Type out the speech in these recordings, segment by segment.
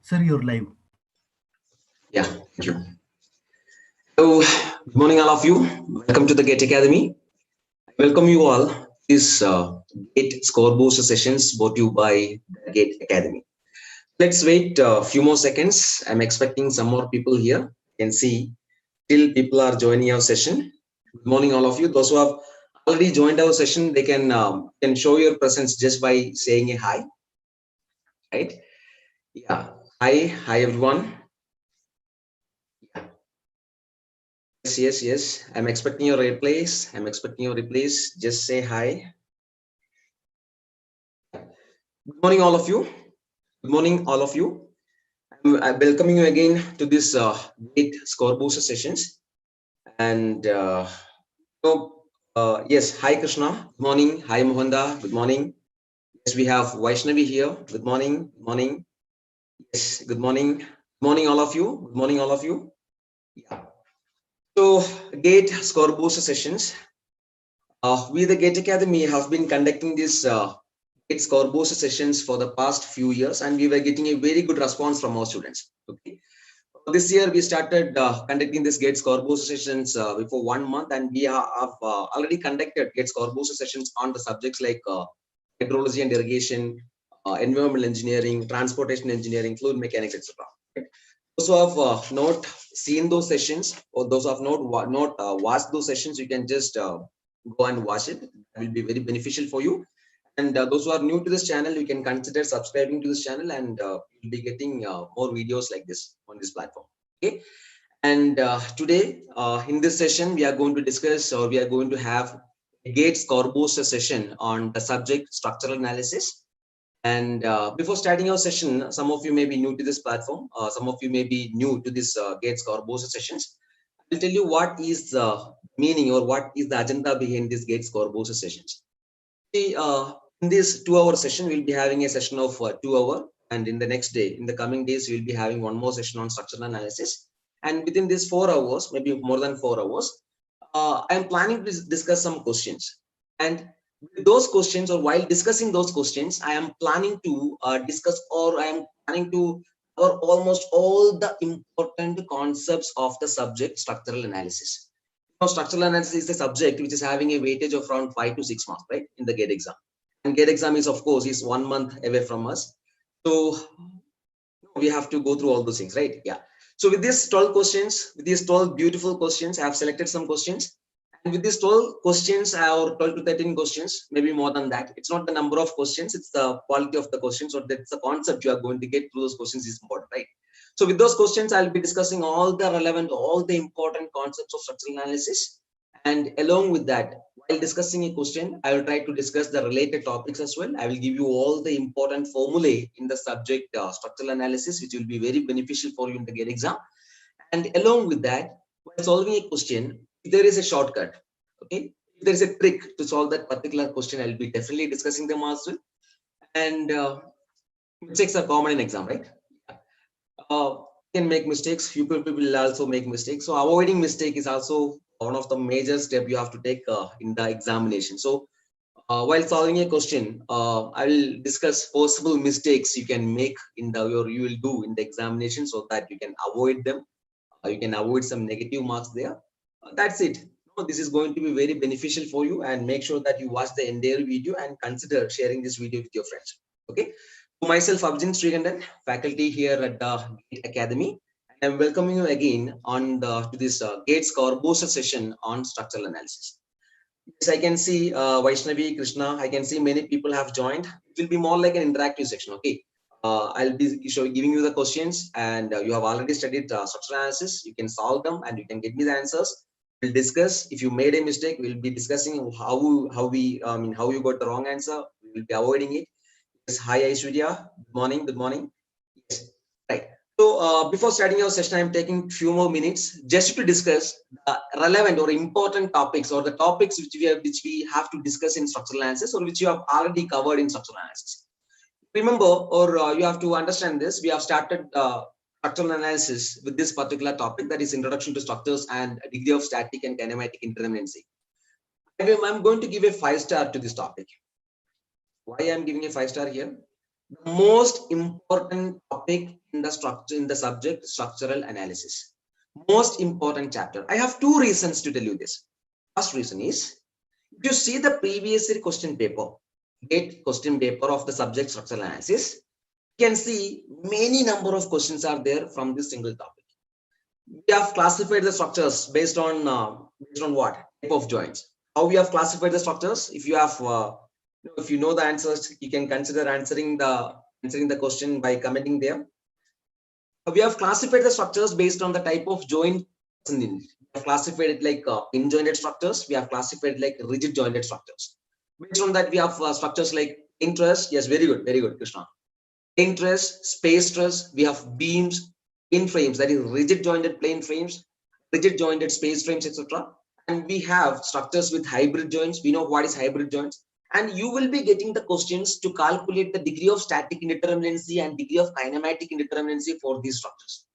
Sir, you're live. Yeah, thank you. So, good morning, all of you. Welcome to the GATE Academy. I welcome you all to this GATE Score Booster sessions brought to you by the GATE Academy. Let's wait a few more seconds. I'm expecting some more people here. You can see still people are joining our session. Good morning, all of you. Those who have already joined our session, they can show your presence just by saying a hi, right? Yeah. Hi, everyone. Yes. I'm expecting your replies. Just say hi. Good morning, all of you. Good morning, all of you. I'm welcoming you again to this great score booster sessions. And yes, hi Krishna. Good morning. Hi Mohanda. Good morning. Yes, we have Vaishnavi here. Good morning. Good morning. Yes, good morning. Good morning, all of you. Good morning, all of you. Yeah. So, GATE score booster sessions. We, the GATE Academy, have been conducting this GATE score booster sessions for the past few years, and we were getting a very good response from our students. Okay. This year, we started conducting this GATE score booster sessions before 1 month, and we have already conducted GATE score booster sessions on the subjects like hydrology and irrigation, environmental engineering, transportation engineering, fluid mechanics, etc. Right? Those who have not seen those sessions, or those who have not watched those sessions, you can just go and watch it. It will be very beneficial for you. And those who are new to this channel, you can consider subscribing to this channel, and you'll be getting more videos like this on this platform. Okay. And today, in this session, we are going to discuss, or we are going to have a GATE score booster session on the subject structural analysis. And before starting our session, some of you may be new to this platform. Some of you may be new to this GATE score booster sessions. I'll tell you what is the meaning or what is the agenda behind this GATE score booster sessions. See, in this 2-hour session, we'll be having a session of 2 hours, and in the next day, in the coming days, we'll be having one more session on structural analysis. And within these 4 hours, maybe more than 4 hours, I'm planning to discuss some questions. And with those questions, or while discussing those questions, I am planning to discuss, or I am planning to cover almost all the important concepts of the subject structural analysis. Now, structural analysis is a subject which is having a weightage of around 5 to 6 marks, right, in the GATE exam. And GATE exam is, of course, is 1 month away from us. So we have to go through all those things, right? Yeah. So with these 12 questions, with these 12 beautiful questions, I have selected some questions. And with these 12 questions, or 12 to 13 questions, maybe more than that. It's not the number of questions, it's the quality of the questions, or that's the concept you are going to get through those questions is important, right? So with those questions, I'll be discussing all the relevant, all the important concepts of structural analysis. And along with that, while discussing a question, I will try to discuss the related topics as well. I will give you all the important formulae in the subject structural analysis, which will be very beneficial for you in the GATE exam. And along with that, while solving a question, if there is a shortcut, okay, if there is a trick to solve that particular question, I'll be definitely discussing them as well. And mistakes are common in exam, right? Can make mistakes. Few people will also make mistakes. So avoiding mistake is also one of the major steps you have to take in the examination. So while solving a question, I will discuss possible mistakes you can make in the, or you will do in the examination, so that you can avoid them. You can avoid some negative marks there. That's it. No, this is going to be very beneficial for you, and make sure that you watch the entire video and consider sharing this video with your friends. Okay. So myself, Abjin Srigandan, faculty here at the GATE Academy. I'm welcoming you again on to this GATE score booster session on structural analysis. Yes, I can see Vaishnavi, Krishna. I can see many people have joined. It will be more like an interactive section. Okay. I'll be giving you the questions, and you have already studied structural analysis. You can solve them, and you can get me the answers. We'll discuss. If you made a mistake, we'll be discussing how you got the wrong answer. We will be avoiding it. Yes, hi Aishwarya. Good morning. Good morning. Yes, right. So before starting our session, I'm taking few more minutes just to discuss the relevant or important topics, or the topics which we have to discuss in structural analysis, or which you have already covered in structural analysis. Remember, or you have to understand this, we have started structural analysis with this particular topic, that is introduction to structures and degree of static and kinematic indeterminacy. I'm going to give a 5-star to this topic. Why I'm giving a 5-star here? The most important topic in the structure in the subject structural analysis. Most important chapter. I have two reasons to tell you this. First reason is, if you see the previous year question paper, date question paper of the subject structural analysis, you can see many number of questions are there from this single topic. We have classified the structures based on what type of joints. How we have classified the structures? If you have if you know the answers, you can consider answering the question by commenting there. We have classified the structures based on the type of joint. We have classified it like pin jointed structures. We have classified like rigid jointed structures. Based on that, we have structures like plain truss. Yes, very good, Krishna. Plain truss, space truss. We have beams, pin frames, that is rigid jointed plain frames, rigid jointed space frames, etc. And we have structures with hybrid joints. We know what is hybrid joints. And you will be getting the questions to calculate the degree of static indeterminacy and degree of kinematic indeterminacy for these structures.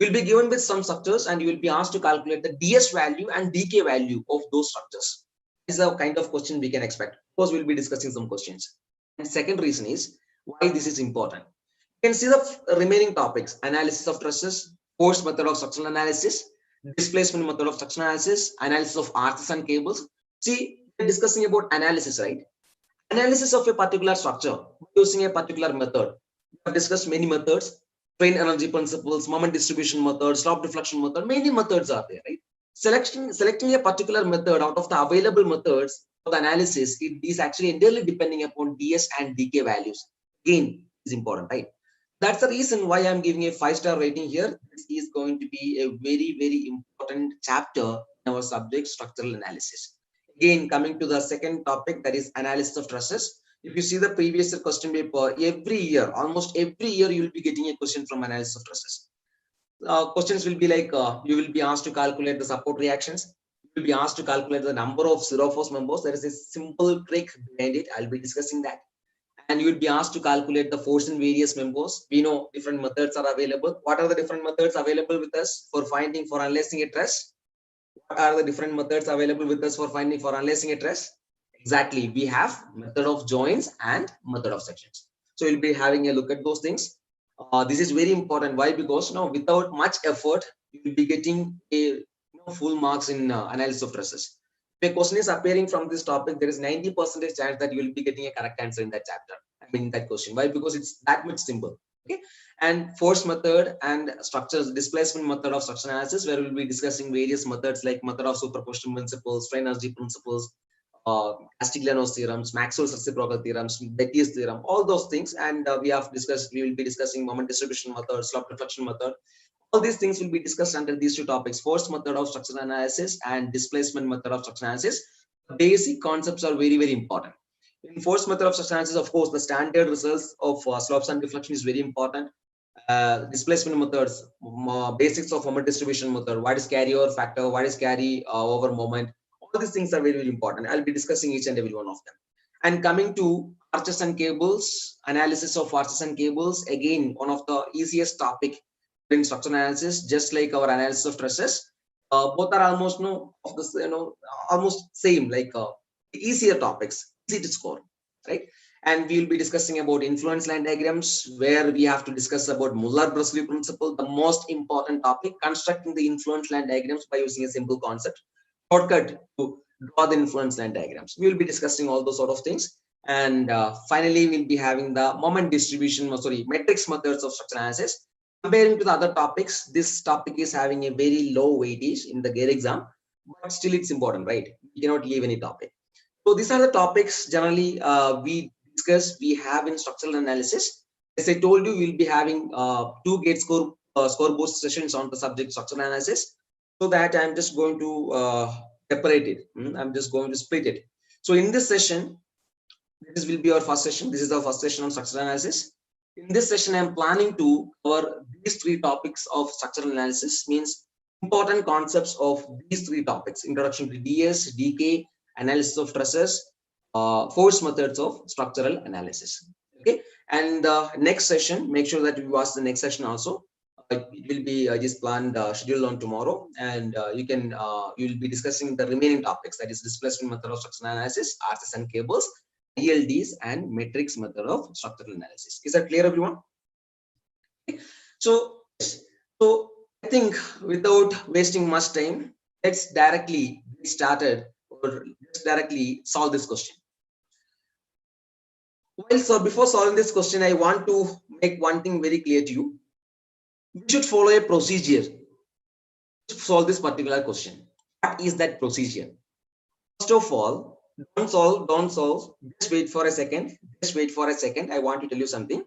You will be given with some structures and you will be asked to calculate the DS value and DK value of those structures. This is a kind of question we can expect. Of course, we'll be discussing some questions. And second reason is why this is important. You can see the remaining topics: analysis of trusses, force method of structural analysis, displacement method of structural analysis, analysis of arches and cables. See, we're discussing about analysis, right? Analysis of a particular structure using a particular method. We have discussed many methods: strain energy principles, moment distribution method, slope deflection method. Many methods are there, right? Selecting a particular method out of the available methods for the analysis, it is actually entirely depending upon DS and DK values. Again, is important, right? That's the reason why I'm giving a 5-star rating here. This is going to be a very important chapter in our subject structural analysis. Again, coming to the second topic, that is analysis of trusses. If you see the previous question paper, every year, almost every year, you will be getting a question from analysis of trusses. Questions will be like, you will be asked to calculate the support reactions. You will be asked to calculate the number of zero force members. There is a simple trick behind it. I'll be discussing that. And you will be asked to calculate the force in various members. We know different methods are available. What are the different methods available with us for analyzing a truss? What are the different methods available with us for analyzing a truss? Exactly, we have method of joints and method of sections. So we'll be having a look at those things. This is very important. Why? Because without much effort, you will be getting a full marks in analysis of trusses. If a question is appearing from this topic, there is 90% chance that you will be getting a correct answer in that chapter. I mean that question. Why? Because it's that much simple. Okay. And force method and structures, displacement method of structural analysis, where we'll be discussing various methods like method of superposition principles, strain energy principles, Castigliano's theorems, Maxwell's reciprocal theorems, Betti's theorem, all those things. And we will be discussing moment distribution method, slope deflection method. All these things will be discussed under these two topics: force method of structural analysis and displacement method of structural analysis. The basic concepts are very important. In force method of structural analysis, of course, the standard results of slopes and deflection is very important. Displacement methods, basics of moment distribution method, what is carryover factor, what is carry over moment. All these things are very important. I'll be discussing each and every one of them. And coming to arches and cables, analysis of arches and cables, again, one of the easiest topic in structural analysis, just like our analysis of trusses. Both are almost almost same, like easier topics, easy to score, right? And we'll be discussing about influence line diagrams, where we have to discuss about Muller-Breslau principle, the most important topic, constructing the influence line diagrams by using a simple concept, shortcut to draw the influence line diagrams. We will be discussing all those sort of things. And finally, we'll be having the moment distribution, metrics methods of structural analysis. Comparing to the other topics, this topic is having a very low weightage in the GATE exam, but still it's important, right? You cannot leave any topic. So these are the topics generally we have in structural analysis. As I told you, we'll be having 2 GATE score boost sessions on the subject structural analysis. So that I'm just going to separate it. I'm just going to split it. So in this session, this will be our first session. This is our first session on structural analysis. In this session, I'm planning to cover these 3 topics of structural analysis, means important concepts of these 3 topics: introduction to DS, DK, analysis of trusses, force methods of structural analysis. Okay. And next session, make sure that you watch the next session also. It will be just planned, scheduled on tomorrow, and you will be discussing the remaining topics, that is displacement method of structural analysis, arches and cables, ILDs and matrix method of structural analysis. Is that clear, everyone? So I think without wasting much time, let's directly get started, or let's directly solve this question. Well, so before solving this question, I want to make one thing very clear to you. We should follow a procedure to solve this particular question. What is that procedure? First of all, don't solve. Just wait for a second. I want to tell you something.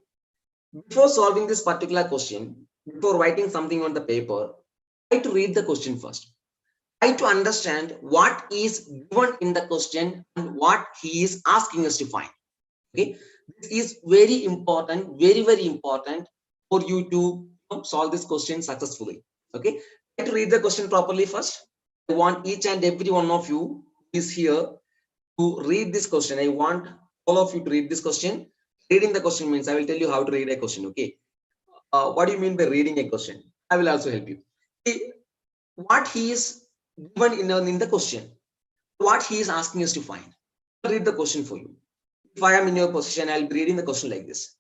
Before solving this particular question, before writing something on the paper, try to read the question first. Try to understand what is given in the question and what he is asking us to find. Okay, this is very important, very important for you to solve this question successfully. Okay, try to read the question properly first. I want each and every one of you who is here to read this question. I want all of you to read this question. Reading the question means I will tell you how to read a question. Okay, what do you mean by reading a question? I will also help you. See, what he is given in the question, what he is asking us to find. I'll read the question for you. If I am in your position, I'll be reading the question like this.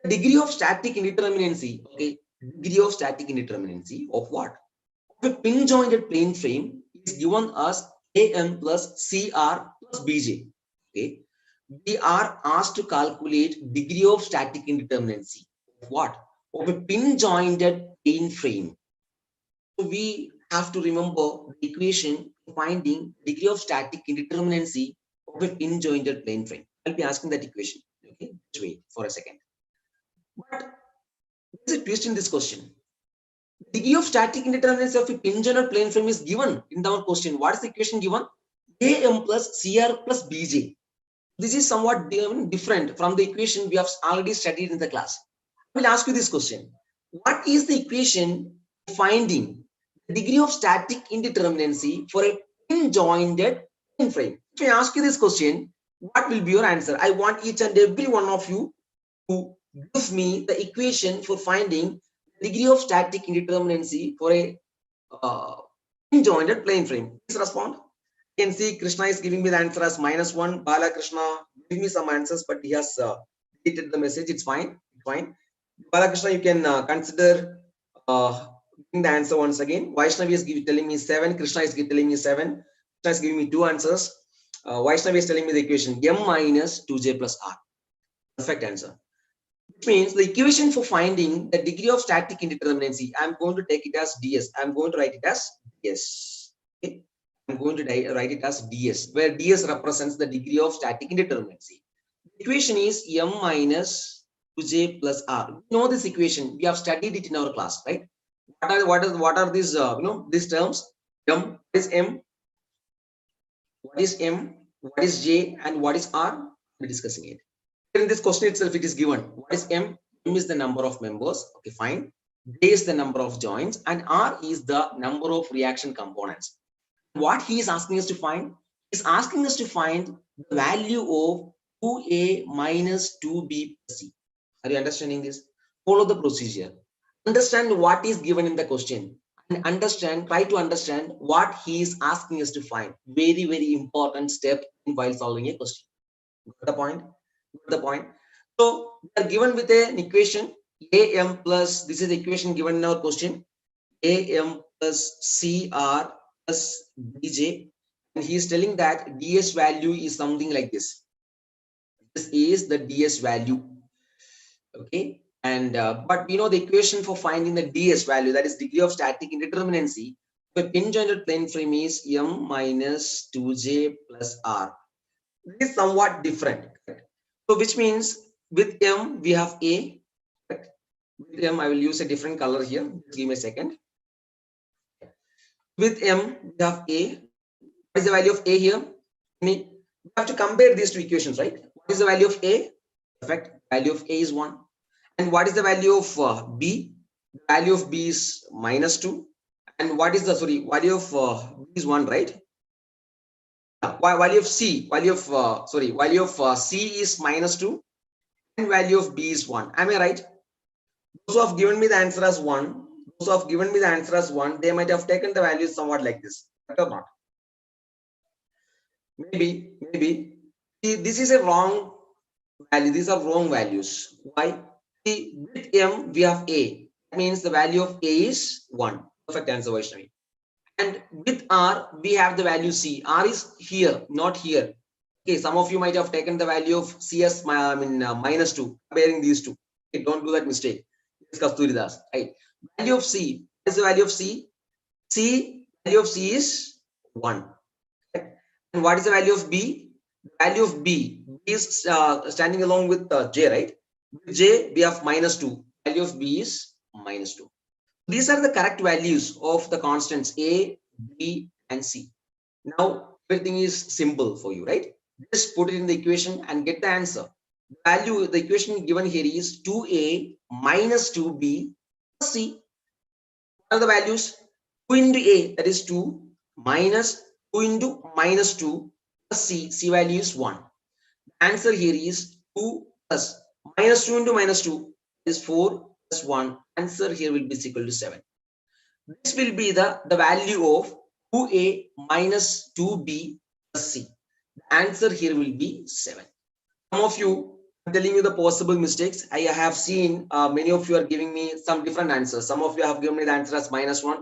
The degree of static indeterminacy, okay, degree of static indeterminacy of what? Of a pin jointed plane frame is given as AM plus CR plus BJ. Okay, we are asked to calculate degree of static indeterminacy of what? Of a pin jointed plane frame. So we have to remember the equation finding degree of static indeterminacy of a pin jointed plane frame. I'll be asking that equation. Okay, just wait for a second. But there's a twist in this question. The degree of static indeterminacy of a pin jointed plane frame is given in our question. What is the equation given? AM plus CR plus BJ. This is somewhat different from the equation we have already studied in the class. I will ask you this question. What is the equation finding the degree of static indeterminacy for a pin jointed plane frame? If I ask you this question, what will be your answer? I want each and every one of you to give me the equation for finding the degree of static indeterminacy for a pin jointed plane frame. Please respond. You can see Krishna is giving me the answer as -1. Bala Krishna, give me some answers, but he has deleted the message. It's fine. Bala Krishna, you can consider giving the answer once again. Vaishnavi is telling me 7. Krishna is telling me 7. Krishna is giving me 2 answers. Vaishnavi is telling me the equation m minus 2j plus r. Perfect answer. Which means the equation for finding the degree of static indeterminacy, I'm going to take it as ds. I'm going to write it as ds. Okay. I'm going to write it as ds, where ds represents the degree of static indeterminacy. The equation is m minus 2j plus r. We know this equation. We have studied it in our class, right? What are these these terms? M is m. What is m? What is j? And what is r? We're discussing it. In this question itself, it is given. What is m? M is the number of members. Okay, fine. J is the number of joints, and r is the number of reaction components. What he is asking us to find is asking us to find the value of 2a minus 2b plus c. Are you understanding this? Follow the procedure. Understand what is given in the question and try to understand what he is asking us to find. Very important step while solving a question. Got the point? Got the point? So we are given with an equation am plus, this is the equation given in our question, am plus cr plus bj, and he is telling that ds value is something like this. This is the ds value. Okay, and but we know the equation for finding the ds value, that is degree of static indeterminacy for pin jointed plane frame, is m minus 2j plus r. This is somewhat different. So which means with m we have a. With m I will use a different color here. Just give me a second. With m we have a. What is the value of a here? We have to compare these two equations, right? What is the value of a? Perfect. Value of a is 1. And what is the value of b? The value of b is -2. And what is the value of b is 1, right? Value of c, value of c is -2, and value of b is 1. Am I right? Those who have given me the answer as 1, they might have taken the values somewhat like this, right or not? Maybe This is a wrong value. These are wrong values. Why? See, with M we have A. That means the value of A is 1. Perfect answer, Vaishnavi. And with R we have the value C. R is here, not here. Okay, some of you might have taken the value of C as minus 2, comparing these two. Okay, don't do that mistake. It's Kasturidas. Right. Value of C. What is the value of C? Value of C is 1. And what is the value of B? The value of B is standing along with J, right? With J, we have minus 2. Value of B is minus 2. These are the correct values of the constants A, B, and C. Now, everything is simple for you, right? Just put it in the equation and get the answer. The equation given here is 2A minus 2B plus C. What are the values? 2 into A, that is 2, minus 2 into minus 2 plus C. C value is 1. The answer here is 2 plus minus 2 into minus 2 is 4 plus 1. Answer here will be equal to 7. This will be the value of 2A minus 2B plus C. The answer here will be 7. Some of you are telling you the possible mistakes. I have seen many of you are giving me some different answers. Some of you have given me the answer as minus 1.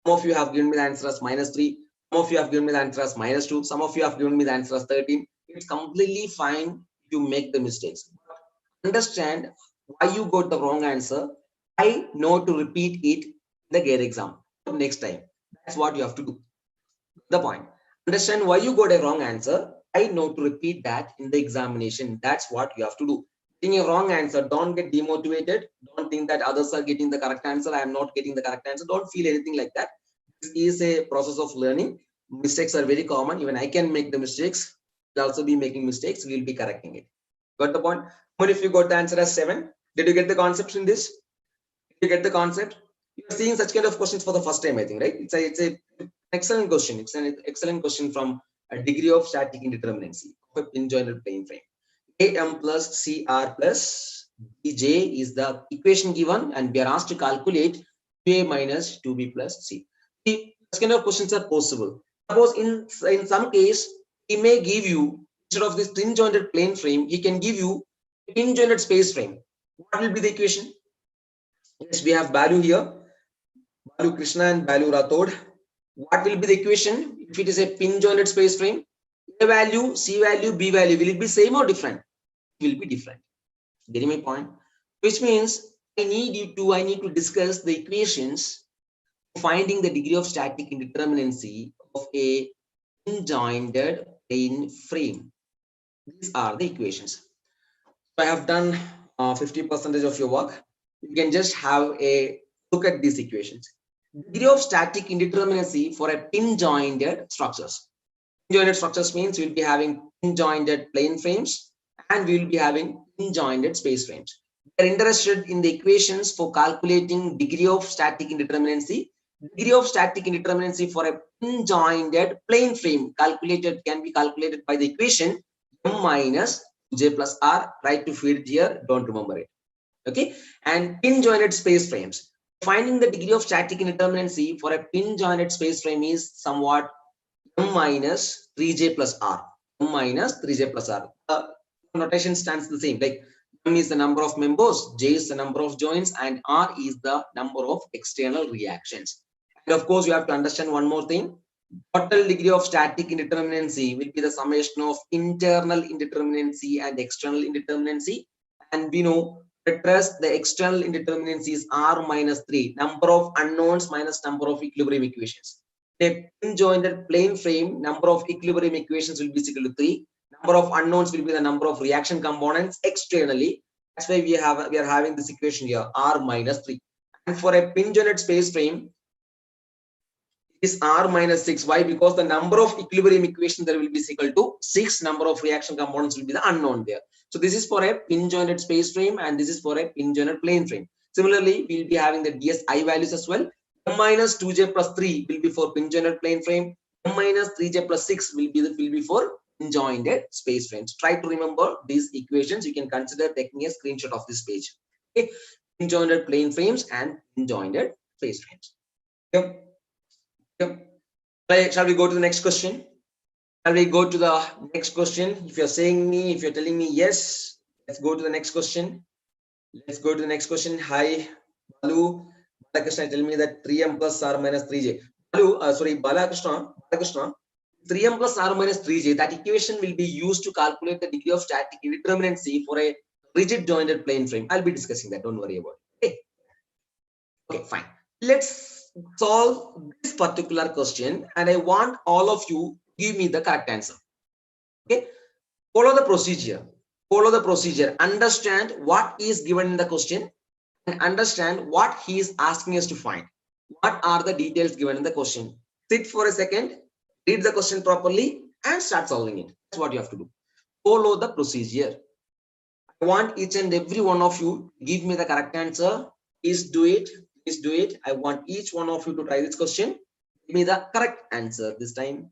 Some of you have given me the answer as minus 3. Some of you have given me the answer as minus 2. Some of you have given me the answer as 13. It's completely fine to make the mistakes. Understand why you got the wrong answer. I know to repeat it in the GATE exam next time. That's what you have to do. The point. Understand why you got a wrong answer. I know to repeat that in the examination. That's what you have to do. Getting a wrong answer, don't get demotivated. Don't think that others are getting the correct answer. I am not getting the correct answer. Don't feel anything like that. This is a process of learning. Mistakes are very common. Even I can make the mistakes. You'll also be making mistakes. We'll be correcting it. Got the point? What if you got the answer as 7? Did you get the concept in this? Did you get the concept? You are seeing such kind of questions for the first time, I think, right? It's a excellent question. It's an excellent question from a degree of static indeterminacy of a pin-jointed plane frame. AM plus CR plus BJ is the equation given, and we are asked to calculate 2A minus 2B plus C. See, such kind of questions are possible. Suppose in some case, he may give you, instead of this pin-jointed plane frame, he can give you a pin-jointed space frame. What will be the equation? Yes, we have Balu here, Balu Krishna and Balu Rathod. What will be the equation if it is a pin-jointed space frame? A value, C value, B value, will it be same or different? It will be different. Getting my point? Which means I need to discuss the equations finding the degree of static indeterminacy of a pin-jointed plane frame. These are the equations. So I have done 50% of your work. You can just have a look at these equations. Degree of static indeterminacy for a pin-jointed structures. Pin-jointed structures means we'll be having pin-jointed plane frames and we will be having pin-jointed space frames. We are interested in the equations for calculating degree of static indeterminacy. Degree of static indeterminacy for a pin-jointed plane frame can be calculated by the equation M minus J plus R. Try to feed it here, don't remember it. Okay, and pin-jointed space frames. Finding the degree of static indeterminacy for a pin-jointed space frame is somewhat M minus 3J plus R. M minus 3J plus R. Notation stands the same. Like M is the number of members, J is the number of joints, and R is the number of external reactions. And of course, you have to understand one more thing. Total degree of static indeterminacy will be the summation of internal indeterminacy and external indeterminacy. And we know the external indeterminacy is R minus 3, number of unknowns minus number of equilibrium equations. A pin-jointed plane frame, number of equilibrium equations will be equal to 3. Number of unknowns will be the number of reaction components externally. That's why we are having this equation here, R minus 3. And for a pin-jointed space frame, is R minus 6. Why? Because the number of equilibrium equations there will be equal to 6. Number of reaction components will be the unknown there. So this is for a pin-jointed space frame and this is for a pin-jointed plane frame. Similarly, we will be having the DSI values as well. M minus 2J plus 3 will be for pin-jointed plane frame. M minus 3J plus 6 will be for pin-jointed space frames. Try to remember these equations. You can consider taking a screenshot of this page. Okay, pin-jointed plane frames and pin-jointed space frames. Okay. Shall we go to the next question? Shall we go to the next question? If you're saying me, if you're telling me yes, let's go to the next question. Let's go to the next question. Hi, Balu. Balakrishna tell me that 3m plus r minus 3j. Sorry, Balakrishna, 3m plus r minus 3j, that equation will be used to calculate the degree of static indeterminacy for a rigid jointed plane frame. I'll be discussing that. Don't worry about it. Okay. Okay, fine. Let's solve this particular question, and I want all of you give me the correct answer. Okay, follow the procedure. Follow the procedure. Understand what is given in the question and understand what he is asking us to find. What are the details given in the question? Sit for a second, read the question properly, and start solving it. That's what you have to do. Follow the procedure. I want each and every one of you give me the correct answer. Please do it. Please do it. I want each one of you to try this question. Give me the correct answer this time.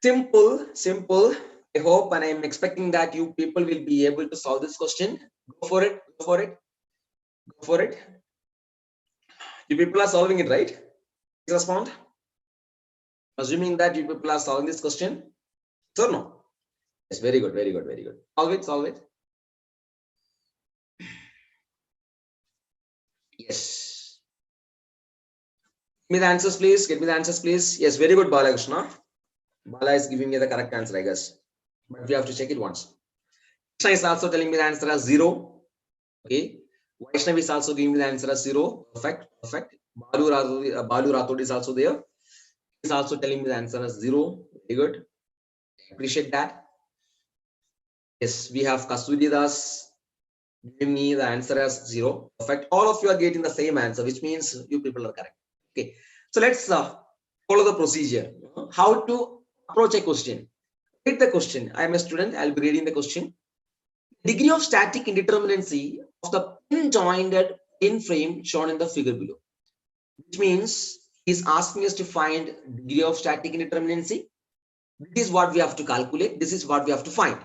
Simple, simple. I hope and I am expecting that you people will be able to solve this question. Go for it. Go for it. Go for it. You people are solving it, right? Please respond. Assuming that you people are solving this question. So no. Yes, very good, very good, very good. Solve it, solve it. Yes. Give me the answers, please. Get me the answers, please. Yes, very good, Balakrishna. Bala is giving me the correct answer, I guess. But we have to check it once. Krishna is also telling me the answer as 0. Okay. Vaishnav is also giving me the answer as 0. Perfect. Perfect. Balu Rathod is also there. He is also telling me the answer as 0. Very good. Appreciate that. Yes, we have Kasturi Das giving me the answer as 0. Perfect. All of you are getting the same answer, which means you people are correct. Okay. So let's follow the procedure. How to approach a question. Read the question. I am a student. I'll be reading the question. Degree of static indeterminacy of the pin-jointed plane frame shown in the figure below. Which means he's asking us to find degree of static indeterminacy. This is what we have to calculate. This is what we have to find.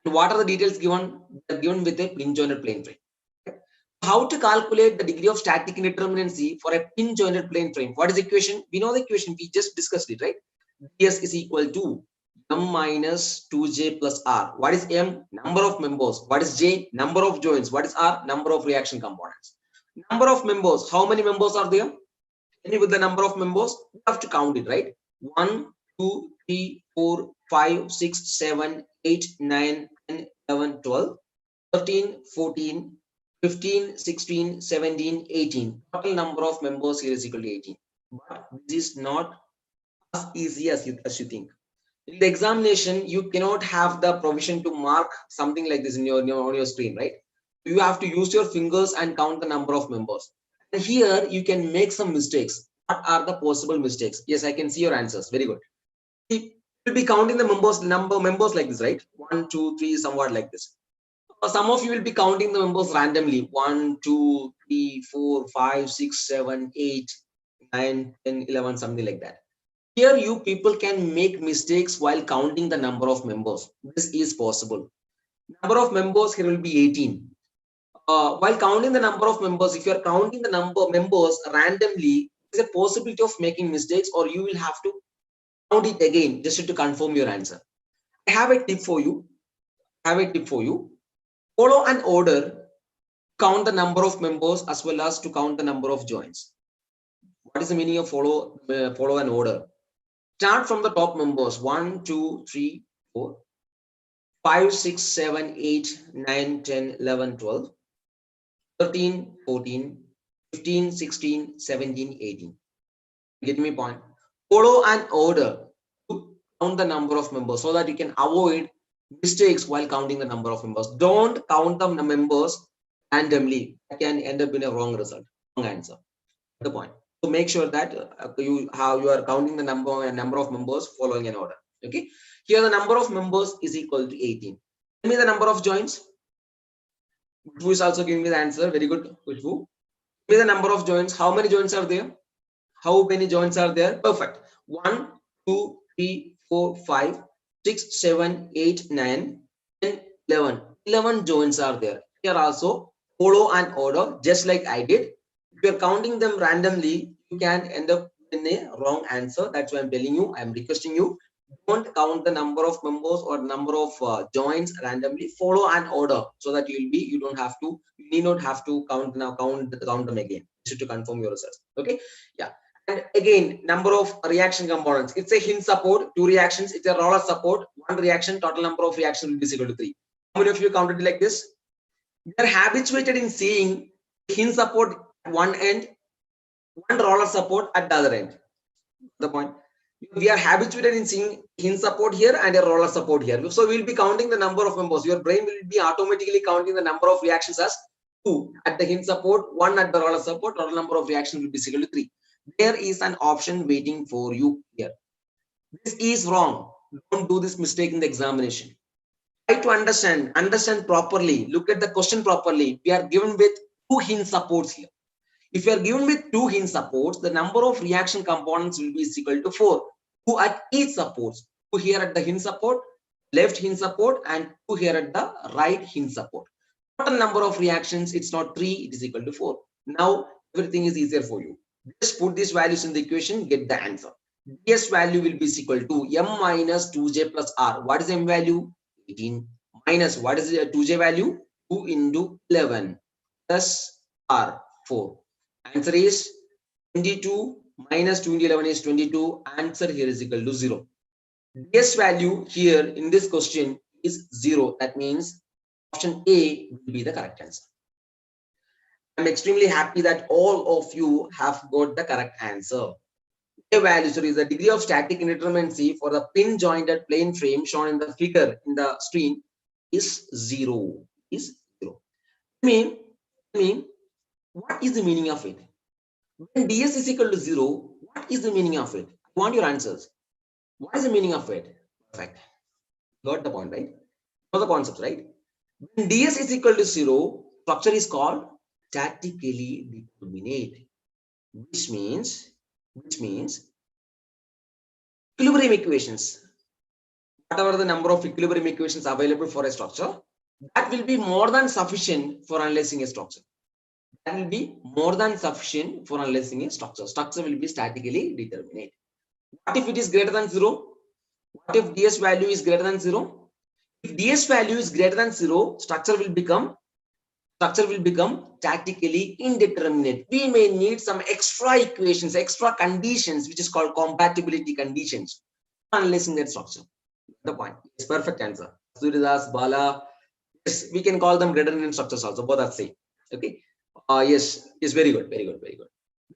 And what are the details given? They're given with a pin-jointed plane frame. How to calculate the degree of static indeterminacy for a pin-jointed plane frame? What is the equation? We know the equation. We just discussed it, right? ds is equal to m minus 2j plus r. What is m? Number of members. What is j? Number of joints. What is r? Number of reaction components. Number of members. How many members are there? Any with the number of members, you have to count it, right? 1, 2, 3, 4, 5, 6, 7, 8, 9, 10, 11, 12, 13, 14, 15, 16, 17, 18. Total number of members here is equal to 18. But this is not as easy as you think. In the examination, you cannot have the provision to mark something like this on your screen, right? You have to use your fingers and count the number of members. And here you can make some mistakes. What are the possible mistakes? Yes, I can see your answers. Very good. You will be counting the members like this, right? 1, 2, 3, somewhat like this. Some of you will be counting the members randomly. 1, 2, 3, 4, 5, 6, 7, 8, 9, 10, 11, something like that. Here you people can make mistakes while counting the number of members. This is possible. Number of members here will be 18. While counting the number of members, if you are counting the number of members randomly, there's a possibility of making mistakes, or you will have to count it again just to confirm your answer. I have a tip for you. Follow an order, count the number of members as well as to count the number of joints. What is the meaning of follow an order? Start from the top members. 1, 2, 3, 4, 5, 6, 7, 8, 9, 10, 11, 12, 13, 14, 15, 16, 17, 18. Get me point? Follow an order to count the number of members so that you can avoid mistakes while counting the number of members. Don't count the members randomly. That can end up in a wrong result, wrong answer. The point. So make sure that you are counting the number of members following an order. Okay. Here the number of members is equal to 18. Tell me the number of joints. Who is also giving me the answer? Very good. Who? Give me the number of joints. How many joints are there? How many joints are there? Perfect. 1, 2, 3, 4, 5, 6, 7, 8, 9, 10, 11. 11 joints are there. Here also follow an order just like I did. If you're counting them randomly, you can end up in a wrong answer. That's why I'm telling you, I'm requesting you, Don't count the number of members or number of joints randomly. Follow an order so that you need not have to count them again just to confirm your results. Okay, yeah. And again, number of reaction components. It's a hinge support, 2 reactions. It's a roller support, 1 reaction. Total number of reactions will be equal to 3. How many of you counted it like this? We are habituated in seeing hinge support at one end, 1 roller support at the other end. The point. We are habituated in seeing hinge support here and a roller support here. So we'll be counting the number of members. Your brain will be automatically counting the number of reactions as 2 at the hinge support, 1 at the roller support. Total number of reactions will be equal to 3. There is an option waiting for you here. This is wrong. Don't do this mistake in the examination. Try to understand properly. Look at the question properly. We are given with 2 hinge supports here. If you are given with 2 hinge supports, the number of reaction components will be equal to 4. 2 at each support. 2 here at the hinge support, left hinge support, and 2 here at the right hinge support. Total number of reactions, it's not 3, it is equal to 4. Now everything is easier for you. Just put these values in the equation, get the answer. DS value will be equal to M minus 2J plus R. What is M value? 18 minus what is the 2J value? 2 into 11 plus R 4. Answer is 22 minus 2 into 11 is 22. Answer here is equal to 0. DS value here in this question is 0. That means option A will be the correct answer. I'm extremely happy that all of you have got the correct answer. A value, so is the degree of static indeterminacy for the pin jointed plane frame shown in the figure in the screen is 0. I mean, what is the meaning of it? When DS is equal to 0, what is the meaning of it? I want your answers. What is the meaning of it? Perfect. Got the point, right? Got the concept, right? When DS is equal to 0, structure is called statically determinate, which means equilibrium equations, whatever the number of equilibrium equations available for a structure, that will be more than sufficient for analyzing a structure. That will be more than sufficient for analyzing a structure. Structure will be statically determinate. What if it is greater than 0? What if DS value is greater than 0? If DS value is greater than 0, structure will become statically indeterminate. We may need some extra equations, extra conditions, which is called compatibility conditions, for analyzing that structure. The point is perfect answer. Suridas, Bala, yes, we can call them redundant structures also. Both are same. Okay. Yes, very good.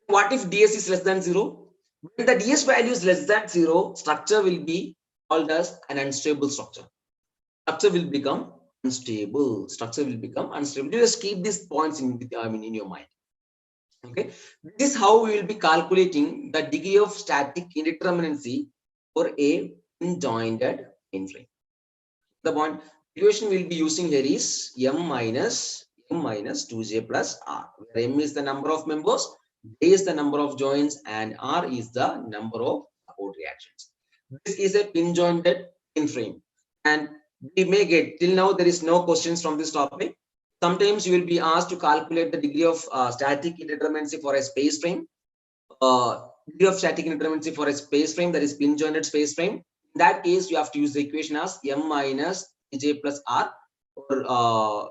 What if DS is less than 0? When the DS value is less than 0, structure will be called as an unstable structure. Structure will become unstable. You just keep these points in your mind. Okay, this is how we will be calculating the degree of static indeterminacy for a jointed plane frame. The point equation we'll be using here is M minus 2J plus R, where M is the number of members, J is the number of joints, and R is the number of support reactions. This is a pin jointed plane frame, and we may get, till now there is no questions from this topic. Sometimes you will be asked to calculate the degree of static indeterminacy for a space frame. Degree of static indeterminacy for a space frame, that is pin jointed space frame. In that case, you have to use the equation as M minus J plus R. Or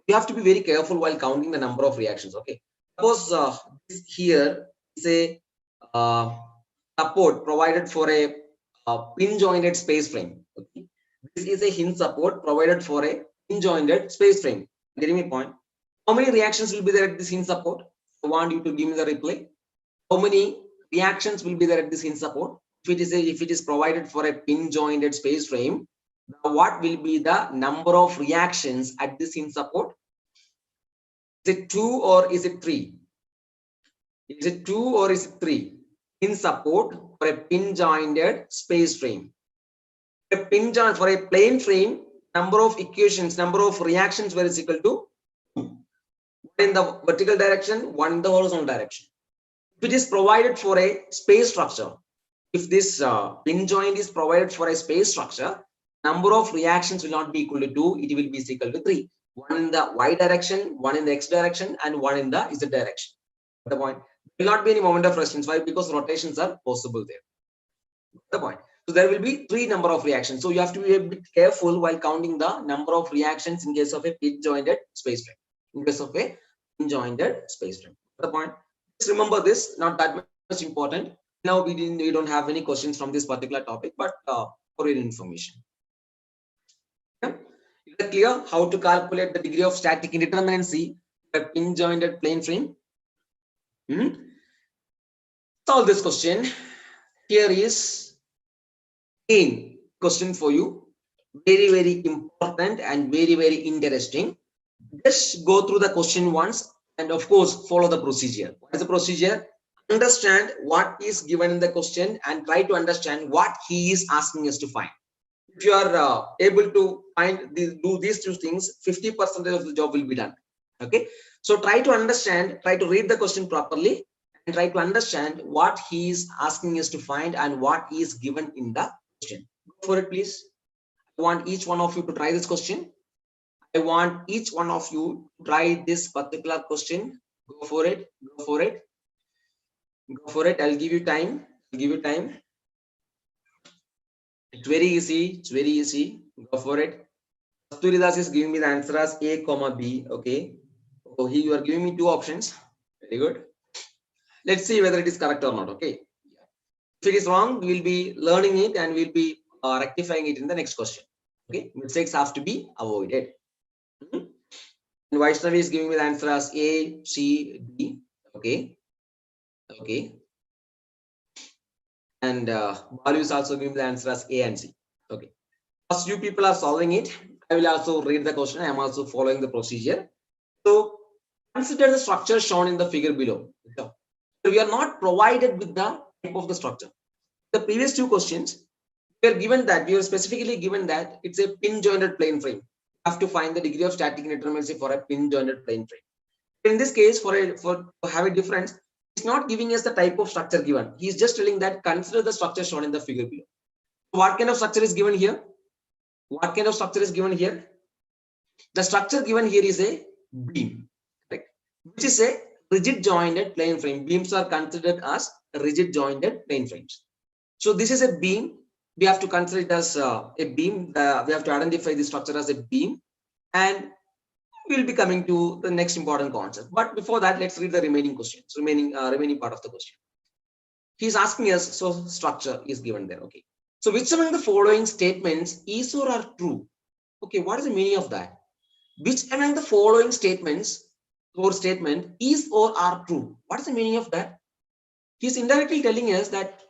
you have to be very careful while counting the number of reactions. Okay, suppose this here is a support provided for a pin jointed space frame. Okay, this is a hinge support provided for a pin jointed space frame. Getting me point? How many reactions will be there at this hinge support? I want you to give me the reply. How many reactions will be there at this hinge support? If it is provided for a pin jointed space frame, what will be the number of reactions at this hinge support? Is it 2 or is it 3? Is it 2 or is it 3? Hinge support for a pin jointed space frame. A pin joint for a plane frame, number of reactions were is equal to 2. One in the vertical direction, one in the horizontal direction. If it is provided for a space structure, if this pin joint is provided for a space structure, number of reactions will not be equal to 2, it will be equal to 3. One in the y direction, one in the x direction, and one in the z direction. The point, there will not be any moment of resistance. Why? Because rotations are possible there. The point. So there will be 3 number of reactions. So you have to be a bit careful while counting the number of reactions in case of a pin-jointed space frame. In case of a pin-jointed space frame. The point. Just remember this, not that much important. Now we don't have any questions from this particular topic, but for your information. Yeah. Is it clear how to calculate the degree of static indeterminacy for a pin-jointed plane frame? Solve this question. Here is again question for you, very important and very interesting. Just go through the question once and of course follow the procedure. What is the procedure? Understand what is given in the question and try to understand what he is asking us to find. If you are able to do these 2 things, 50% of the job will be done. Okay, so try to understand, try to read the question properly and try to understand what he is asking us to find and what is given in the question. Go for it, please. I want each one of you to try this question. I want each one of you to try this particular question. Go for it. Go for it. Go for it. I'll give you time. I'll give you time. It's very easy. It's very easy. Go for it. Asturidas is giving me the answer as A, B. Okay. So here you are giving me 2 options. Very good. Let's see whether it is correct or not. Okay. If it is wrong, we will be learning it and we'll be rectifying it in the next question. Okay. Mistakes have to be avoided. And Vaishnavi is giving me the answer as A, C, D. Okay. Okay. And Balu is also giving the answer as A and C. Okay. First few people are solving it. I will also read the question. I am also following the procedure. So consider the structure shown in the figure below. So we are not provided with the type of the structure. The previous 2 questions, we are given that, we are specifically given that it's a pin-jointed plane frame. You have to find the degree of static indeterminacy for a pin-jointed plane frame. In this case, to have a difference, it's not giving us the type of structure given. He's just telling that consider the structure shown in the figure below. What kind of structure is given here? What kind of structure is given here? The structure given here is a beam, correct? Which is a rigid jointed plane frame. Beams are considered as rigid jointed plane frames. So this is a beam. We have to consider it as a beam. We have to identify the structure as a beam, and we'll be coming to the next important concept. But before that, let's read the remaining questions, remaining part of the question. He's asking us, so structure is given there. Okay. So which among the following statements is or are true? Okay, what is the meaning of that? Which among the following statements or statement is or are true? What is the meaning of that? He's indirectly telling us that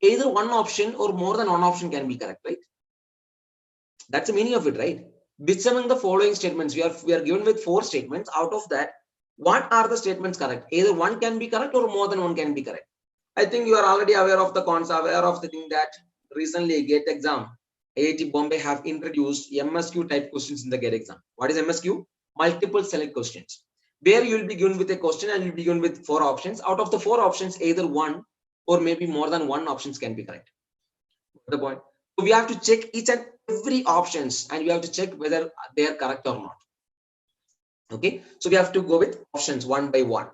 either one option or more than one option can be correct, right? That's the meaning of it, right? Which among the following statements, we are given with 4 statements. Out of that, what are the statements correct? Either one can be correct or more than one can be correct. I think you are already aware of the concept, aware of the thing that recently GATE exam, IIT Bombay have introduced MSQ type questions in the GATE exam. What is MSQ? Multiple select questions, where you will be given with a question and you'll be given with 4 options. Out of the 4 options, either one or maybe more than one options can be correct. The point. So we have to check each and every options and we have to check whether they are correct or not. Okay, so we have to go with options one by one.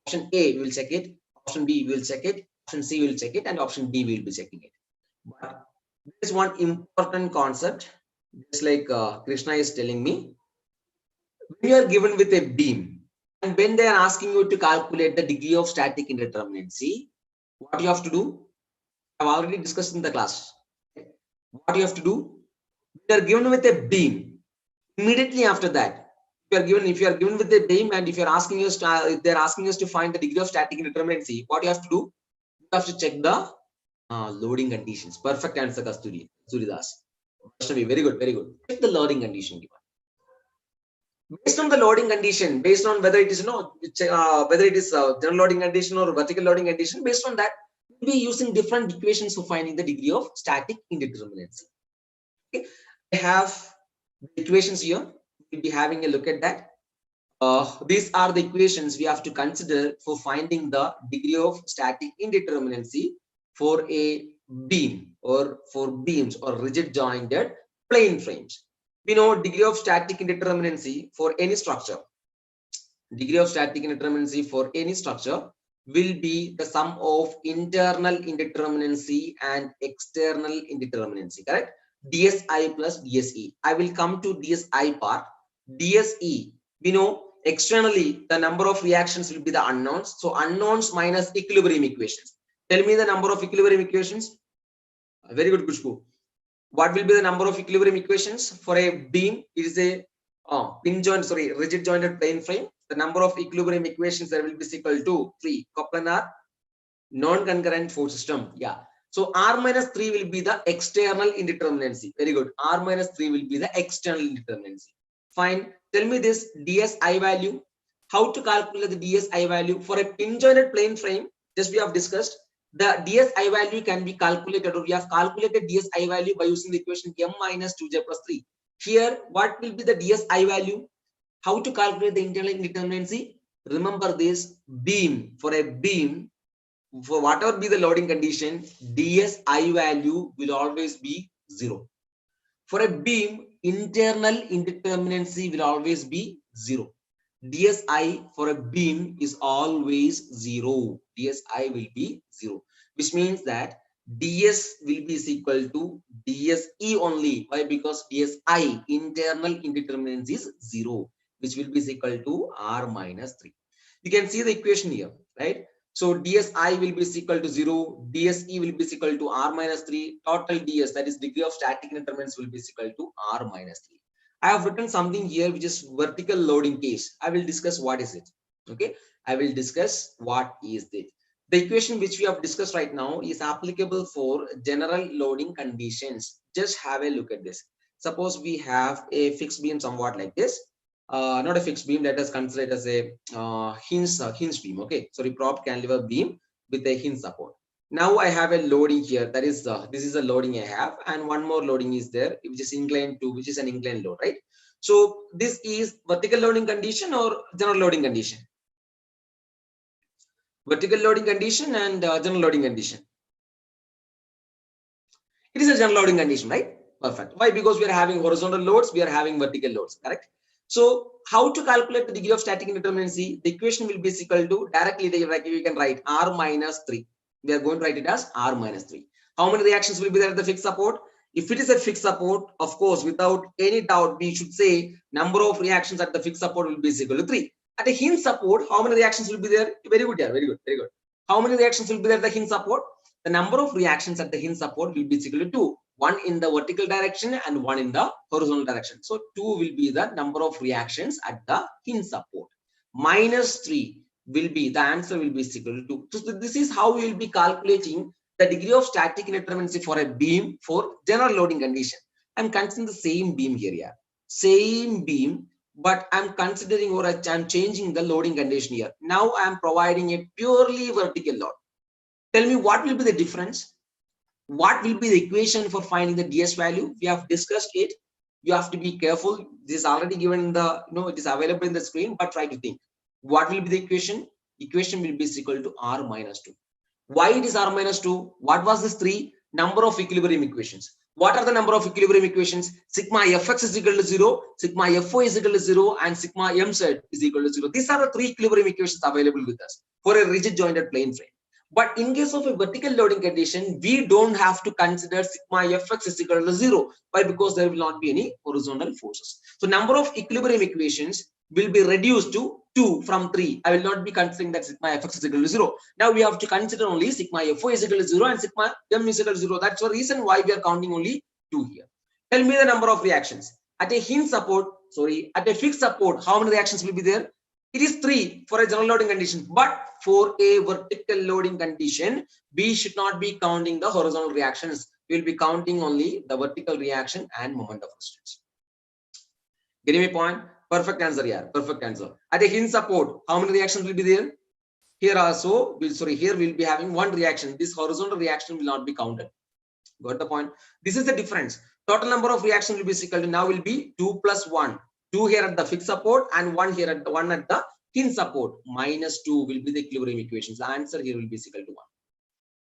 Option A, we will check it. Option B, we will check it. Option C, we will check it, and option D, we will be checking it. But there is one important concept, just like Krishna is telling me. When you are given with a beam, and when they are asking you to calculate the degree of static indeterminacy, what you have to do? I've already discussed in the class. What you have to do? You are given with a beam. Immediately after that, if you are given with a beam, and if you're asking us to, they're asking us to find the degree of static indeterminacy, what you have to do? You have to check the loading conditions. Perfect answer, Suridas. Very good, very good. Check the loading condition given. Based on the loading condition, based on whether it is whether it is general loading condition or vertical loading condition, based on that, we'll be using different equations for finding the degree of static indeterminacy. Okay, I have the equations here. We'll be having a look at that. These are the equations we have to consider for finding the degree of static indeterminacy for a beam or for beams or rigid jointed plane frames. We know degree of static indeterminacy for any structure. Degree of static indeterminacy for any structure, will be the sum of internal indeterminacy and external indeterminacy, correct? DSI plus DSE. I will come to DSI part. DSE, we know externally the number of reactions will be the unknowns. So unknowns minus equilibrium equations. Tell me the number of equilibrium equations. Very good, Kushbu. What will be the number of equilibrium equations for a beam? It is a rigid jointed plane frame. The number of equilibrium equations there will be equal to 3. Coplanar non-concurrent force system. Yeah. So R minus 3 will be the external indeterminacy. Very good. R minus 3 will be the external indeterminacy. Fine. Tell me this DSI value. How to calculate the DSI value for a pin jointed plane frame? Just we have discussed. The DSI value can be calculated, or we have calculated DSI value by using the equation m minus 2j plus 3. Here, what will be the DSI value? How to calculate the internal indeterminacy? Remember this beam, for a beam, for whatever be the loading condition, DSI value will always be 0. For a beam, internal indeterminacy will always be 0. DSI for a beam is always 0. DSI will be 0, which means that DS will be equal to DSE only. Why? Because DSI, internal indeterminacy, is 0, which will be equal to R minus 3. You can see the equation here, right? So DSI will be equal to 0, DSE will be equal to R minus 3, total DS, that is degree of static indeterminacy, will be equal to R minus 3. I have written something here which is vertical loading case. I will discuss what is it. Okay, I will discuss what is it. The equation which we have discussed right now is applicable for general loading conditions. Just have a look at this. Suppose we have a fixed beam somewhat like this. Not a fixed beam, let us consider it as a hinge beam. Okay, sorry, prop cantilever beam with a hinge support. Now I have a loading here, that is this is a loading I have, and one more loading is there which is inclined to, which is an inclined load, right? So this is vertical loading condition or general loading condition? Vertical loading condition and general loading condition. It is a general loading condition, right? Perfect. Why? Because we are having horizontal loads, we are having vertical loads, correct? So how to calculate the degree of static indeterminacy? The equation will be equal to, directly we can write R minus 3. We are going to write it as R minus 3. How many reactions will be there at the fixed support? If it is a fixed support, of course, without any doubt, we should say number of reactions at the fixed support will be equal to 3. At a hinge support, how many reactions will be there? Very good, yeah, very good, very good. How many reactions will be there at the hinge support? The number of reactions at the hinge support will be equal to 2. One in the vertical direction and one in the horizontal direction. So 2 will be the number of reactions at the hinge support. Minus 3 will be, the answer will be equal to 2. So this is how we will be calculating the degree of static indeterminacy for a beam for general loading condition. I'm considering the same beam here, yeah. Same beam, but I'm considering, or I'm changing the loading condition here. Now I'm providing a purely vertical load. Tell me what will be the difference? What will be the equation for finding the DS value? We have discussed it. You have to be careful. This is already given in the, it is available in the screen, but try to think. What will be the equation? Equation will be equal to R minus 2. Why it is R minus 2? What was this 3? Number of equilibrium equations. What are the number of equilibrium equations? Sigma Fx is equal to 0, sigma Fy is equal to 0, and sigma Mz is equal to 0. These are the 3 equilibrium equations available with us for a rigid jointed plane frame. But in case of a vertical loading condition, we don't have to consider sigma Fx is equal to 0. Why? Because there will not be any horizontal forces. So number of equilibrium equations will be reduced to 2 from 3. I will not be considering that sigma Fx is equal to 0. Now we have to consider only sigma Fy is equal to 0 and sigma M is equal to 0. That's the reason why we are counting only 2 here. Tell me the number of reactions. At a hinge support, at a fixed support, how many reactions will be there? It is 3 for a general loading condition, but for a vertical loading condition, we should not be counting the horizontal reactions. We will be counting only the vertical reaction and moment of resistance. Getting my point? Perfect answer here. Perfect answer. At a hinge support, how many reactions will be there? Here also, here we'll be having one reaction. This horizontal reaction will not be counted. Got the point? This is the difference. Total number of reactions will be equal to, now will be 2 plus 1. 2 here at the fixed support and 1 here at the one at the hinge support. Minus 2 will be the equilibrium equations. The answer here will be equal to 1.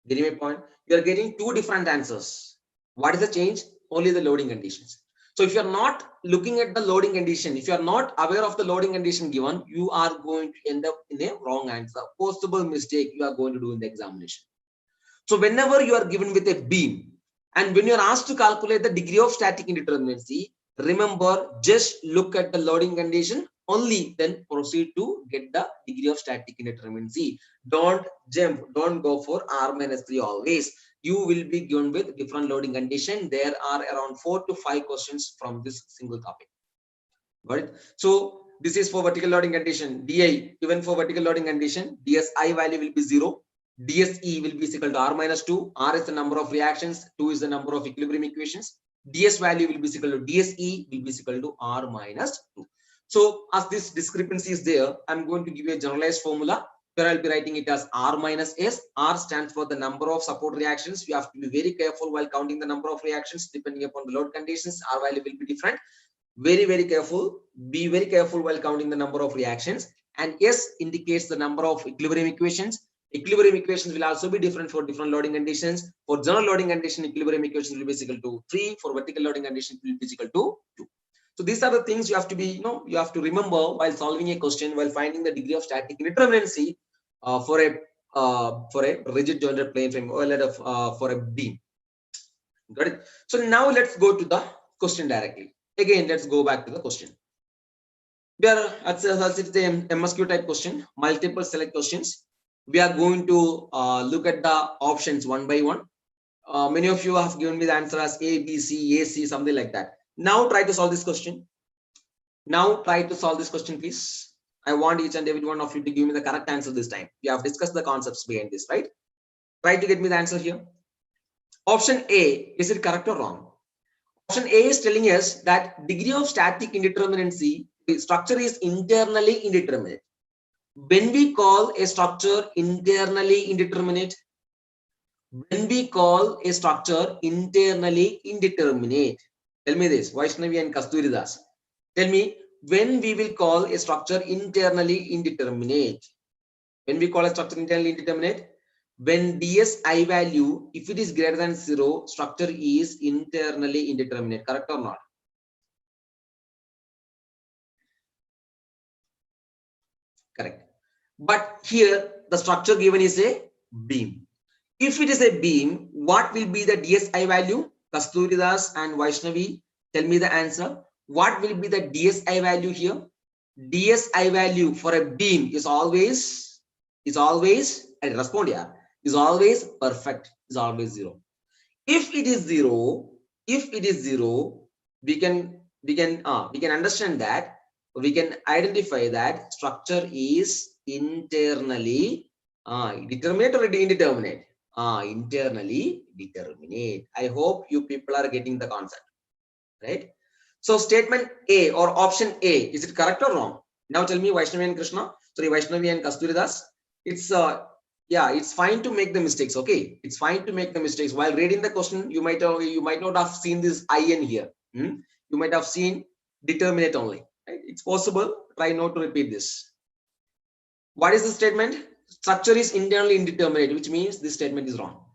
Getting my point? You are getting 2 different answers. What is the change? Only the loading conditions. So if you are not looking at the loading condition, if you are not aware of the loading condition given, you are going to end up in a wrong answer. Possible mistake you are going to do in the examination. So whenever you are given with a beam, and when you are asked to calculate the degree of static indeterminacy, remember, just look at the loading condition only, then proceed to get the degree of static indeterminacy. Don't jump, don't go for R-3 always. You will be given with different loading condition. There are around 4 to 5 questions from this single topic. Got it? So this is for vertical loading condition. DI, even for vertical loading condition, DSI value will be 0. DSE will be equal to R-2. R is the number of reactions. 2 is the number of equilibrium equations. DS value will be equal to DSE will be equal to R-2. So as this discrepancy is there, I'm going to give you a generalized formula where I'll be writing it as R-S. R stands for the number of support reactions. You have to be very careful while counting the number of reactions depending upon the load conditions. R value will be different. Very careful. Be very careful while counting the number of reactions. And S indicates the number of equilibrium equations. Equilibrium equations will also be different for different loading conditions. For general loading condition, equilibrium equations will be equal to 3. For vertical loading condition, it will be equal to 2. So these are the things you have to be, you have to remember while solving a question, while finding the degree of static indeterminacy for a rigid jointed plane frame or for a beam. Got it? So now let's go to the question directly. Again, let's go back to the question. We are at the MSQ type question, multiple select questions. We are going to look at the options one by one. Many of you have given me the answer as A, B, C, A, C, something like that. Now try to solve this question. Now try to solve this question, please. I want each and every one of you to give me the correct answer this time. We have discussed the concepts behind this, right? Try to get me the answer here. Option A, is it correct or wrong? Option A is telling us that degree of static indeterminacy, the structure is internally indeterminate. When we call a structure internally indeterminate, when we call a structure internally indeterminate, tell me this, Vaishnavi and Kasturidas, tell me when we will call a structure internally indeterminate. When we call a structure internally indeterminate, when DSI value, if it is greater than 0, structure is internally indeterminate. Correct or not? Correct. But here the structure given is a beam. If it is a beam, what will be the DSI value? Kasturidas and Vaishnavi, tell me the answer. What will be the DSI value here? DSI value for a beam is always, I respond here, is always perfect, is always 0. If it is 0, we can understand that, we can identify that structure is internally determinate or indeterminate. Internally determinate. I hope you people are getting the concept, right? So statement A or option A, is it correct or wrong? Now tell me, Vaishnavi and Krishna, sorry, Vaishnavi and Kasturidas. It's yeah, it's fine to make the mistakes. Okay, it's fine to make the mistakes while reading the question. You might not have seen this IN here. You might have seen determinate only. Right? It's possible. Try not to repeat this. What is the statement? Structure is internally indeterminate, which means this statement is wrong.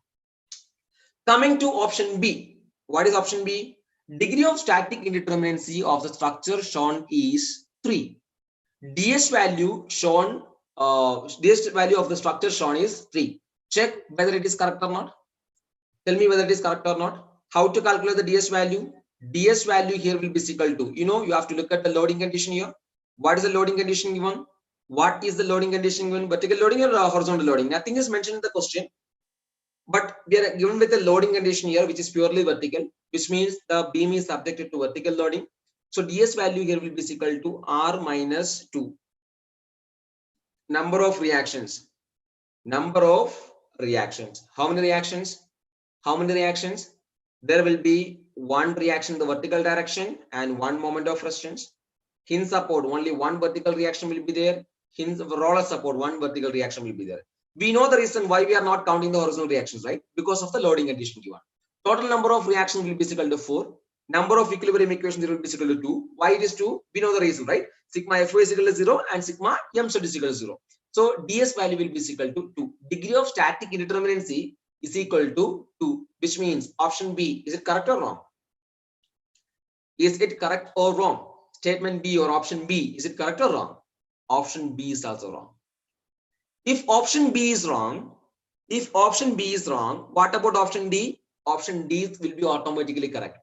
Coming to option B. What is option B? Degree of static indeterminacy of the structure shown is 3. DS value shown, DS value of the structure shown is 3. Check whether it is correct or not. Tell me whether it is correct or not. How to calculate the DS value? DS value here will be equal to, you have to look at the loading condition here. What is the loading condition given? What is the loading condition given? Vertical loading or horizontal loading? Nothing is mentioned in the question. But we are given with a loading condition here, which is purely vertical, which means the beam is subjected to vertical loading. So DS value here will be equal to R-2. Number of reactions. Number of reactions. How many reactions? How many reactions? There will be one reaction in the vertical direction and one moment of resistance. Hinge support, only one vertical reaction will be there. Hinge roller support, one vertical reaction will be there. We know the reason why we are not counting the horizontal reactions, right? Because of the loading condition given. Total number of reactions will be equal to 4. Number of equilibrium equations will be equal to 2. Why it is 2? We know the reason, right? Sigma Fo is equal to 0 and sigma M is equal to 0. So DS value will be equal to 2. Degree of static indeterminacy is equal to 2, which means option B, is it correct or wrong? Is it correct or wrong? Statement B or option B, is it correct or wrong? Option B is also wrong. If option B is wrong, what about option D? Option D will be automatically correct.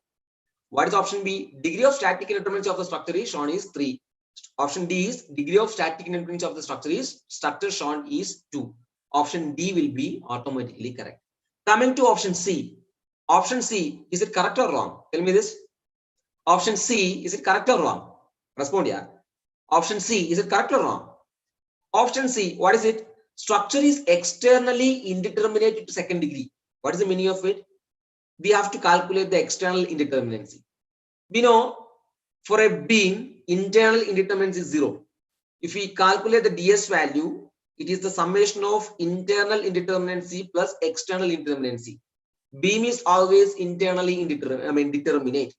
What is option B? Degree of static indeterminacy of the structure is shown is 3. Option D is degree of static indeterminacy of the structure shown is 2. Option D will be automatically correct. Coming to option C. Option C, is it correct or wrong? Tell me this. Option C, is it correct or wrong? Respond, yeah. Option C, is it correct or wrong? Option C, what is it? Structure is externally indeterminate to second degree. What is the meaning of it? We have to calculate the external indeterminacy. We know for a beam, internal indeterminacy is 0. If we calculate the ds value, it is the summation of internal indeterminacy plus external indeterminacy. Beam is always internally determinate.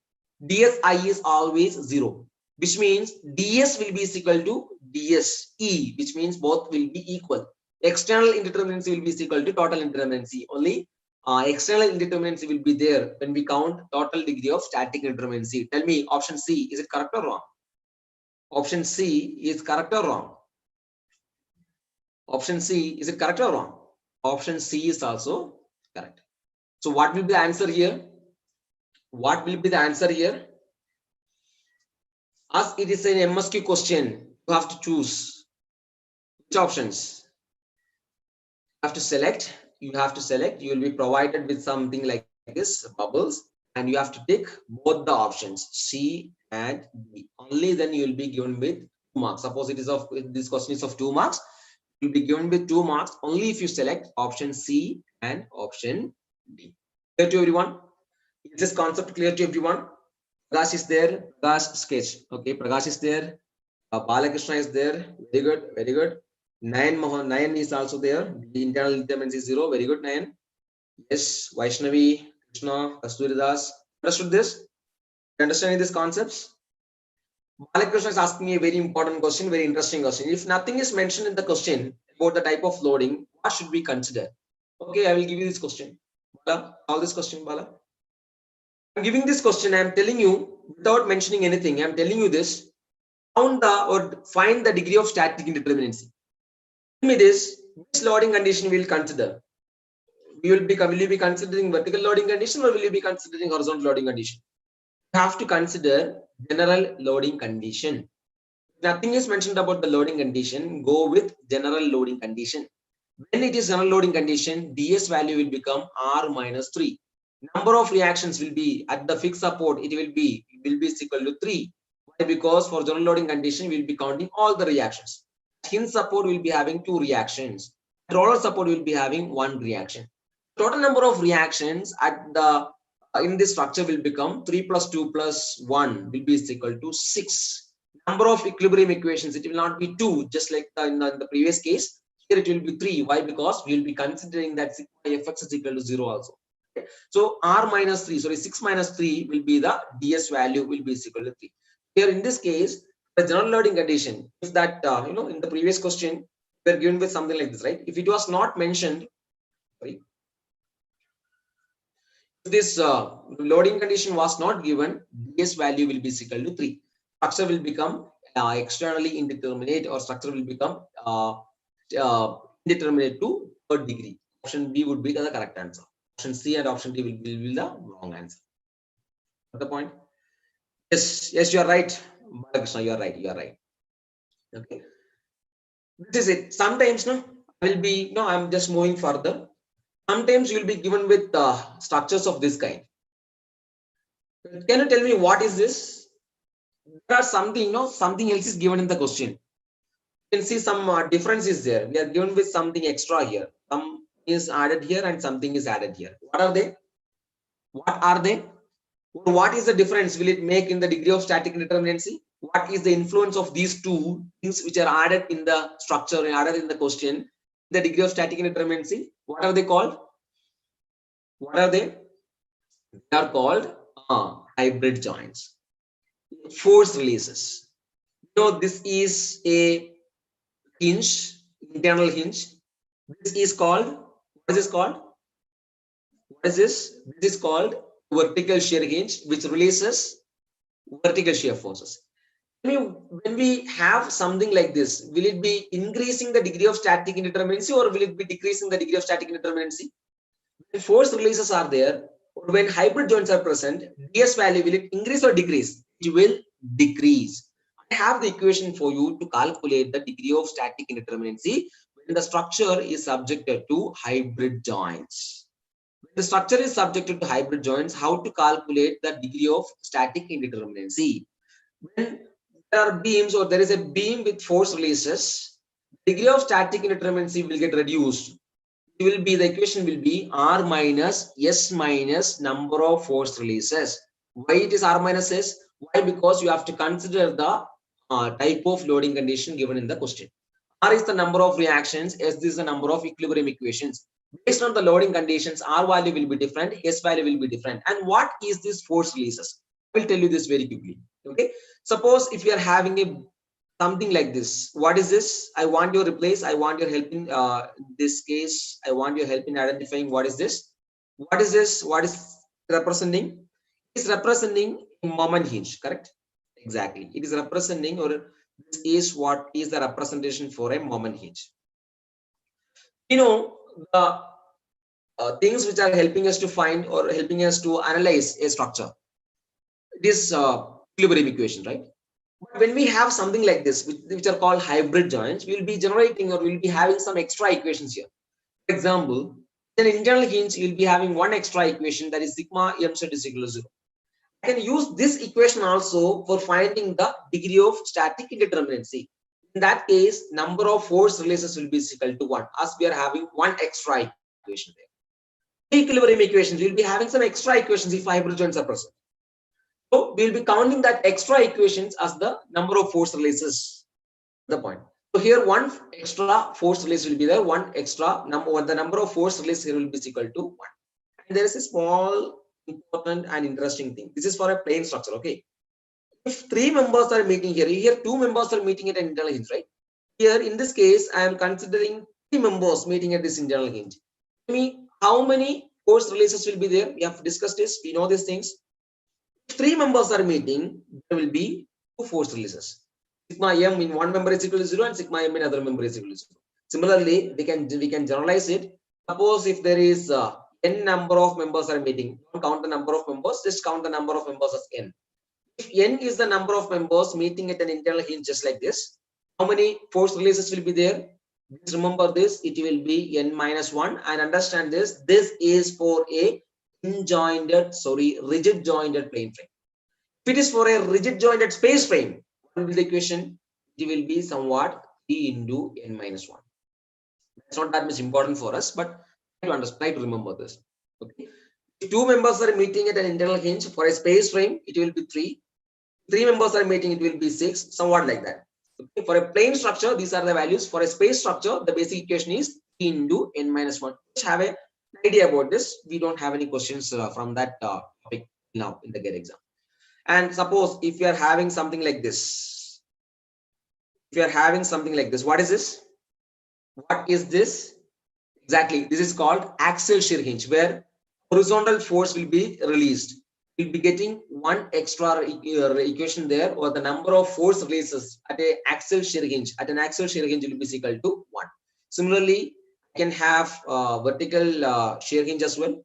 dsi is always 0, which means ds will be equal to dse, which means both will be equal. External indeterminacy will be equal to total indeterminacy. Only external indeterminacy will be there when we count total degree of static indeterminacy. Tell me, option C, is it correct or wrong? Option C is correct or wrong? Option C, is it correct or wrong? Option C is also correct. So what will be the answer here? What will be the answer here? As it is an MSQ question, you have to choose which options. You have to select. You will be provided with something like this, bubbles, and you have to tick both the options, C and D. Only then you will be given with 2 marks. Suppose this question is of 2 marks. You will be given with 2 marks only if you select option C and option D. Clear to everyone? Is this concept clear to everyone? Prakash is there. Prakash sketch. Okay, Prakash is there. Balakrishna is there. Very good. Very good. Nayan is also there. The internal indeterminacy is 0. Very good, Nayan. Yes, Vaishnavi, Krishna, Kasturidas. Understood this? Understanding these concepts? Balakrishna is asking me a very important question, very interesting question. If nothing is mentioned in the question about the type of loading, what should we consider? Okay, I will give you this question. Bala, all this question, Bala. I'm giving this question. I'm telling you without mentioning anything. I'm telling you this. Find the degree of static indeterminacy. Tell me this. Which loading condition will consider? Will you be considering vertical loading condition or will you be considering horizontal loading condition? You have to consider general loading condition. If nothing is mentioned about the loading condition, go with general loading condition. When it is general loading condition, ds value will become r minus 3. Number of reactions will be at the fixed support, it will be equal to 3. Why? Because for general loading condition, we will be counting all the reactions. Hinge support will be having 2 reactions. Roller support will be having 1 reaction. Total number of reactions at the in this structure will become 3 plus 2 plus 1 will be equal to 6. Number of equilibrium equations, it will not be 2, just like in the previous case. Here it will be 3. Why? Because we will be considering that sigma fx is equal to 0 also. Okay. So r minus 3, sorry, 6 minus 3 will be the ds value will be equal to 3. Here in this case, the general loading condition, if that in the previous question we are given with something like this, right? If it was not mentioned, sorry, if this loading condition was not given, ds value will be equal to 3. Structure will become externally indeterminate, or structure will become indeterminate to 3rd degree. Option B would be the correct answer. Option C and option D will be the wrong answer. Got the point? Yes, you are right. Balakrishna, you are right. Okay. This is it. Sometimes I'm just moving further. Sometimes you'll be given with structures of this kind. Can you tell me what is this? There are something else is given in the question. You can see some difference is there. We are given with something extra here. Some is added here and something is added here. What are they? What is the difference will it make in the degree of static indeterminacy? What is the influence of these 2 things which are added in the structure and added in the question, the degree of static indeterminacy? What are they called? What are they? They are called hybrid joints. Force releases. This is a hinge, internal hinge. This is called, what is this called? What is this? This is called vertical shear hinge, which releases vertical shear forces. When we have something like this, will it be increasing the degree of static indeterminacy or will it be decreasing the degree of static indeterminacy? When force releases are there, or when hybrid joints are present, ds value, will it increase or decrease? It will decrease. I have the equation for you to calculate the degree of static indeterminacy when the structure is subjected to hybrid joints. When the structure is subjected to hybrid joints, how to calculate the degree of static indeterminacy? When there are beams or there is a beam with force releases, degree of static indeterminacy will get reduced. It will be, the equation will be R minus S minus number of force releases. Why it is R minus S? Why? Because you have to consider the type of loading condition given in the question. R is the number of reactions, S is the number of equilibrium equations. Based on the loading conditions, R value will be different, S value will be different. And what is this force releases? I will tell you this very quickly. Okay. Suppose if you are having a something like this, what is this? I want your replace. I want your help in this case. I want your help in identifying what is this. What is this? What is representing? It is representing a moment hinge, correct? Exactly. It is representing, or this is what is the representation for a moment hinge. You know, the things which are helping us to find or helping us to analyze a structure. It is equilibrium equation, right? But when we have something like this, which are called hybrid joints, we'll be generating or we'll be having some extra equations here. For example, in an internal hinge, you'll be having one extra equation, that is sigma m z is equal to 0. I can use this equation also for finding the degree of static indeterminacy. In that case, number of force releases will be equal to 1, as we are having one extra equation there. Equilibrium equations, we'll be having some extra equations if hybrid joints are present. So we'll be counting that extra equations as the number of force releases. The point. So here one extra force release will be there. One extra number. The number of force release here will be equal to 1. And there is a small, important and interesting thing. This is for a plane structure. Okay. If 3 members are meeting here 2 members are meeting at an internal hinge, right? Here in this case, I am considering 3 members meeting at this internal hinge. Tell me how many force releases will be there. We have discussed this. We know these things. If 3 members are meeting, there will be 2 force releases. Sigma m in one member is equal to 0 and sigma m in other member is equal to 0. Similarly, we can generalize it. Suppose if there is n number of members are meeting, don't count the number of members, just count the number of members as n. If n is the number of members meeting at an internal hinge just like this, how many force releases will be there? Just remember this, it will be n minus 1, and understand this. This is for a rigid jointed plane frame. If it is for a rigid jointed space frame, what will be the equation? It will be somewhat E into n minus 1. It's not that much important for us, but try to remember this. Okay. If 2 members are meeting at an internal hinge for a space frame, it will be 3. 3 members are meeting, it will be 6, somewhat like that. Okay. For a plane structure, these are the values. For a space structure, the basic equation is E into n minus 1. Just have an idea about this. We don't have any questions from that topic now in the GATE exam. And suppose if you are having something like this, what is this? What is this? Exactly, this is called axial shear hinge, where horizontal force will be released. We'll be getting one extra equation there, or the number of force releases at an axial shear hinge. At an axial shear hinge will be equal to 1. Similarly, I can have vertical shear hinge as well.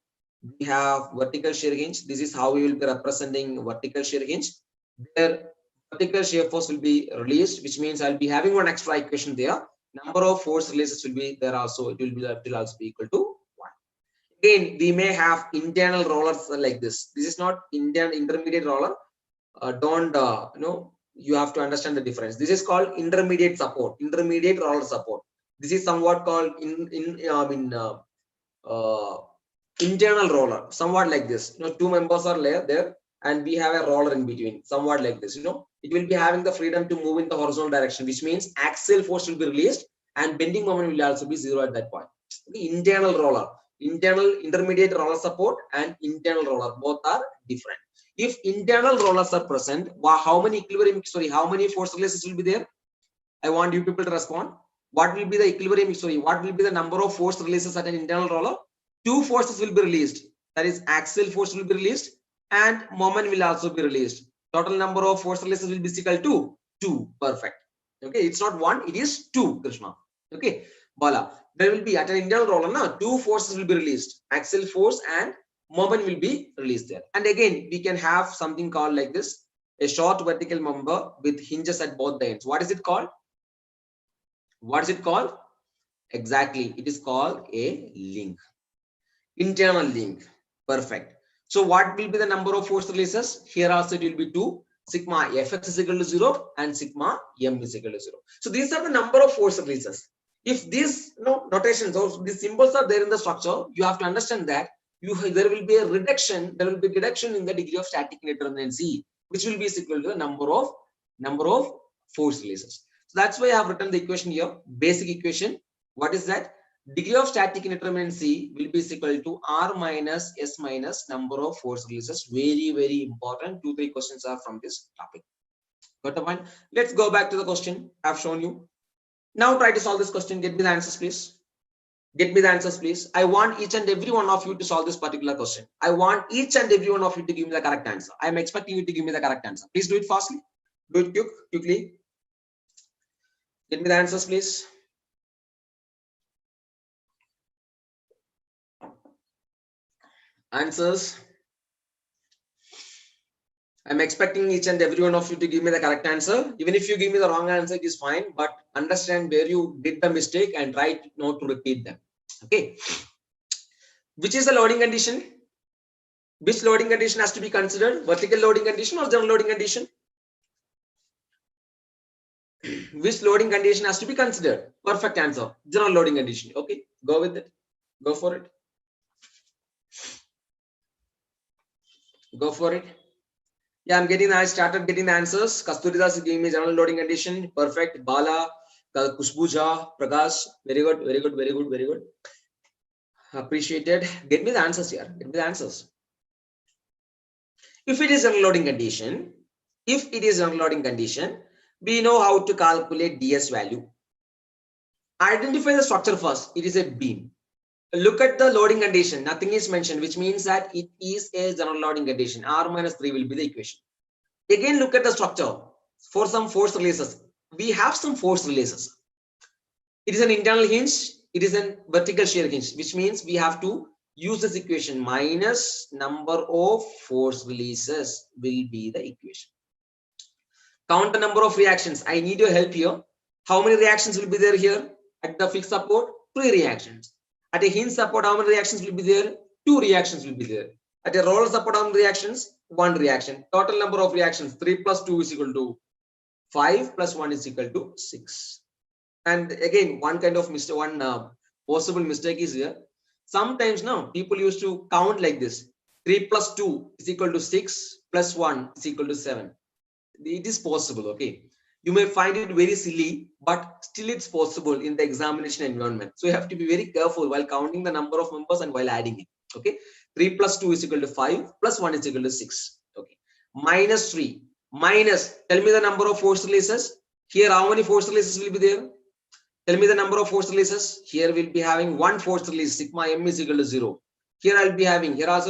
We have vertical shear hinge. This is how we will be representing vertical shear hinge. There, vertical shear force will be released, which means I'll be having one extra equation there. Number of force releases will be there also. It will also be equal to 1. Again, we may have internal rollers like this. This is not intermediate roller. You have to understand the difference. This is called intermediate support, intermediate roller support. This is somewhat called internal roller, somewhat like this. 2 members are there, and we have a roller in between, somewhat like this. It will be having the freedom to move in the horizontal direction, which means axial force will be released and bending moment will also be 0 at that point. The internal roller, intermediate roller support and internal roller, both are different. If internal rollers are present, how many force releases will be there? I want you people to respond. What will be the equilibrium? What will be the number of force releases at an internal roller? 2 forces will be released. That is, axial force will be released and moment will also be released. Total number of force releases will be equal to 2. Perfect. Okay, it's not 1, it is 2, Krishna. Okay, Bala. There will be at an internal roller, now 2 forces will be released. Axial force and moment will be released there. And again, we can have something called like this, a short vertical member with hinges at both the ends. What is it called? What is it called? Exactly, it is called a link. Internal link. Perfect. So what will be the number of force releases? Here also it will be 2. Sigma Fx is equal to 0 and sigma M is equal to 0. So these are the number of force releases. If these notations or these symbols are there in the structure, you have to understand that there will be a reduction. There will be reduction in the degree of static indeterminacy, which will be equal to the number of force releases. So that's why I have written the equation here. Basic equation. What is that? Degree of static indeterminacy will be equal to R minus S minus number of force releases. Very, very important. 2-3 questions are from this topic. Got the point? Let's go back to the question I've shown you. Now try to solve this question. Get me the answers, please. Get me the answers, please. I want each and every one of you to solve this particular question. I want each and every one of you to give me the correct answer. I am expecting you to give me the correct answer. Please do it fastly. Do it quickly. Get me the answers, please. Answers. I'm expecting each and every one of you to give me the correct answer. Even if you give me the wrong answer, it is fine, but understand where you did the mistake and try not to repeat them. Okay. Which is the loading condition? Which loading condition has to be considered? Vertical loading condition or general loading condition? Which loading condition has to be considered? Perfect answer. General loading condition. Okay. Go with it. Go for it. Go for it. Yeah, I started getting the answers. Kasturidas is giving me general loading condition. Perfect. Bala, Kushbuja, Prakash. Very good, very good, very good, very good. Appreciated. Get me the answers here. Get me the answers. If it is general loading condition, we know how to calculate DS value. Identify the structure first. It is a beam. Look at the loading condition. Nothing is mentioned, which means that it is a general loading condition. R minus 3 will be the equation. Again, look at the structure for some force releases. We have some force releases. It is an internal hinge. It is a vertical shear hinge, which means we have to use this equation. Minus number of force releases will be the equation. Count the number of reactions. I need your help here. How many reactions will be there here? At the fixed support, 3 reactions. At a hinge support, how many reactions will be there? 2 reactions will be there. At a roller support, how many reactions? 1 reaction. Total number of reactions, 3 plus 2 is equal to 5 plus 1 is equal to 6. And again, one kind of mistake, possible mistake is here. Sometimes now people used to count like this. 3 plus 2 is equal to 6 plus 1 is equal to 7. It is possible, okay? You may find it very silly, but still it's possible in the examination environment. So you have to be very careful while counting the number of members and while adding it, okay? 3 plus 2 is equal to 5 plus 1 is equal to 6, okay? Minus 3, minus, tell me the number of force releases. Here, how many force releases will be there? Tell me the number of force releases. Here we'll be having 1 force release, sigma M is equal to 0. Here also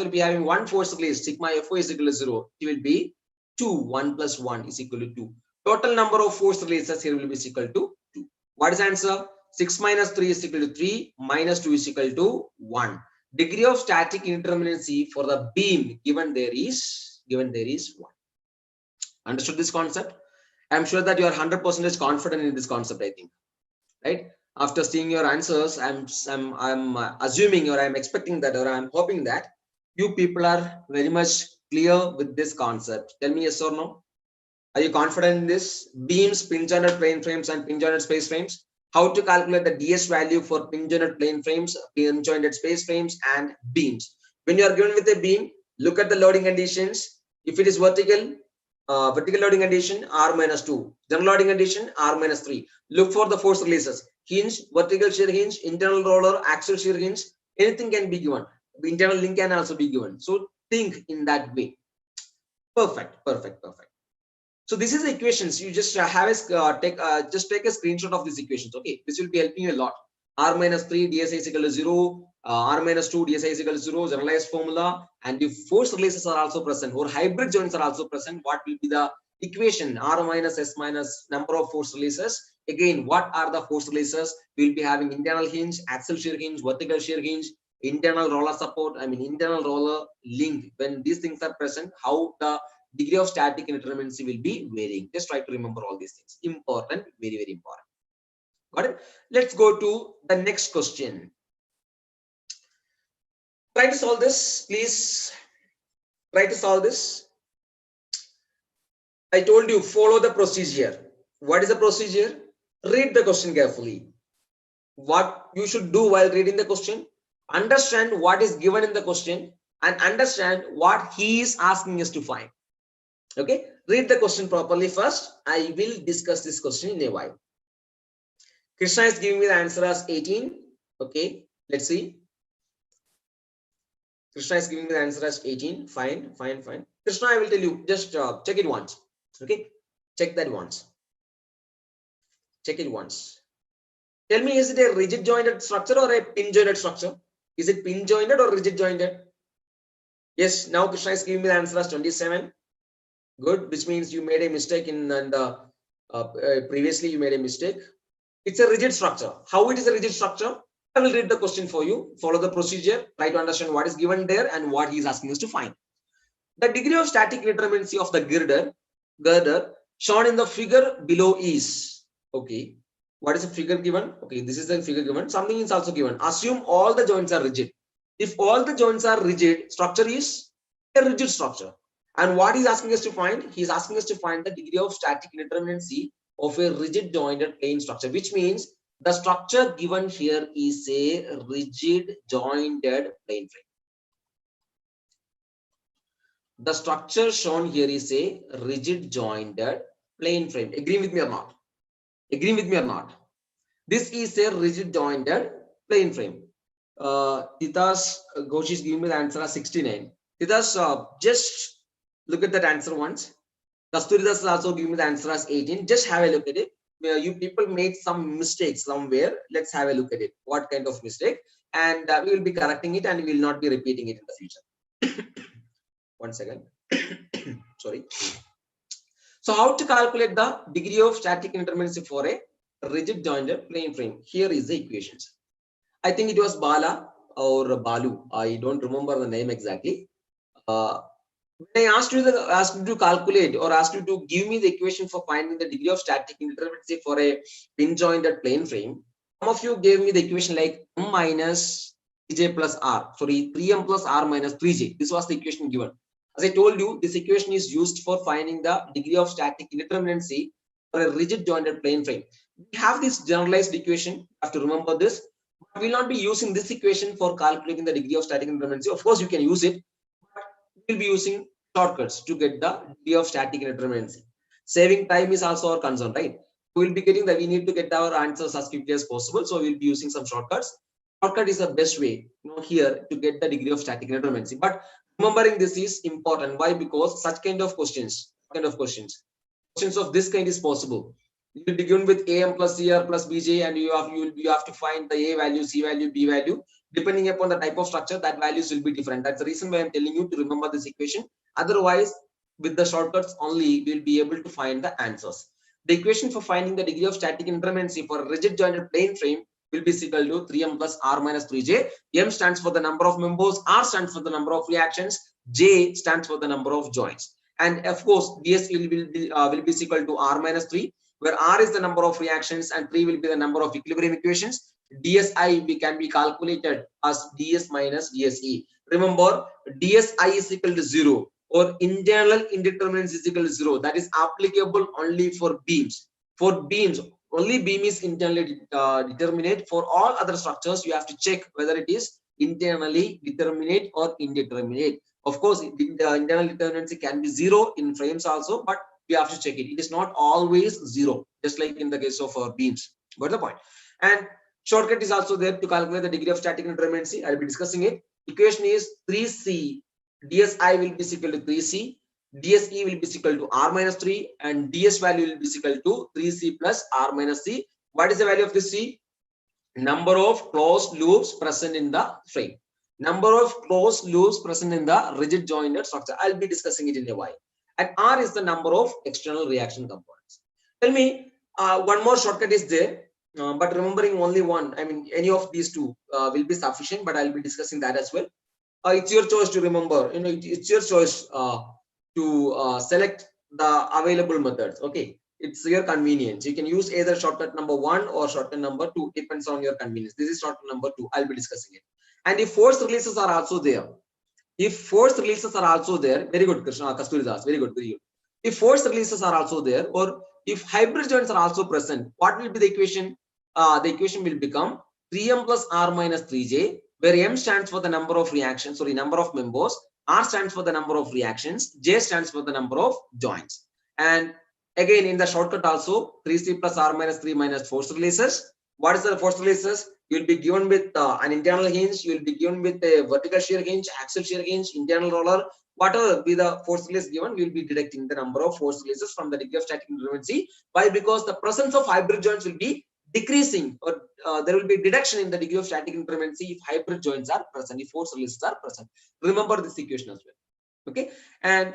will be having 1 force release, sigma Fo is equal to 0. It will be 2, 1 plus 1 is equal to 2. Total number of force releases here will be equal to 2. What is the answer? 6 minus 3 is equal to 3, minus 2 is equal to 1. Degree of static indeterminacy for the beam given there is 1. Understood this concept? I'm sure that you are 100% confident in this concept, I think. Right? After seeing your answers, I'm assuming, or I'm expecting that, or I'm hoping that you people are very much clear with this concept. Tell me yes or no. Are you confident in this? Beams, pin-jointed plane frames, and pin-jointed space frames. How to calculate the DS value for pin-jointed plane frames, pin-jointed space frames, and beams. When you are given with a beam, look at the loading conditions. If it is vertical loading condition, R minus 2. General loading condition, R minus 3. Look for the force releases. Hinge, vertical shear hinge, internal roller, axial shear hinge. Anything can be given. The internal link can also be given. So think in that way. Perfect. So this is the equations. You just have take a screenshot of these equations. Okay, this will be helping you a lot. r minus 3 dsi is equal to 0, r minus 2 dsi is equal to 0, generalized formula. And if force releases are also present or hybrid joints are also present, what will be the equation? R minus S minus number of force releases. Again, what are the force releases? We will be having internal hinge, axial shear hinge, vertical shear hinge, internal roller support, internal roller link. When these things are present, how the degree of static indeterminacy will be varying. Just try to remember all these things. Important, very, very important. Got it? Let's go to the next question. Try to solve this, please. Try to solve this. I told you, follow the procedure. What is the procedure? Read the question carefully. What you should do while reading the question, understand what is given in the question and understand what he is asking us to find. Okay, read the question properly first. I will discuss this question in a while. Krishna is giving me the answer as 18. Okay, let's see. Krishna is giving me the answer as 18. Fine. Krishna, I will tell you, just check it once. Okay, check that once. Check it once. Tell me, is it a rigid jointed structure or a pin jointed structure? Is it pin jointed or rigid jointed? Yes, now Krishna is giving me the answer as 27. Good, which means you made a mistake in the previously you made a mistake. It's a rigid structure. How it is a rigid structure? I will read the question for you. Follow the procedure. Try to understand what is given there and what he is asking us to find. The degree of static indeterminacy of the girder shown in the figure below is, okay. What is the figure given? Okay, this is the figure given. Something is also given. Assume all the joints are rigid. If all the joints are rigid, structure is a rigid structure. And what he's asking us to find? He's asking us to find the degree of static indeterminacy of a rigid jointed plane structure, which means the structure given here is a rigid jointed plane frame. The structure shown here is a rigid jointed plane frame. Agree with me or not? Agree with me or not? This is a rigid jointed plane frame. Titas Ghosh is giving me the answer as 69. Titas, just look at that answer once. Kasturidas is also giving me the answer as 18. Just have a look at it. You people made some mistakes somewhere. Let's have a look at it. What kind of mistake? And we will be correcting it and we will not be repeating it in the future. One second. Sorry. So how to calculate the degree of static indeterminacy for a rigid jointed plane frame? Here is the equations. I think it was Bala or Balu. I don't remember the name exactly. When I asked you to calculate or asked you to give me the equation for finding the degree of static indeterminacy for a pin jointed plane frame, some of you gave me the equation like m minus 3j plus r. Sorry, 3m plus r minus 3j. This was the equation given. As I told you, this equation is used for finding the degree of static indeterminacy for a rigid jointed plane frame. We have this generalized equation. You have to remember this. But we will not be using this equation for calculating the degree of static indeterminacy. Of course, you can use it, but we will be using shortcuts to get the degree of static indeterminacy. Saving time is also our concern, right? We will be getting that we need to get our answers as quickly as possible. So we will be using some shortcuts. Shortcut is the best way, here to get the degree of static indeterminacy. But remembering this is important. Why? Because such kind of questions of this kind is possible. You will begin with am plus cr plus bj, and you have to find the a value, c value, b value. Depending upon the type of structure, that values will be different. That's the reason why I'm telling you to remember this equation. Otherwise, with the shortcuts only, we'll be able to find the answers. The equation for finding the degree of static indeterminacy for a rigid jointed plane frame will be equal to 3m plus r minus 3j. M stands for the number of members, r stands for the number of reactions, j stands for the number of joints. And of course, ds will be equal to r minus 3, where r is the number of reactions and 3 will be the number of equilibrium equations. DSI can be calculated as ds minus dse. Remember, dsi is equal to 0 or internal indeterminacy is equal to 0. That is applicable only for beams. For beams, only beam is internally determinate. For all other structures, you have to check whether it is internally determinate or indeterminate. Of course, the internal determinacy can be 0 in frames also, but we have to check it. It is not always 0, just like in the case of beams. Got the point? And shortcut is also there to calculate the degree of static indeterminacy. I'll be discussing it. Equation is 3c. DSI will be equal to 3c. DSE will be equal to r minus 3, and ds value will be equal to 3c plus r minus c. What is the value of this c? number of closed loops present in the frame. Number of closed loops present in the rigid jointed structure. I'll be discussing it in a while. And R is the number of external reaction components. Tell me, one more shortcut is there, but remembering only one, I mean, any of these two will be sufficient, but I'll be discussing that as well. It's your choice to remember, it's your choice to select the available methods. Okay, it's your convenience. You can use either shortcut number 1 or shortcut number 2, depends on your convenience. This is shortcut number 2. I'll be discussing it. And if force releases are also there, very good, Krishna Kasturidas, very good, very good. If force releases are also there, or if hybrid joints are also present, what will be the equation? The equation will become 3m plus r minus 3j, where m stands for the number of reactions, sorry, number of members, r stands for the number of reactions, j stands for the number of joints. And again, in the shortcut also, 3c plus r minus 3 minus force releases. What is the force releases? You'll be given with an internal hinge, you'll be given with a vertical shear hinge, axial shear hinge, internal roller, whatever be the force release given, we'll be deducting the number of force releases from the degree of static indeterminacy. Why? Because the presence of hybrid joints will be decreasing, or there will be deduction in the degree of static indeterminacy if hybrid joints are present, if force releases are present. Remember this equation as well. Okay, and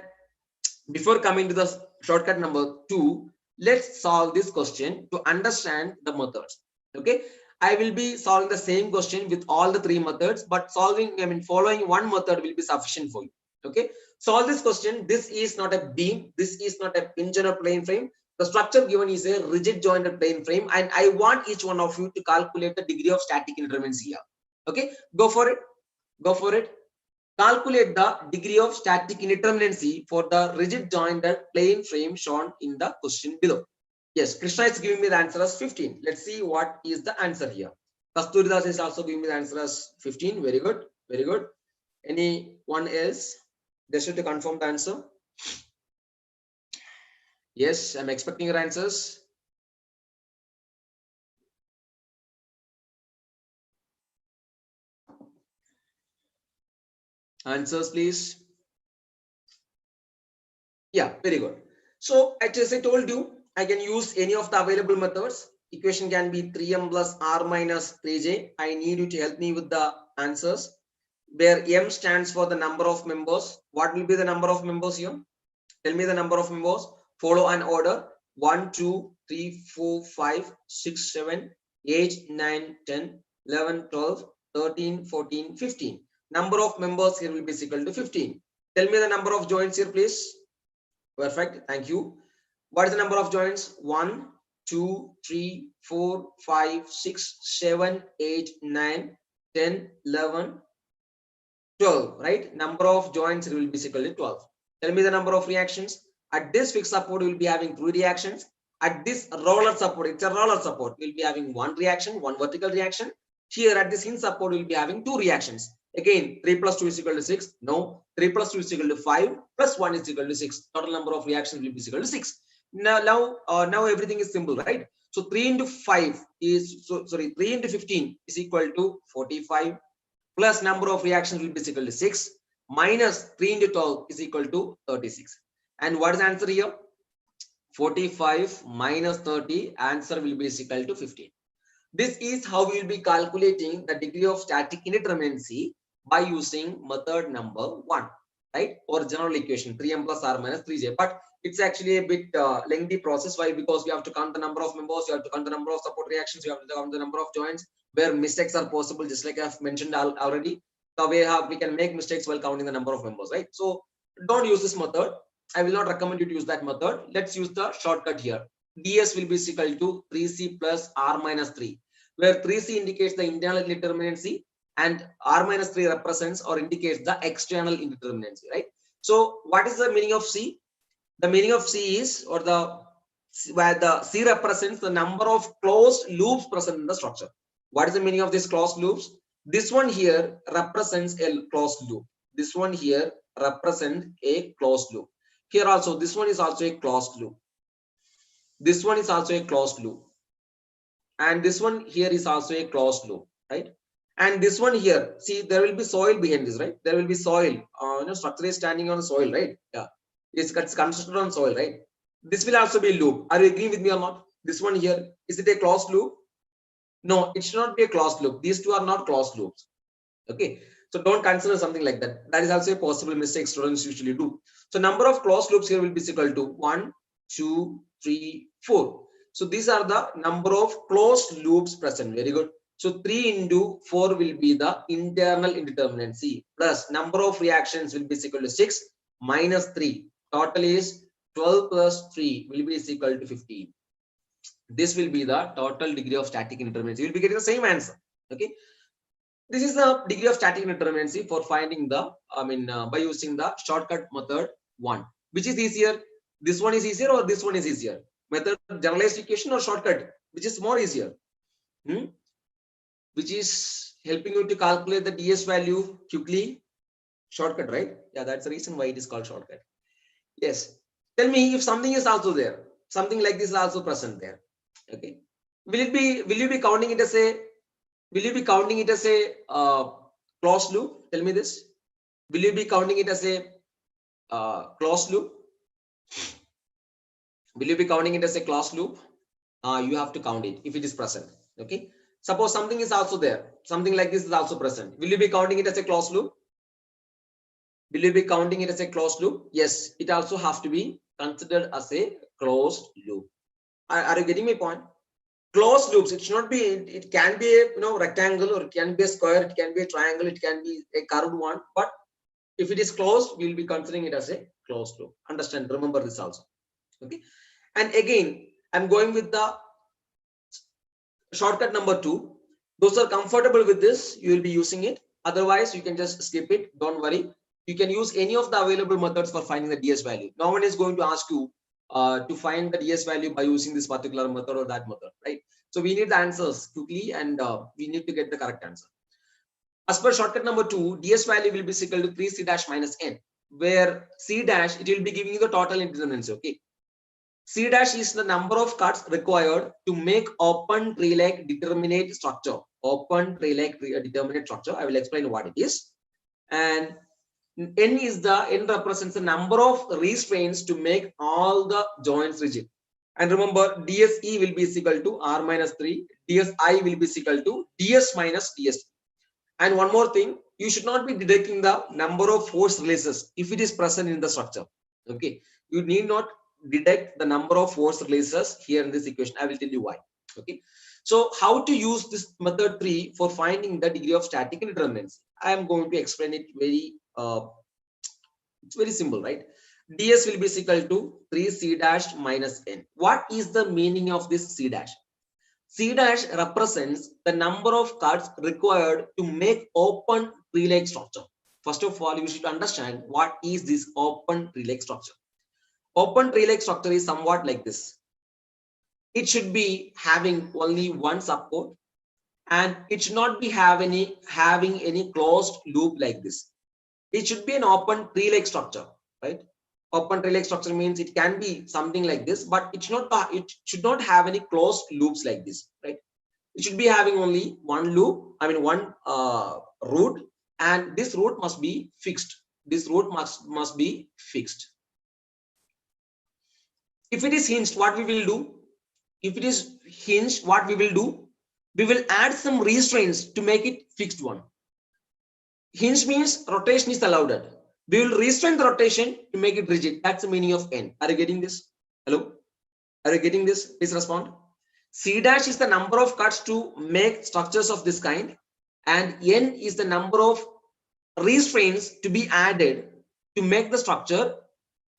before coming to the shortcut number 2, let's solve this question to understand the methods. Okay, I will be solving the same question with all the 3 methods, but following one method will be sufficient for you. Okay, solve this question. This is not a beam, this is not a hinge or plane frame. The structure given is a rigid jointed plane frame, and I want each one of you to calculate the degree of static indeterminacy here. Okay, go for it. Calculate the degree of static indeterminacy for the rigid jointed plane frame shown in the question below. Yes, Krishna is giving me the answer as 15. Let's see what is the answer here. Kasturidas is also giving me the answer as 15. Very good. Very good. Anyone else? They should confirm the answer. Yes, I'm expecting your answers. Answers, please. Yeah, very good. So, as I told you, I can use any of the available methods. Equation can be 3m plus r minus 3j. I need you to help me with the answers, where m stands for the number of members. What will be the number of members here? Tell me the number of members. Follow an order. 1, 2, 3, 4, 5, 6, 7, 8, 9, 10, 11, 12, 13, 14, 15. Number of members here will be equal to 15. Tell me the number of joints here, please. Perfect. Thank you. What is the number of joints? 1, 2, 3, 4, 5, 6, 7, 8, 9, 10, 11, 12, right? Number of joints will be equal to 12. Tell me the number of reactions. At this fixed support, we will be having 2 reactions. At this roller support, it's a roller support, we'll be having 1 reaction, 1 vertical reaction. Here at this hinge support, we'll be having 2 reactions. Again, 3 plus 2 is equal to 6. No, 3 plus 2 is equal to 5 plus 1 is equal to 6. Total number of reactions will be equal to 6. Now everything is simple, right? So 3 into 5 is, 3 into 15 is equal to 45, plus number of reactions will be equal to 6, minus 3 into 12 is equal to 36. And what is the answer here? 45 minus 30, answer will be equal to 15. This is how we will be calculating the degree of static indeterminacy by using method number 1, right? Or general equation 3m plus r minus 3j. But it's actually a bit lengthy process. Why? Because we have to count the number of members, you have to count the number of support reactions, you have to count the number of joints, where mistakes are possible, just like I've mentioned already. So we can make mistakes while counting the number of members, right? So don't use this method. I will not recommend you to use that method. Let's use the shortcut here. ds will be equal to 3c plus r minus 3, where 3c indicates the internal indeterminacy and r minus 3 represents or indicates the external indeterminacy, right? So what is the meaning of c? The meaning of c is, or where the c represents the number of closed loops present in the structure. What is the meaning of these closed loops? This one here represents a closed loop. This one here represents a closed loop. Here also, this one is also a closed loop. This one is also a closed loop. And this one here is also a closed loop, right? And this one here, see, there will be soil behind this, right? There will be soil. Structure is standing on soil, right? Yeah, it's constructed on soil, right? This will also be a loop. Are you agreeing with me or not? This one here, is it a closed loop? No, it should not be a closed loop. These two are not closed loops. Okay, so don't consider something like that. That is also a possible mistake students usually do. So number of closed loops here will be equal to 1, 2, 3, 4. So these are the number of closed loops present. Very good. So 3 into 4 will be the internal indeterminacy, plus number of reactions will be equal to 6 minus 3. Total is 12 plus 3 will be equal to 15. This will be the total degree of static indeterminacy. You will be getting the same answer. Okay. This is the degree of static indeterminacy for finding the, by using the shortcut method 1. Which is easier? This one is easier or this one is easier? Method generalized equation or shortcut? Which is more easier? Which is helping you to calculate the DS value quickly? Shortcut, right? Yeah, that's the reason why it is called shortcut. Yes. Tell me if something is also there. Something like this is also present there. Okay. Will you be counting it as a closed loop? Tell me this. Will you be counting it as a closed loop? Will you be counting it as a closed loop? You have to count it if it is present. Okay. Suppose something is also there. Something like this is also present. Will you be counting it as a closed loop? Will you be counting it as a closed loop? Yes, it also has to be considered as a closed loop. Are you getting my point? Closed loops, it should not be, it can be a rectangle, or it can be a square, it can be a triangle, it can be a curved one, but if it is closed, we'll be considering it as a closed loop. Understand? Remember this also. Okay. And again, I'm going with the shortcut number 2. Those are comfortable with this, you will be using it. Otherwise, you can just skip it. Don't worry. You can use any of the available methods for finding the DS value. No one is going to ask you to find the DS value by using this particular method or that method, right? So we need the answers quickly, and we need to get the correct answer. As per shortcut number 2, DS value will be equal to 3C dash minus n, where C dash, it will be giving you the total indeterminacy. Okay. C dash is the number of cuts required to make open tree-like determinate structure. Open tree-like determinate structure. I will explain what it is. And N represents the number of restraints to make all the joints rigid. And remember, DSE will be equal to R minus 3. DSI will be equal to DS minus DS. And one more thing, you should not be deducting the number of force releases if it is present in the structure. Okay. You need not deduct the number of force releases here in this equation. I will tell you why. Okay. So how to use this method 3 for finding the degree of static indeterminacy? I am going to explain it very it's very simple, right? DS will be equal to 3C dash minus n. What is the meaning of this C dash? C dash represents the number of cuts required to make open tree-like structure. First of all, you should understand what is this open tree-like structure. Open tree-like structure is somewhat like this. It should be having only one support, and it should not be having any closed loop like this. It should be an open tree-like structure, right? Open tree-like structure means it can be something like this, but it should not have any closed loops like this, right? It should be having only one loop, one root, and this root must be fixed. This root must be fixed. If it is hinged, what we will do? If it is hinged, what we will do? We will add some restraints to make it fixed one. Hinge means rotation is allowed. We will restrain the rotation to make it rigid. That's the meaning of N. Are you getting this? Hello? Are you getting this? Please respond. C dash is the number of cuts to make structures of this kind, and N is the number of restraints to be added to make the structure,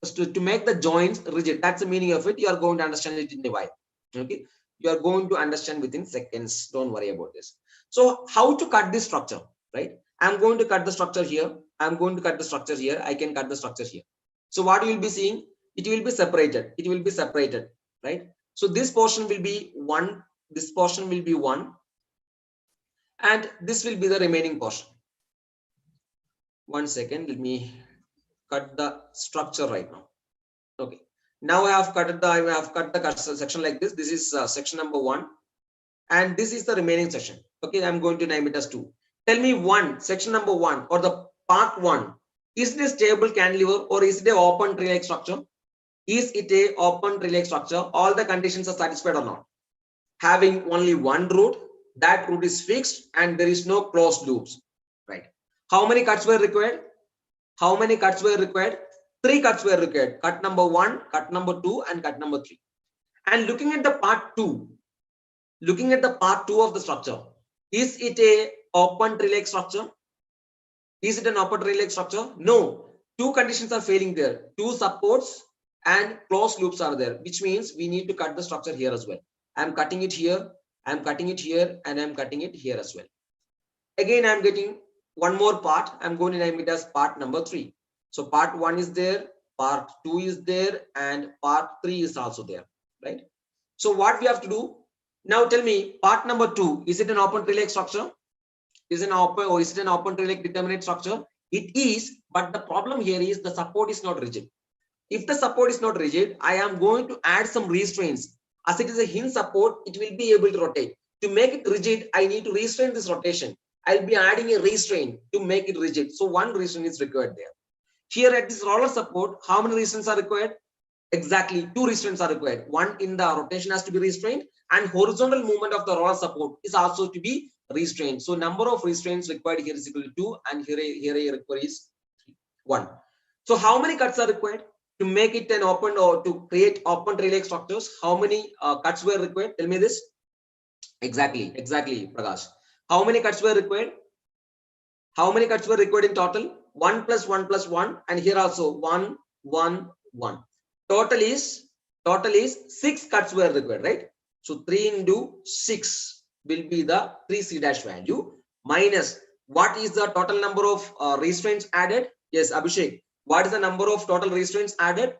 to make the joints rigid. That's the meaning of it. You are going to understand it in a while. Okay? You are going to understand within seconds. Don't worry about this. So how to cut this structure, right? I'm going to cut the structure here. I'm going to cut the structure here. I can cut the structure here. So what you will be seeing, it will be separated. It will be separated, right? So this portion will be 1. This portion will be 1. And this will be the remaining portion. 1 second. Let me cut the structure right now. Okay. Now I have cut the section like this. This is section number 1. And this is the remaining section. Okay. I'm going to name it as 2. Tell me section number 1 or the part 1. Is it a stable cantilever or is it an open tree-like structure? Is it a open tree-like structure? All the conditions are satisfied or not? Having only one root, that root is fixed and there is no closed loops, right? How many cuts were required? How many cuts were required? 3 cuts were required. Cut number 1, cut number 2, and cut number 3. And looking at the part 2, looking at the part 2 of the structure, is it a open tree-like structure? Is it an open tree-like structure? No. 2 conditions are failing there. 2 supports and closed loops are there, which means we need to cut the structure here as well. I'm cutting it here, I'm cutting it here, and I'm cutting it here as well. Again, I'm getting one more part. I'm going to name it as part number 3. So part 1 is there, part 2 is there, and part 3 is also there, right? So what we have to do now, tell me, part number 2, is it an open tree-like structure? Is it an open tree-like determinate structure? It is, but the problem here is the support is not rigid. If the support is not rigid, I am going to add some restraints. As it is a hinge support, it will be able to rotate. To make it rigid, I need to restrain this rotation. I'll be adding a restraint to make it rigid. So one restraint is required there. Here at this roller support, how many restraints are required? Exactly 2 restraints are required. One in the rotation has to be restrained, and horizontal movement of the roller support is also to be restrained. So number of restraints required here is equal to 2, and here required is 1. So how many cuts are required to make it an open or to create open tree-like structures? How many cuts were required? Tell me this. Exactly, Prakash. How many cuts were required? How many cuts were required in total? 1 plus 1 plus 1, and here also 1, 1, 1. Total is 6 cuts were required, right? So 3 into 6 will be the 3C dash value minus what is the total number of restraints added? Yes, Abhishek. What is the number of total restraints added?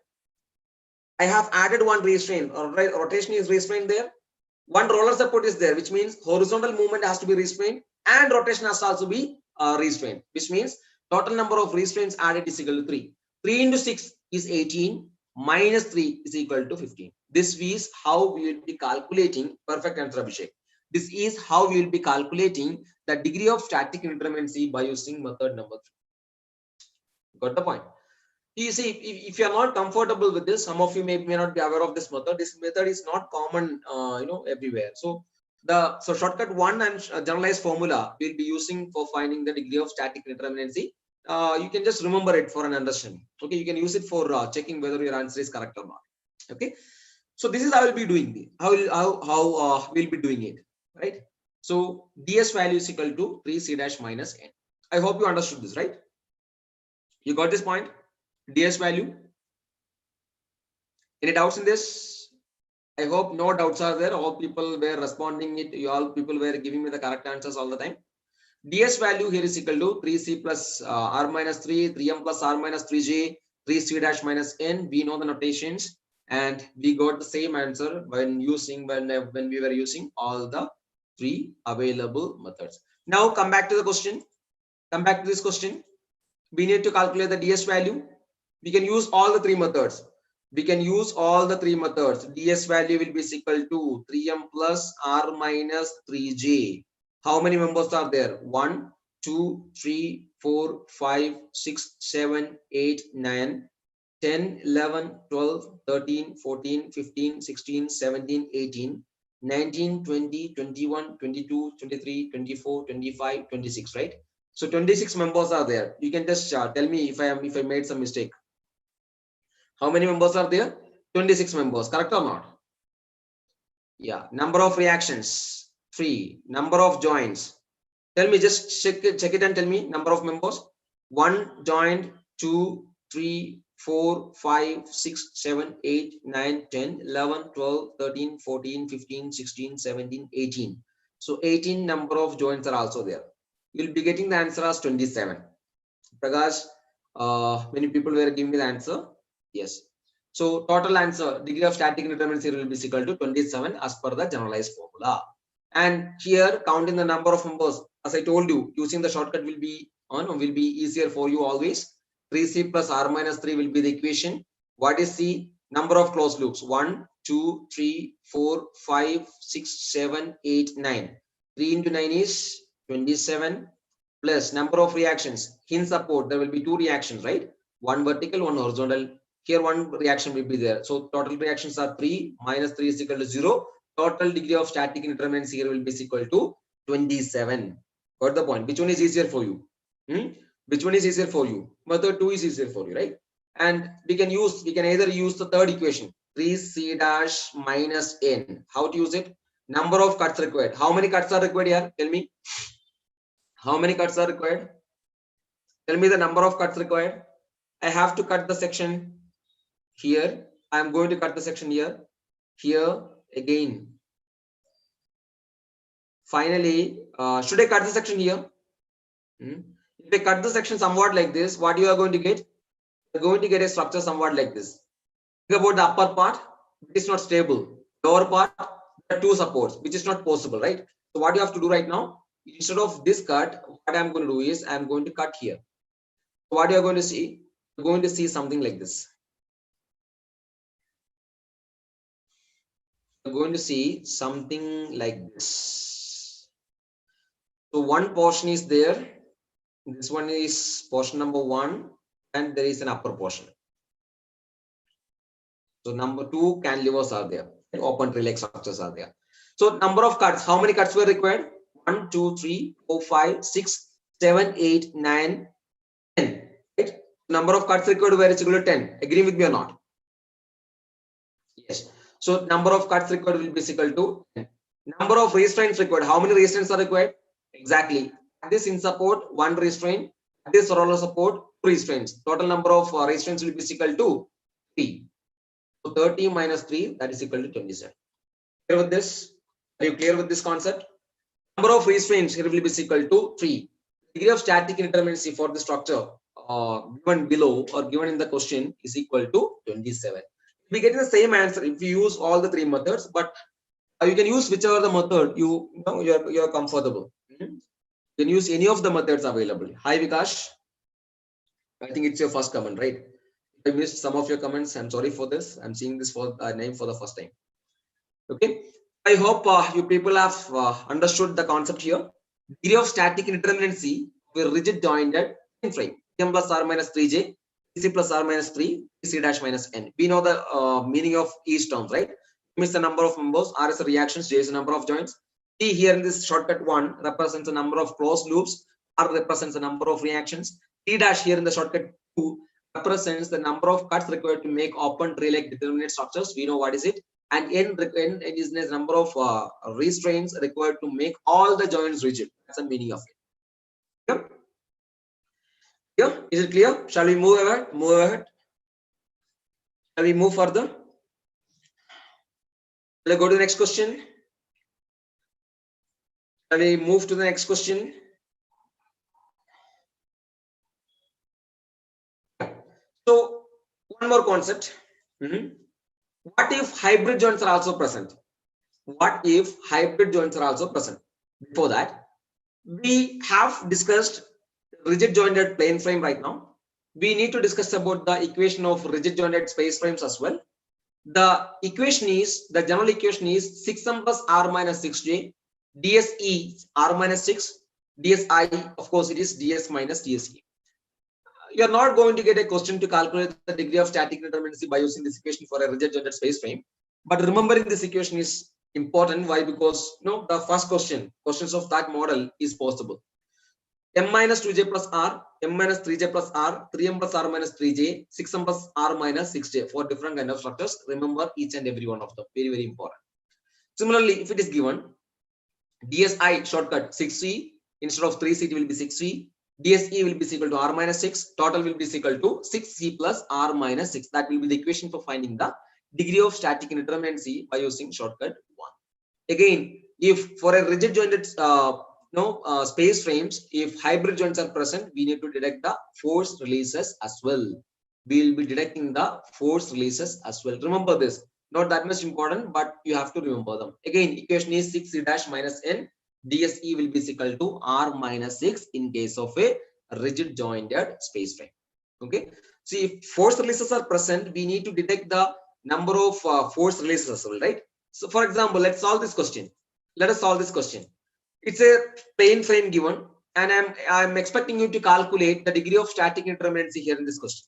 I have added 1 restraint. Rotation is restrained there. 1 roller support is there, which means horizontal movement has to be restrained and rotation has to also be restrained, which means total number of restraints added is equal to 3. 3 into 6 is 18 minus 3 is equal to 15. This is how we will be calculating. Perfect answer, Abhishek. This is how we will be calculating the degree of static indeterminacy by using method number 3. Got the point? You see, if you are not comfortable with this, some of you may not be aware of this method. This method is not common, everywhere. So shortcut 1 and generalized formula we'll be using for finding the degree of static indeterminacy. You can just remember it for an understanding. Okay, you can use it for checking whether your answer is correct or not. Okay, so this is how we'll be doing how we'll be doing it, right? So ds value is equal to 3c dash minus n. I hope you understood this, right? You got this point? ds value. Any doubts in this? I hope no doubts are there. All people were responding it. All people were giving me the correct answers all the time. ds value here is equal to 3c plus r minus 3, 3m plus r minus 3j, 3c dash minus n. We know the notations, and we got the same answer when we were using all the 3 available methods. Now come back to the question. Come back to this question. We need to calculate the ds value. We can use all the 3 methods. ds value will be equal to 3m plus r minus 3j. How many members are there? 1, 2, 3, 4, 5, 6, 7, 8, 9, 10, 11, 12, 13, 14, 15, 16, 17, 18, 19, 20, 21, 22, 23, 24, 25, 26, right? So 26 members are there. You can just tell me if I made some mistake. How many members are there? 26 members, correct or not? Yeah. Number of reactions, 3. Number of joints. Tell me, just check it and tell me number of members. 1 joint, 2, 3, 4, 5, 6, 7, 8, 9, 10, 11, 12, 13, 14, 15, 16, 17, 18. So 18 number of joints are also there. You'll be getting the answer as 27. Prakash, many people were giving me the answer. Yes. So total answer, degree of static indeterminacy will be equal to 27 as per the generalized formula. And here counting the number of members, as I told you, using the shortcut will be easier for you always. 3c plus r minus 3 will be the equation. What is c? Number of closed loops. 1, 2, 3, 4, 5, 6, 7, 8, 9. 3 into 9 is 27 plus number of reactions. Hinge support, there will be 2 reactions, right? 1 vertical, 1 horizontal. Here 1 reaction will be there. So total reactions are 3 minus 3 is equal to 0. Total degree of static indeterminacy here will be equal to 27. Got the point? Which one is easier for you? Which one is easier for you? Method 2 is easier for you, right? And we can either use the third equation, 3c dash minus n. How to use it? Number of cuts required. How many cuts are required here? Tell me. How many cuts are required? Tell me the number of cuts required. I have to cut the section here. I am going to cut the section here. Here again. Finally, should I cut the section here? If I cut the section somewhat like this, what you are going to get? You're going to get a structure somewhat like this. Think about the upper part, it is not stable. Lower part, there are two supports, which is not possible, right? So what you have to do right now, instead of this cut, what I'm going to do is I'm going to cut here. So what you are going to see? You're going to see something like this. You're going to see something like this. So one portion is there. This one is portion number 1, and there is an upper portion. So number 2 cantilevers are there. Open tree-like structures are there. So number of cuts. How many cuts were required? 1, 2, 3, 4, 5, 6, 7, 8, 9, 10. Right? Number of cuts required were equal to 10. Agree with me or not? Yes. So number of cuts required will be equal to 10. Number of restraints required. How many restraints are required? Exactly. This in support, 1 restraint. This roller support, 2 restraints. Total number of restraints will be equal to 3. So 30 minus 3, that is equal to 27. Clear with this? Are you clear with this concept? Number of restraints here will be equal to 3. Degree of static indeterminacy for the structure given below or given in the question is equal to 27. We get the same answer if you use all the 3 methods, but you can use whichever the method you're comfortable. You can use any of the methods available. Hi Vikash, I think it's your first comment, right? I missed some of your comments. I'm sorry for this. I'm seeing this for name for the first time. Okay. I hope you people have understood the concept here. Degree of static indeterminacy with rigid jointed frame. M plus R minus 3J, C plus R minus 3, C dash minus N. We know the meaning of each term, right? M is the number of members, R is the reactions, J is the number of joints. T here in this shortcut 1 represents the number of closed loops, R represents the number of reactions. T dash here in the shortcut 2 represents the number of cuts required to make open tree-like determinate structures. We know what is it. And N is the number of restraints required to make all the joints rigid. That's the meaning of it. Clear? Clear? Is it clear? Shall we move ahead? Move ahead. Shall we move further? Let's go to the next question. Shall we move to the next question? So one more concept. What if hybrid joints are also present? What if hybrid joints are also present? Before that, we have discussed rigid jointed plane frame right now. We need to discuss about the equation of rigid jointed space frames as well. The general equation is 6m plus R minus 6J, DSE R minus 6, DSI, of course, it is DS minus DSE. You're not going to get a question to calculate the degree of static indeterminacy by using this equation for a rigid jointed space frame. But remembering this equation is important. Why? Because the first questions of that model is possible. M minus 2J plus R, M minus 3J plus R, 3M plus R minus 3J, 6M plus R minus 6J for different kind of structures. Remember each and every one of them. Very, very important. Similarly, if it is given DSI shortcut 6C, instead of 3C, it will be 6C. DSE will be equal to R minus 6. Total will be equal to 6C plus R minus 6. That will be the equation for finding the degree of static indeterminacy by using shortcut 1. Again, if for a rigid jointed space frames, if hybrid joints are present, we need to detect the force releases as well. We will be detecting the force releases as well. Remember this. Not that much important, but you have to remember them. Again, equation is 6C dash minus N. DSE will be equal to R minus 6 in case of a rigid jointed space frame. Okay. See, if force releases are present, we need to detect the number of force releases as well, right? So, for example, let's solve this question. Let us solve this question. It's a plane frame given, and I'm expecting you to calculate the degree of static indeterminacy here in this question.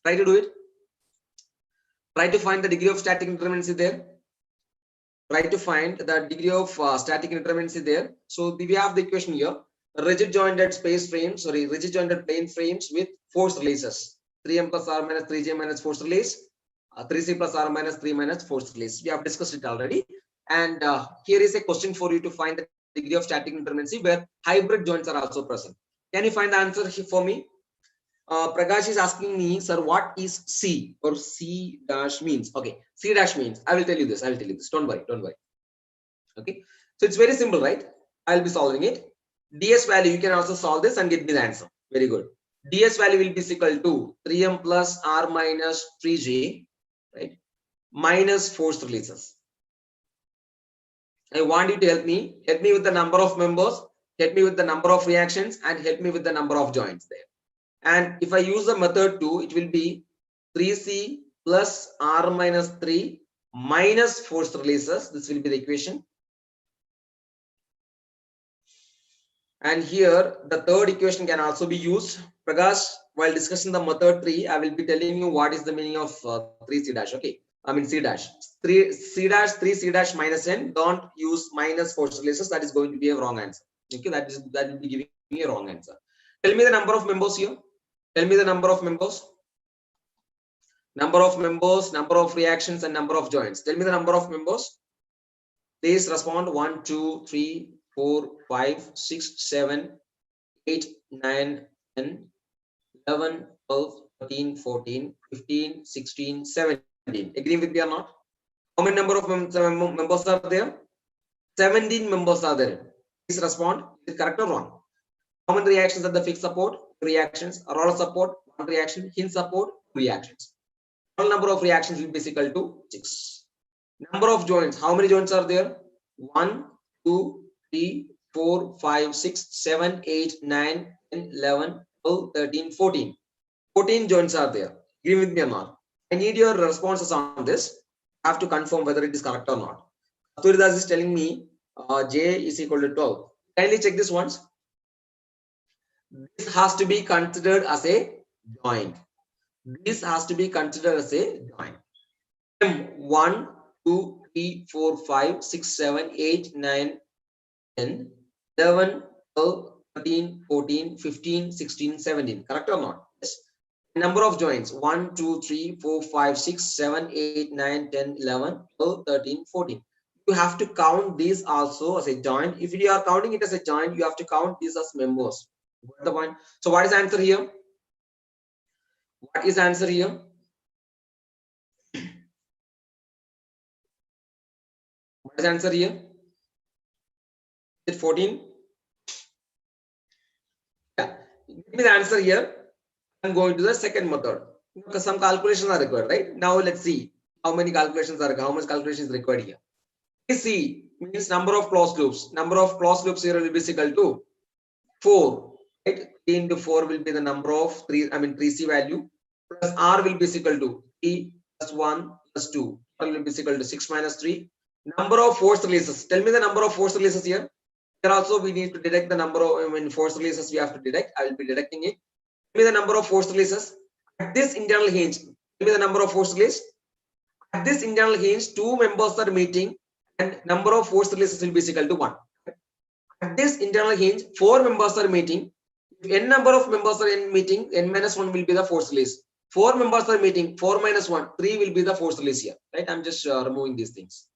Try to do it. Try to find the degree of static indeterminacy there. try to find the degree of static indeterminacy there. So we have the equation here: rigid jointed rigid jointed plane frames with force releases. 3m plus r minus 3j minus force release, 3c plus r minus 3 minus force release. We have discussed it already. And here is a question for you to find the degree of static indeterminacy where hybrid joints are also present. Can you find the answer for me? Prakash is asking me, sir, what is C or C dash means? Okay, C dash means, I will tell you this. Don't worry. Okay, so it's very simple, right? I'll be solving it. DS value, you can also solve this and get me the answer. Very good. DS value will be equal to 3m plus r minus 3j, right? Minus force releases. I want you to help me with the number of members, help me with the number of reactions, and help me with the number of joints there. And if I use the method 2, it will be 3c plus r minus 3 minus force releases. This will be the equation. And here the third equation can also be used. Prakash, while discussing the method 3, I will be telling you what is the meaning of 3c dash. Okay, I mean c dash. 3c dash minus n. Don't use minus force releases. That is going to be a wrong answer. Okay, that will be giving me a wrong answer. Tell me the number of members here. Tell me the number of members. Number of reactions, and number of joints. Tell me the number of members. Please respond. 1, 2, 3, 4, 5, 6, 7, 8, 9, 10, 11, 12, 13, 14, 15, 16, 17. Agree with me or not? How many number of members are there? 17 members are there. Please respond. Is it correct or wrong? How many reactions are the fixed support? Reactions. Roller support, 1 reaction. Hinge support, 2 reactions. Total number of reactions will be equal to 6. Number of joints. How many joints are there? 1, 2, 3, 4, 5, 6, 7, 8, 9, 10, 11, 12, 13, 14. 14 joints are there. Agree with me or not? I need your responses on this. I have to confirm whether it is correct or not. Turidas is telling me J is equal to 12. Kindly check this once. This has to be considered as a joint. This has to be considered as a joint. 1, 2, 3, 4, 5, 6, 7, 8, 9, 10, 11, 12, 13, 14, 15, 16, 17. Correct or not? Yes. Number of joints. 1, 2, 3, 4, 5, 6, 7, 8, 9, 10, 11, 12, 13, 14. You have to count these also as a joint. If you are counting it as a joint, you have to count these as members. Got the point? So what is the answer here? What is the answer here? What is the answer here? Is it 14? Yeah. Give me the answer here. I'm going to the second method because some calculations are required, right? Now let's see how many calculations are how much calculation is required here. C means number of closed loops. Number of closed loops here will be equal to 4. Right? 3 into 4 will be the number of 3c value plus r will be equal to 3 plus 1 plus 2. R will be equal to 6 minus 3. Number of force releases. Tell me the number of force releases here. Here also we need to detect the number of force releases we have to detect. I will be detecting it. Tell me the number of force releases at this internal hinge. Tell me the number of force release. At this internal hinge, 2 members are meeting and number of force releases will be equal to 1. At this internal hinge, 4 members are meeting. If n number of members are in meeting, n minus 1 will be the force release. 4 members are meeting, 4 minus 1, 3 will be the force release here. Right? I'm just removing these things.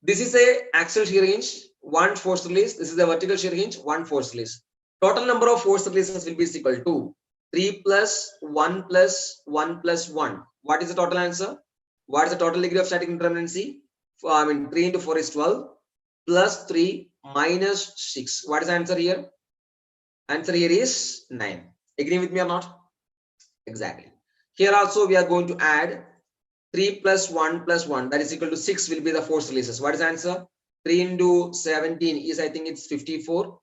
This is a axial shear hinge, 1 force release. This is a vertical shear hinge, 1 force release. Total number of force releases will be equal to 3 plus 1 plus 1 plus 1. What is the total answer? What is the total degree of static indeterminacy? 3 into 4 is 12 plus 3 minus 6. What is the answer here? Answer here is 9. Agree with me or not? Exactly. Here also we are going to add 3 plus 1 plus 1. That is equal to 6 will be the force releases. What is the answer? 3 into 17 is, I think it's 54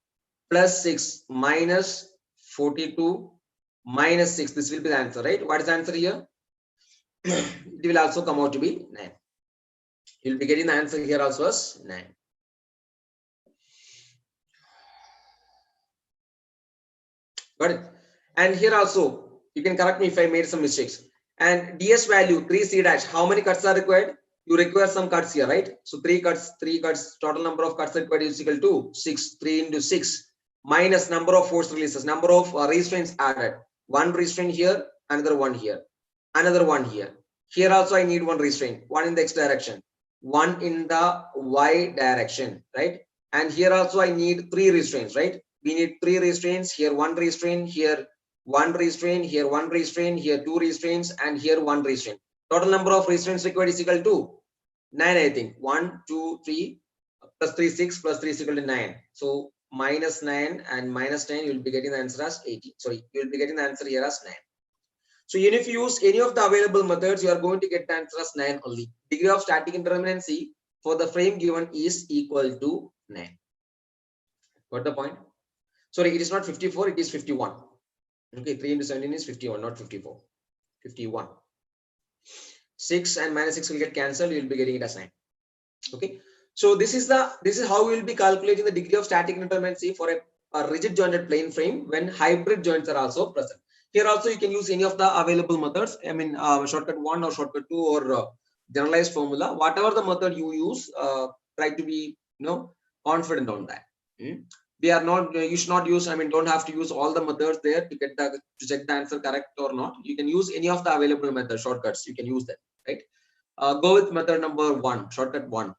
plus 6 minus 42 minus 6. This will be the answer, right? What is the answer here? It will also come out to be 9. You will be getting the answer here also as 9. Got it? And here also, you can correct me if I made some mistakes. And DS value 3C dash. How many cuts are required? you require some cuts here, right? So three cuts, total number of cuts required is equal to 6. 3 into 6 minus number of force releases, number of restraints added. One restraint here, another one here, another one here. Here also I need one restraint, one in the x direction, one in the y direction, right? And here also I need 3 restraints, right? We need 3 restraints. Here one restraint, here one restraint, here one restraint, here 2 restraints, and here one restraint. Total number of restraints required is equal to 9, I think. 1, 2, 3 plus 3, 6 plus 3 is equal to 9. So minus 9 and minus 10, you will be getting the answer as 18. Sorry, you will be getting the answer here as 9. So even if you use any of the available methods, you are going to get the answer as 9 only. Degree of static indeterminacy for the frame given is equal to 9. Got the point? Sorry, it is not 54, it is 51. Okay, 3 into 17 is 51, not 54. 51. 6 and minus 6 will get cancelled, you will be getting it as 9. Okay, so this is how we will be calculating the degree of static indeterminacy for a rigid jointed plane frame when hybrid joints are also present. Here also you can use any of the available methods. I mean, shortcut 1 or shortcut 2 or generalized formula. Whatever the method you use, try to be confident on that. We are not. You should not use. I mean, don't have to use all the methods there to get to check the answer correct or not. You can use any of the available method shortcuts. You can use them, right? Go with method number 1, shortcut 1.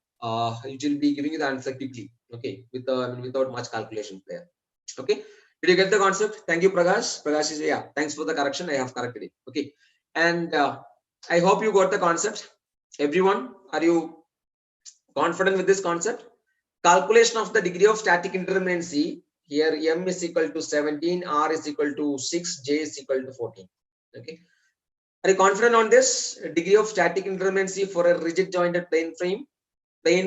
It will be giving you the answer quickly. Okay, without much calculations there. Okay. Did you get the concept? Thank you, Prakash. Prakash is, yeah, thanks for the correction. I have corrected it. Okay. And I hope you got the concept. Everyone, are you confident with this concept? Calculation of the degree of static indeterminacy. Here, M is equal to 17, R is equal to 6, J is equal to 14. Okay. Are you confident on this? Degree of static indeterminacy for a rigid jointed plane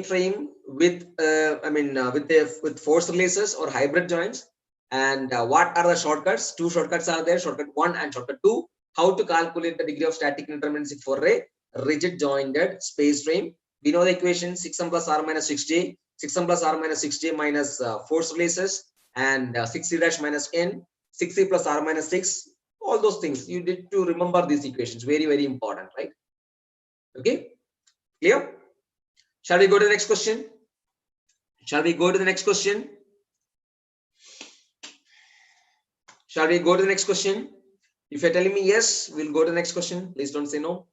frame with, with force releases or hybrid joints. And what are the shortcuts? 2 shortcuts are there, shortcut 1 and shortcut 2. How to calculate the degree of static indeterminacy for a rigid jointed space frame. We know the equation 6m plus r minus 6j, 6m plus r minus 6j minus force releases, and 6c dash minus n, 6c plus r minus 6. All those things you need to remember these equations. Very, very important, right? Okay, clear? Shall we go to the next question? Shall we go to the next question? Shall we go to the next question? If you're telling me yes, we'll go to the next question. Please don't say no.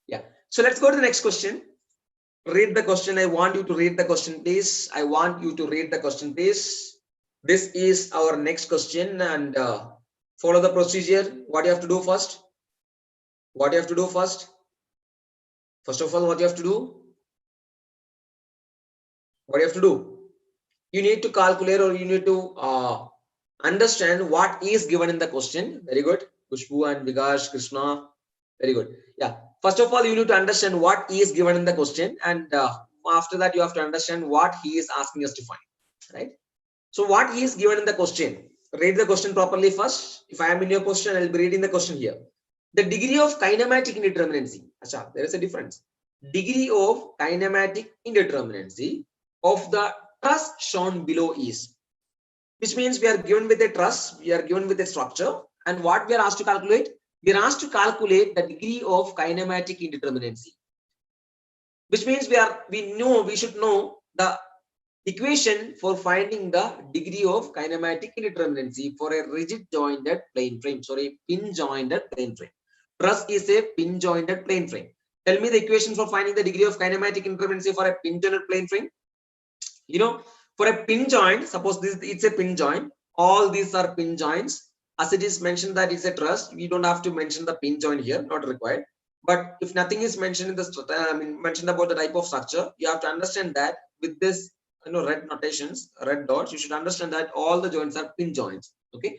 Yeah. So let's go to the next question. Read the question. I want you to read the question, please. I want you to read the question, please. This is our next question, and follow the procedure. What you have to do first? What you have to do first? First of all, what you have to do? What you have to do? You need to calculate, or you need to understand what is given in the question. Very good. Kushbu and Vigash, Krishna. Very good. Yeah. First of all, you need to understand what is given in the question, and after that, you have to understand what he is asking us to find. Right. So, what is given in the question? Read the question properly first. If I am in your question, I will be reading the question here. The degree of kinematic indeterminacy. Achha, there is a difference. Degree of kinematic indeterminacy of the truss shown below is, which means we are given with a truss, we are given with a structure, and what we are asked to calculate? We are asked to calculate the degree of kinematic indeterminacy, which means we should know the equation for finding the degree of kinematic indeterminacy for a rigid jointed plane frame. Sorry, pin jointed plane frame. Truss is a pin jointed plane frame. Tell me the equation for finding the degree of kinematic indeterminacy for a pin jointed plane frame. For a pin joint, suppose it's a pin joint. All these are pin joints. As it is mentioned that it's a truss, we don't have to mention the pin joint here, not required. But if nothing is mentioned in the mentioned about the type of structure, you have to understand that with this red notations, red dots, you should understand that all the joints are pin joints. Okay,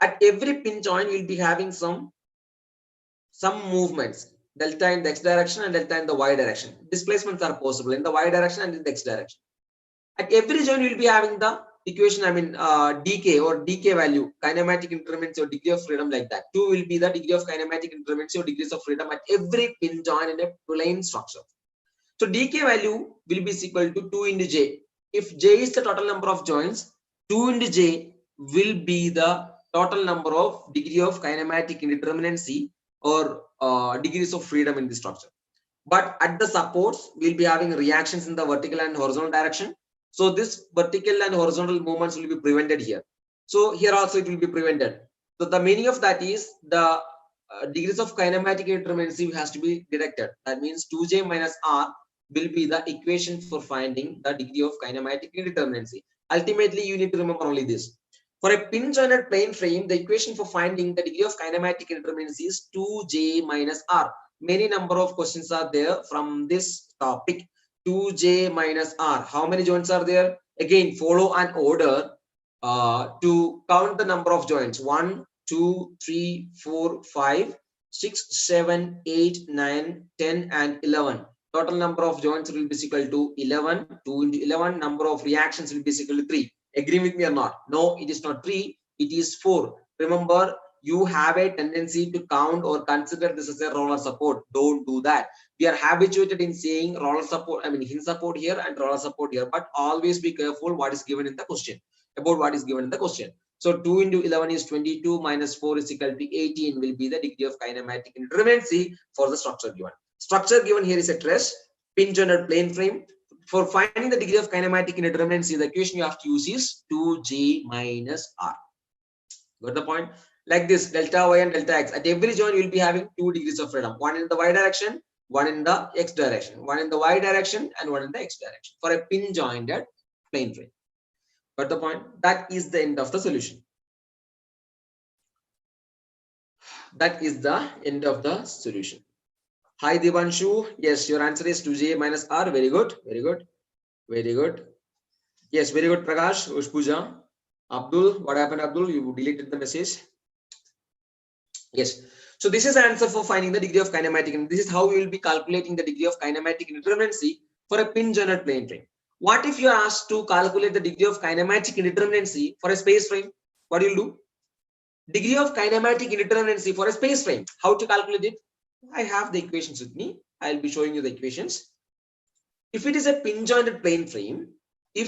at every pin joint you'll be having some movements, delta in the x direction and delta in the y direction. Displacements are possible in the y direction and in the x direction. At every joint you'll be having the equation, dk or dk value, kinematic indeterminacy or degree of freedom, like that. 2 will be the degree of kinematic indeterminacy or degrees of freedom at every pin joint in a plane structure. So dk value will be equal to 2 into j. If j is the total number of joints, 2 into j will be the total number of degree of kinematic indeterminacy or degrees of freedom in the structure. But at the supports, we'll be having reactions in the vertical and horizontal direction. So this vertical and horizontal movements will be prevented here. So here also it will be prevented. So the meaning of that is the degrees of kinematic indeterminacy has to be detected. That means 2j minus r will be the equation for finding the degree of kinematic indeterminacy. Ultimately, you need to remember only this. For a pin-jointed plane frame, the equation for finding the degree of kinematic indeterminacy is 2j minus r. Many number of questions are there from this topic. 2j minus r. How many joints are there? Again, follow an order to count the number of joints. 1, 2, 3, 4, 5, 6, 7, 8, 9, 10, and 11. Total number of joints will be equal to 11. 2 into 11. Number of reactions will be equal to 3. Agree with me or not? No, it is not 3. It is 4. Remember, you have a tendency to count or consider this as a roller support. Don't do that. We are habituated in saying roller support, hinge support here and roller support here, but always be careful what is given in the question, about what is given in the question. So 2 into 11 is 22 minus 4 is equal to 18 will be the degree of kinematic indeterminacy for the structure given. Structure given here is a truss, pin-jointed plane frame. For finding the degree of kinematic indeterminacy, the equation you have to use is 2j minus r. Got the point? Like this, delta y and delta x. At every joint, you will be having 2 degrees of freedom. One in the y direction, one in the x direction. One in the y direction and one in the x direction. For a pin-jointed plane frame. Got the point? That is the end of the solution. That is the end of the solution. Hi Devanshu. Yes, your answer is 2j minus r. Very good. Very good. Very good. Yes, very good, Prakash. Ushpuja. Abdul, what happened, Abdul? You deleted the message. Yes. So this is the answer for finding the degree of kinematic, and this is how we will be calculating the degree of kinematic indeterminacy for a pin-jointed plane frame. What if you are asked to calculate the degree of kinematic indeterminacy for a space frame? What do you do? Degree of kinematic indeterminacy for a space frame. How to calculate it? I have the equations with me. I'll be showing you the equations. If it is a pin-jointed plane frame, the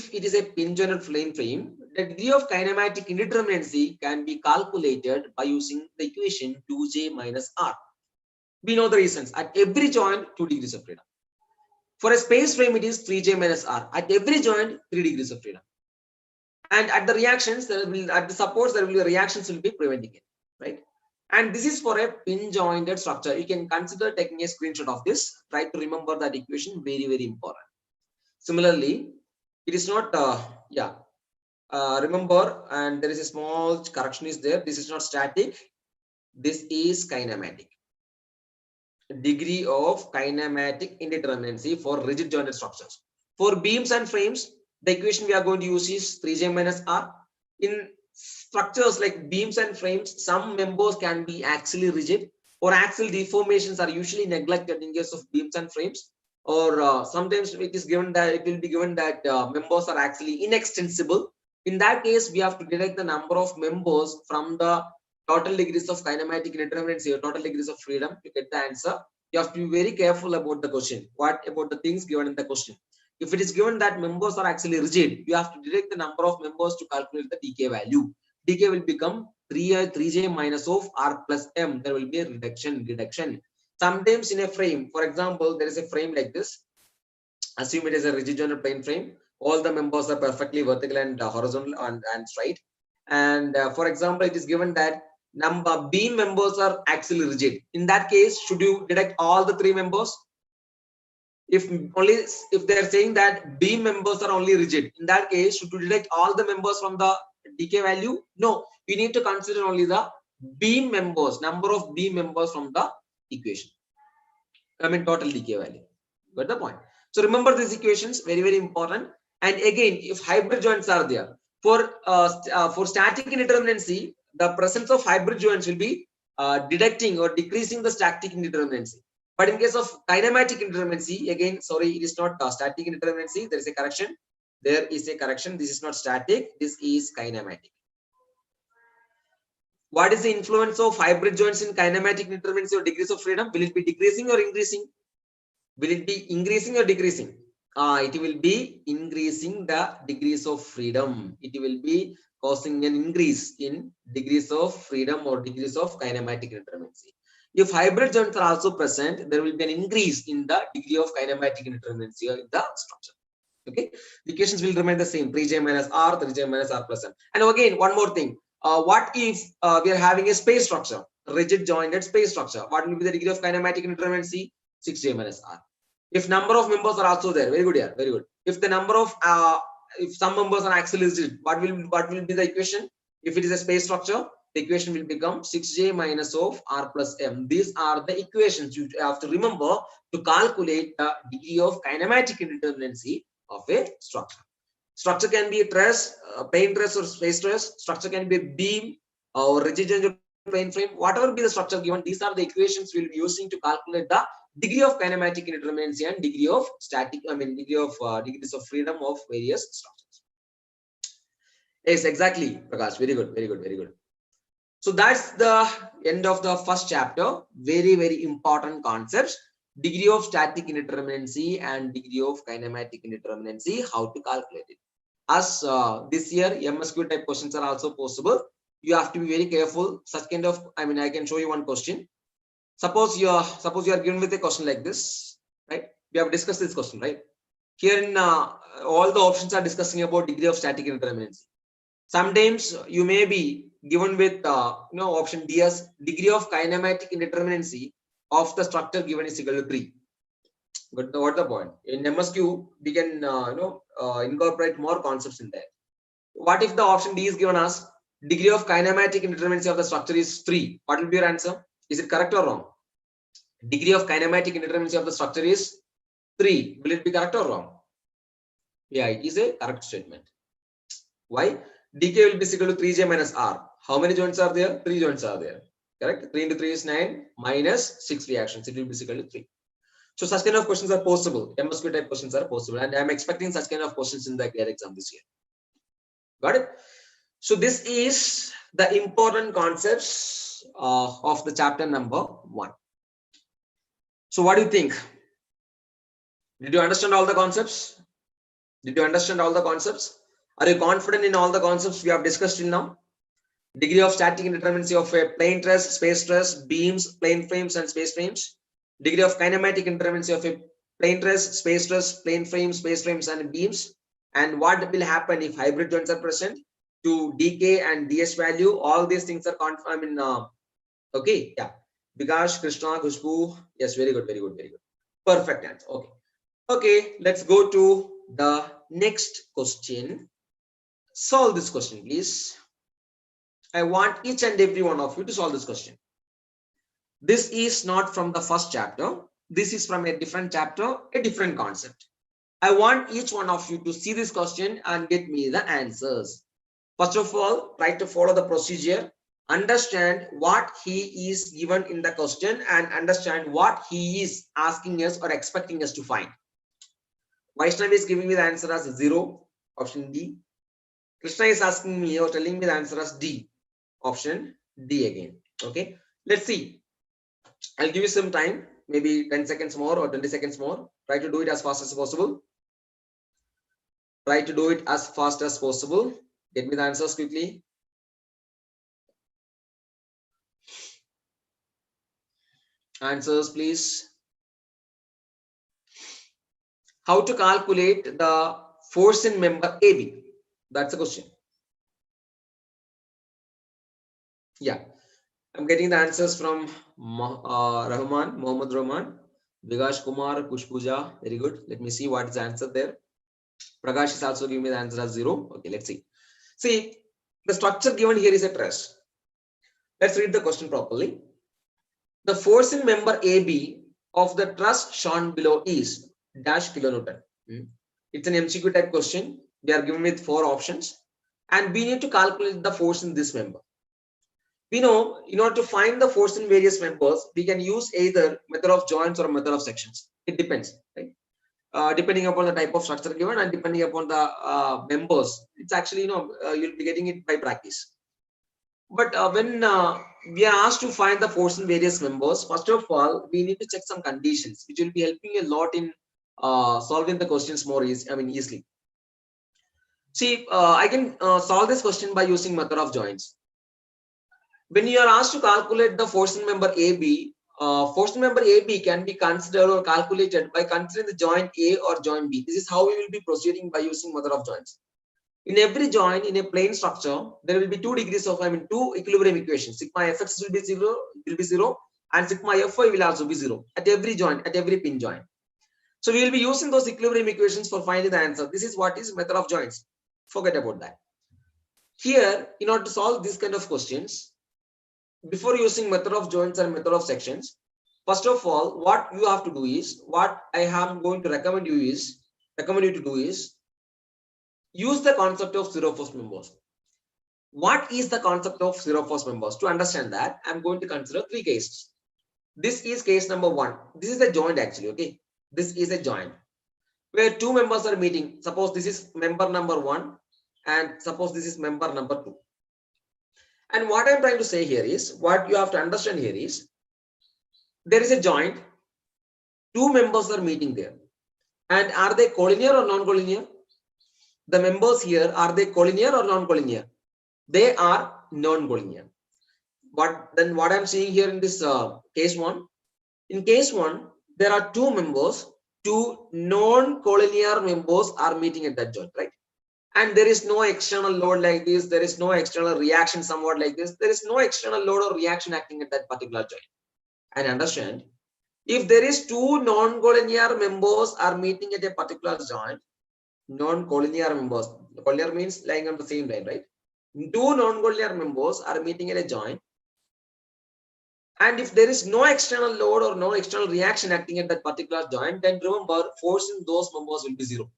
degree of kinematic indeterminacy can be calculated by using the equation 2j minus r. We know the reasons. At every joint, 2 degrees of freedom. For a space frame, it is 3j minus r. At every joint, 3 degrees of freedom. And at the reactions, at the supports, there will be reactions will be preventing it, right? And this is for a pin-jointed structure. You can consider taking a screenshot of this. Try to remember that equation. Very, very important. Similarly, it is not, remember, and there is a small correction is there. This is not static. This is kinematic. Degree of kinematic indeterminacy for rigid jointed structures. For beams and frames, the equation we are going to use is 3j minus r. In structures like beams and frames, some members can be axially rigid, or axial deformations are usually neglected in case of beams and frames. Or sometimes it is given that it will be given that members are actually inextensible. In that case, we have to detect the number of members from the total degrees of kinematic indeterminacy or total degrees of freedom to get the answer. You have to be very careful about the question. What about the things given in the question? If it is given that members are actually rigid, you have to detect the number of members to calculate the dk value. Dk will become 3j minus of r plus m. There will be a reduction. Sometimes in a frame, for example, there is a frame like this. Assume it is a rigid jointed plane frame. All the members are perfectly vertical and horizontal and straight. And for example, it is given that number beam members are axially rigid. In that case, should you detect all the 3 members? If they are saying that beam members are only rigid, in that case, should you detect all the members from the dk value? No, you need to consider only the beam members, number of beam members from the equation. Total dk value. Got the point? So remember these equations, very, very important. And again, if hybrid joints are there, for static indeterminacy, the presence of hybrid joints will be deducting or decreasing the static indeterminacy. But in case of kinematic indeterminacy, again, sorry, it is not static indeterminacy. There is a correction. There is a correction. This is not static. This is kinematic. What is the influence of hybrid joints in kinematic indeterminacy or degrees of freedom? Will it be decreasing or increasing? Will it be increasing or decreasing? It will be increasing the degrees of freedom. It will be causing an increase in degrees of freedom or degrees of kinematic indeterminacy. If hybrid joints are also present, there will be an increase in the degree of kinematic indeterminacy in the structure. Okay, the equations will remain the same: 3j minus r, 3j minus r plus m. And again, one more thing. What if we are having a space structure, rigid jointed space structure? What will be the degree of kinematic indeterminacy? 6j minus r. If number of members are also there, very good here, very good. If the number of if some members are axially rigid, what will be the equation? If it is a space structure, the equation will become 6j minus of r plus m. These are the equations you have to remember to calculate the degree of kinematic indeterminacy of a structure. Structure can be a truss, plain truss or space truss. Structure can be a beam or rigid joint plane frame. Whatever be the structure given, these are the equations we'll be using to calculate the degree of kinematic indeterminacy and degree of degree of degrees of freedom of various structures. Yes, exactly, Prakash. Very good, very good, very good. So that's the end of the first chapter. Very, very important concepts. Degree of static indeterminacy and degree of kinematic indeterminacy, how to calculate it. As this year MSQ type questions are also possible, you have to be very careful. Such kind of, I can show you one question. Suppose you are given with a question like this, right? We have discussed this question, right? Here in all the options are discussing about degree of static indeterminacy. Sometimes you may be given with option D as degree of kinematic indeterminacy of the structure given is equal to 3. But what the point? In MSQ, we can incorporate more concepts in there. What if the option D is given as degree of kinematic indeterminacy of the structure is 3? What will be your answer? Is it correct or wrong? Degree of kinematic indeterminacy of the structure is 3. Will it be correct or wrong? Yeah, it is a correct statement. Why? dk will be equal to 3j minus r. How many joints are there? 3 joints are there. Correct? 3 into 3 is 9 minus 6 reactions. It will be equal to 3. So such kind of questions are possible. MSQ type questions are possible. And I'm expecting such kind of questions in the clear exam this year. Got it? So this is the important concepts of the chapter number 1. So what do you think? Did you understand all the concepts? Did you understand all the concepts? Are you confident in all the concepts we have discussed till now? Degree of static indeterminacy of a plane truss, space truss, beams, plane frames, and space frames. Degree of kinematic indeterminacy of a plane truss, space truss, plane frames, space frames, and beams. And what will happen if hybrid joints are present? To dk and ds value, all these things are okay, yeah. Bikash, Krishna, Khushbu, yes, very good, very good, very good. Perfect answer. Okay. Okay, let's go to the next question. Solve this question, please. I want each and every one of you to solve this question. This is not from the first chapter. This is from a different chapter, a different concept. I want each one of you to see this question and get me the answers. First of all, try to follow the procedure. Understand what he is given in the question and understand what he is asking us or expecting us to find. Vaishnavi is giving me the answer as 0, option D. Krishna is asking me or telling me the answer as D, option D again. Okay, let's see. I'll give you some time, maybe 10 seconds more or 20 seconds more. Try to do it as fast as possible. Try to do it as fast as possible. Get me the answers quickly. Answers, please. How to calculate the force in member AB? That's the question. Yeah, I'm getting the answers from Mohammad Rahman, Vigash Kumar, Kushpuja. Very good. Let me see what is the answer there. Prakash is also giving me the answer as 0. Okay, let's see. See, the structure given here is a truss. Let's read the question properly. The force in member AB of the truss shown below is dash kilonewton. It's an MCQ type question. We are given with 4 options and we need to calculate the force in this member. We know in order to find the force in various members, we can use either method of joints or method of sections. It depends, right? Depending upon the type of structure given and depending upon the members, it's actually, you'll be getting it by practice. But when we are asked to find the force in various members, first of all, we need to check some conditions, which will be helping a lot in solving the questions more easily. See, I can solve this question by using method of joints. When you are asked to calculate the force in member AB, force member AB can be considered or calculated by considering the joint A or joint B. This is how we will be proceeding by using method of joints. In every joint in a plane structure, there will be two degrees of, two equilibrium equations. Sigma fx will be zero, and sigma fy will also be zero at every joint, at every pin joint. So we will be using those equilibrium equations for finding the answer. This is what is method of joints. Forget about that. Here, in order to solve this kind of questions, before using method of joints and method of sections, first of all, what you have to do is, what I am going to recommend you to do is use the concept of zero force members. What is the concept of zero force members? To understand that, I'm going to consider three cases. This is case number one. This is a joint actually, okay? This is a joint where two members are meeting. Suppose this is member number one and suppose this is member number two. And what I'm trying to say here is, what you have to understand here is, there is a joint, two members are meeting there. And are they collinear or non-collinear? The members here, are they collinear or non-collinear? They are non-collinear. But then what I'm seeing here in this case one, in case one, there are two members, two non-collinear members are meeting at that joint, right? And there is no external load like this. There is no external reaction somewhat like this. There is no external load or reaction acting at that particular joint. And understand, if there is two non-collinear members are meeting at a particular joint, non-collinear members, collinear means lying on the same line, right? Two non-collinear members are meeting at a joint. And if there is no external load or no external reaction acting at that particular joint, then remember, force in those members will be zero.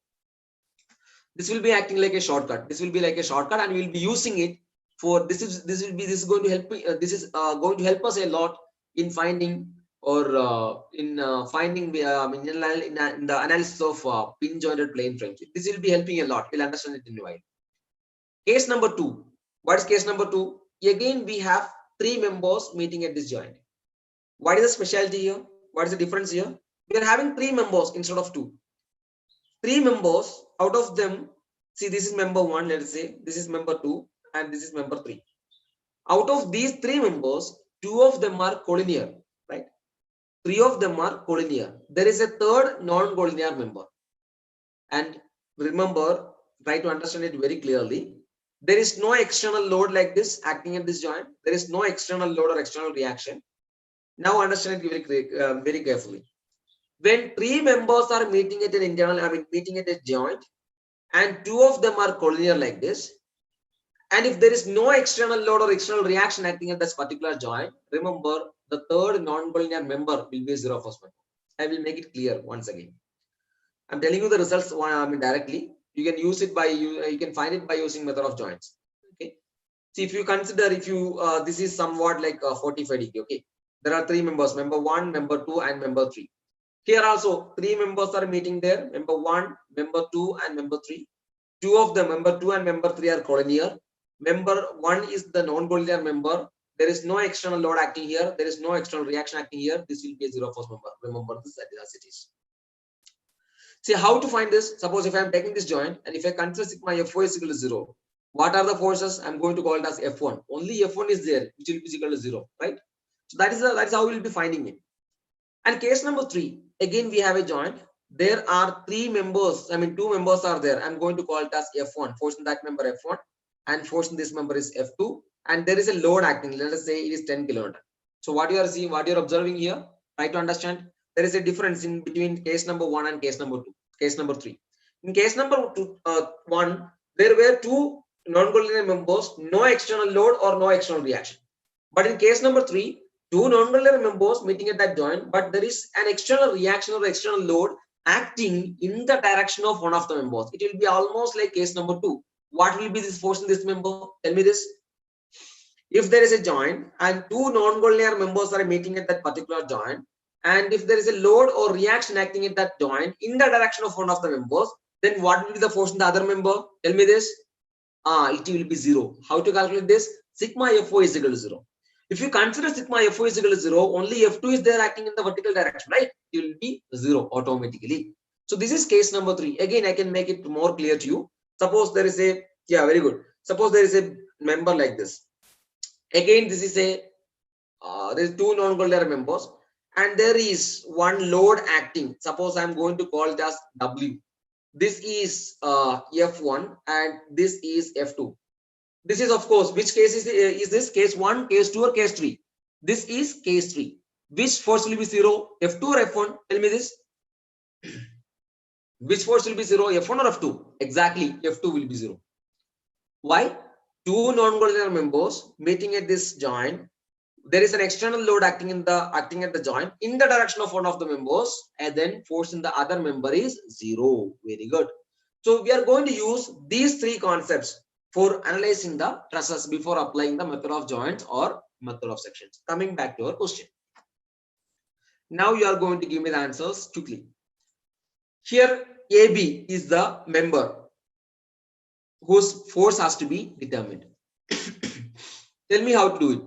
This will be acting like a shortcut. This will be like a shortcut, and we will be using it for this is going to help going to help us a lot in finding or in the analysis of pin jointed plane frames. This will be helping a lot. We'll understand it in a while. Case number two. What is case number two? Again, we have three members meeting at this joint. What is the specialty here? What is the difference here? We are having three members instead of two. Three members, out of them, see, this is member one, let us say, this is member two, and this is member three. Out of these three members, two of them are collinear, right? Three of them are collinear. There is a third non-collinear member. And remember, try to understand it very clearly. There is no external load like this acting at this joint. There is no external load or external reaction. Now understand it very carefully. When three members are meeting at an meeting at a joint, and two of them are collinear like this, and if there is no external load or external reaction acting at this particular joint, remember, the third non-collinear member will be zero force member. I will make it clear once again. I'm telling you the results directly. You can use it by you can find it by using method of joints. Okay. See, if you consider, this is somewhat like 45 degree. Okay. There are three members, member one, member two, and member three. Here also, three members are meeting there, member one, member two, and member three. Two of them, member two and member three, are collinear. Member one is the non-collinear member. There is no external load acting here. There is no external reaction acting here. This will be a zero force member. Remember this as it is. See how to find this. Suppose if I am taking this joint and if I consider sigma Fo is equal to 0, what are the forces? I'm going to call it as F1. Only F1 is there, which will be equal to 0, right? So that's how we will be finding it. And case number 3, again we have a joint. There are three members. Two members are there. I'm going to call it as F1. Force in that member F1, and force in this member is F2. And there is a load acting. Let us say it is 10 kN. So what you are seeing, what you are observing here, try to understand. There is a difference in between case number 1 and case number 2, case number 3. In case number 1, there were two non-collinear members, no external load or no external reaction. But in case number 3, two non-collinear members meeting at that joint, but there is an external reaction or external load acting in the direction of one of the members. It will be almost like case number 2. What will be this force in this member? Tell me this. If there is a joint and two non-collinear members are meeting at that particular joint, and if there is a load or reaction acting at that joint in the direction of one of the members, then what will be the force in the other member? Tell me this. It will be 0. How to calculate this? Sigma Fo is equal to 0. If you consider sigma Fo is equal to 0, only F2 is there acting in the vertical direction, right? It will be 0 automatically. So this is case number 3. Again, I can make it more clear to you. Suppose there is a, very good. Suppose there is a member like this. Again, this is a, there is two non-collinear members. and there is one load acting. Suppose I'm going to call it as W. This is F1 and this is F2. This is, of course, which case is this? Case 1, case 2 or case 3? This is case 3. Which force will be 0? F2 or F1? Tell me this. Which force will be 0? F1 or F2? Exactly, F2 will be 0. Why? Two non-collinear members meeting at this joint. There is an external load acting at the joint in the direction of one of the members, and then force in the other member is 0. Very good. So we are going to use these three concepts for analyzing the trusses before applying the method of joints or method of sections. Coming back to our question. Now you are going to give me the answers quickly. Here AB is the member whose force has to be determined. Tell me how to do it.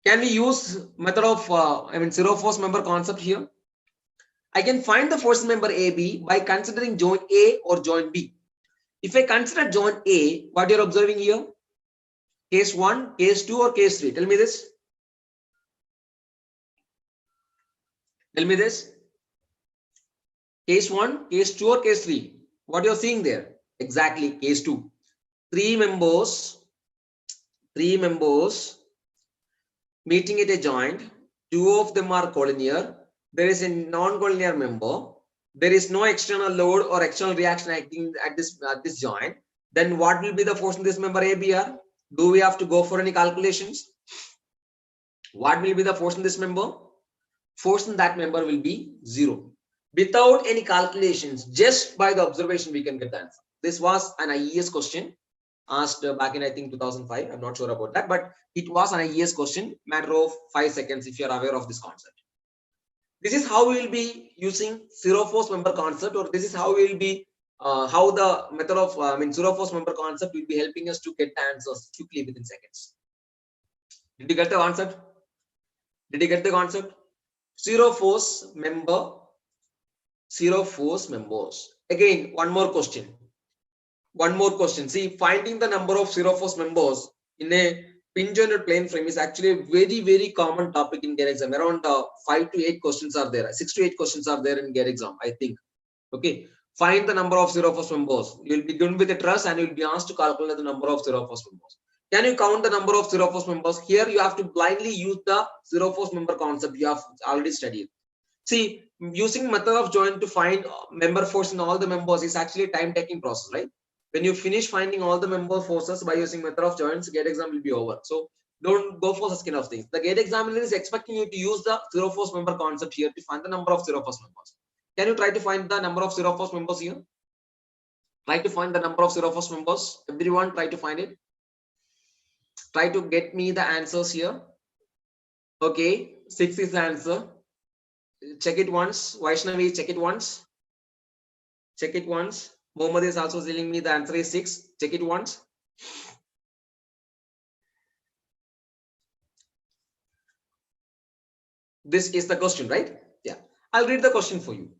Can we use method of zero force member concept here? I can find the force member AB by considering joint A or joint B. If I consider joint A, what you're observing here? Case 1, case 2 or case 3? Tell me this. Tell me this. Case 1, case 2 or case 3? What you're seeing there? Exactly, case 2. Three members meeting at a joint. Two of them are collinear. There is a non-collinear member. There is no external load or external reaction acting at this joint. Then what will be the force in this member ABR? Do we have to go for any calculations? What will be the force in this member? Force in that member will be 0. Without any calculations, just by the observation, we can get the answer. This was an IES question asked back in, I think, 2005. I'm not sure about that, but it was an IES question, matter of 5 seconds if you're aware of this concept. This is how we will be using zero force member concept, or this is how we will be, how the method of, zero force member concept will be helping us to get the answers quickly within seconds. Did you get the concept? Did you get the concept? Zero force members. Again, one more question. See, finding the number of zero force members in a pin-jointed plane frame is actually a very, very common topic in GATE exam. Around 5 to 8 questions are there. 6 to 8 questions are there in GATE exam, I think. Okay. Find the number of zero force members. You'll be given with a truss and you'll be asked to calculate the number of zero force members. Can you count the number of zero force members? Here you have to blindly use the zero force member concept you have already studied. See, using method of joint to find member force in all the members is actually a time-taking process, right? When you finish finding all the member forces by using method of joints, GATE exam will be over. So don't go for such kind of things. The GATE examiner is expecting you to use the zero force member concept here to find the number of zero force members. Can you try to find the number of zero force members here? Try to find the number of zero force members. Everyone try to find it. Try to get me the answers here. Okay, 6 is the answer. Check it once. Vaishnavi, check it once. Check it once. Mohammed is also telling me the answer is 6. Check it once. This is the question, right? Yeah. I'll read the question for you.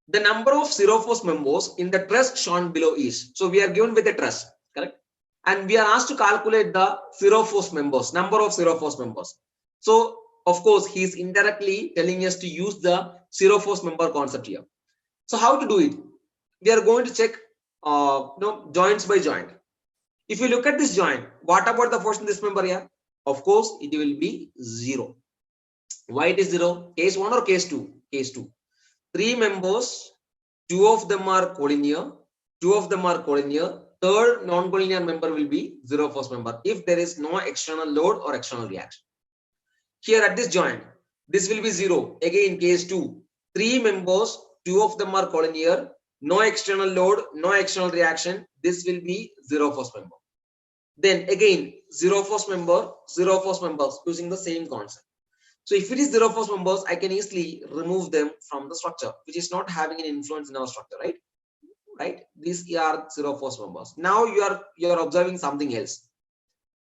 The number of zero force members in the truss shown below is. So we are given with a truss, correct? And we are asked to calculate the zero force members, number of zero force members. So of course, he is indirectly telling us to use the zero force member concept here. So how to do it? We are going to check joints by joint. If you look at this joint, what about the force in this member here? Of course, it will be 0. Why it is 0? Case 1 or case 2? Case 2. 3 members, 2 of them are collinear, 2 of them are collinear. Third non-collinear member will be zero force member if there is no external load or external reaction. Here at this joint, this will be 0. Again, case 2. 3 members, 2 of them are collinear, no external load, no external reaction. This will be zero force member. Then again, zero force members using the same concept. So if it is zero force members, I can easily remove them from the structure, which is not having an influence in our structure, right? Right? These are zero force members. Now you are observing something else.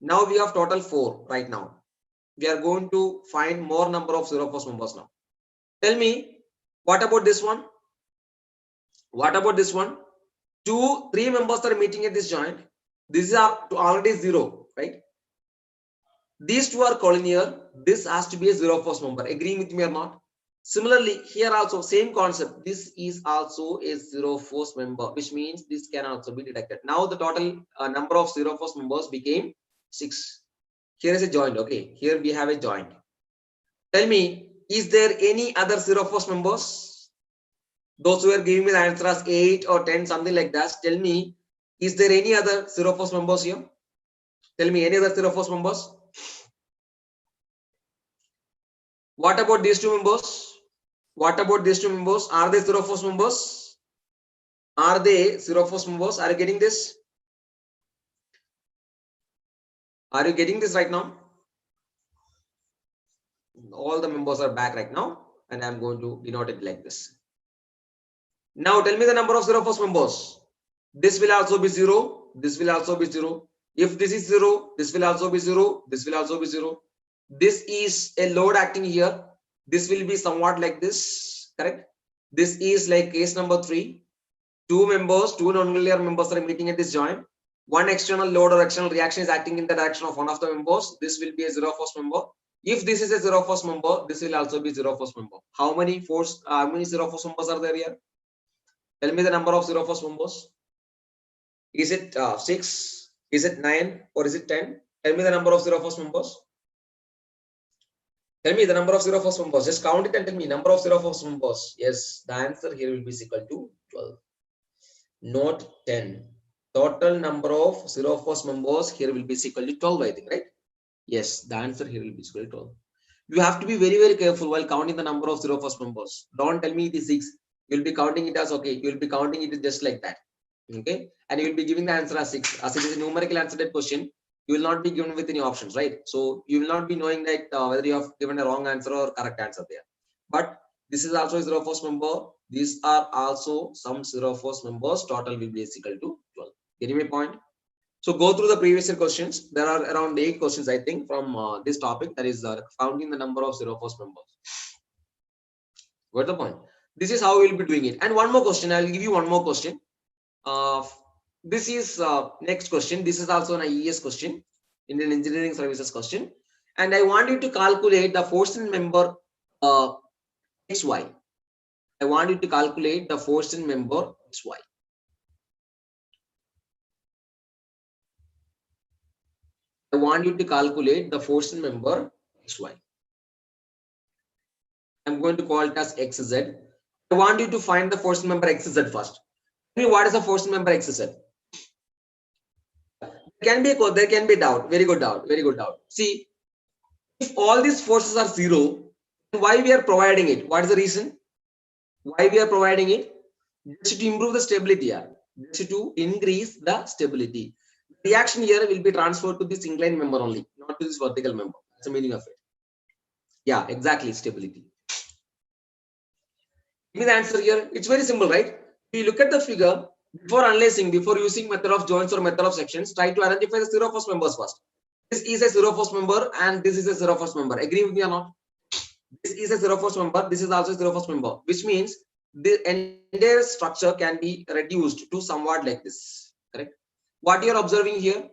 Now we have total 4 right now. We are going to find more number of zero force members now. Tell me, what about this one? What about this one? 3 members are meeting at this joint. These are already 0, right? These two are collinear. This has to be a zero force member. Agreeing with me or not? Similarly, here also same concept. This is also a zero force member, which means this can also be detected. Now the total number of zero force members became 6. Here is a joint. Okay, here we have a joint. Tell me, is there any other zero force members? Those who are giving me the answer as 8 or 10, something like that. Tell me, is there any other zero force members here? Tell me any other zero force members. What about these two members? What about these two members? Are they zero force members? Are they zero force members? Are you getting this? Are you getting this right now? All the members are back right now, and I'm going to denote it like this. Now tell me the number of zero force members. This will also be 0. This will also be 0. If this is 0, this will also be 0. This will also be 0. This is a load acting here. This will be somewhat like this, correct? This is like case number 3. Two nonlinear members are meeting at this joint. One external load or external reaction is acting in the direction of one of the members. This will be a zero force member. If this is a zero force member, this will also be zero force member. How many zero force members are there here? Tell me the number of zero force members. Is it 6? Is it 9? Or is it 10? Tell me the number of zero force members. Tell me the number of zero force members. Just count it and tell me number of zero force members. Yes, the answer here will be equal to 12. Not 10. Total number of zero force members here will be equal to 12, I think, right? Yes, the answer here will be equal to 12. You have to be very, very careful while counting the number of zero force members. Don't tell me it is 6. You'll be counting it as okay. You'll be counting it just like that. Okay, and you will be giving the answer as 6. As it is a numerical answer that question, you will not be given with any options, right? So you will not be knowing that whether you have given a wrong answer or correct answer there. But this is also a zero force member. These are also some zero force members. Total will be equal to 12. Getting my point? So go through the previous year questions. There are around 8 questions, I think, from this topic, that is counting the number of zero force members. Got the point? This is how we will be doing it. And one more question. I will give you one more question. This is next question. This is also an IES question, Indian Engineering Services question. And I want you to calculate the force in member XY. I want you to calculate the force in member XY. I want you to calculate the force in member XY. I'm going to call it as XZ. I want you to find the force in member XZ first. Tell me what is the force in member XZ? There can be doubt. Very good doubt. Very good doubt. See, if all these forces are 0, then why we are providing it? What is the reason? Why we are providing it? Just to improve the stability. Just to increase the stability. Reaction here will be transferred to this inclined member only, not to this vertical member. That's the meaning of it. Yeah, exactly. Stability. Give me the answer here. It's very simple, right? If you look at the figure, before unlacing, before using method of joints or method of sections, try to identify the zero force members first. This is a zero force member and this is a zero force member. Agree with me or not? This is a zero force member. This is also a zero force member, which means the entire structure can be reduced to somewhat like this. Correct? What you are observing here,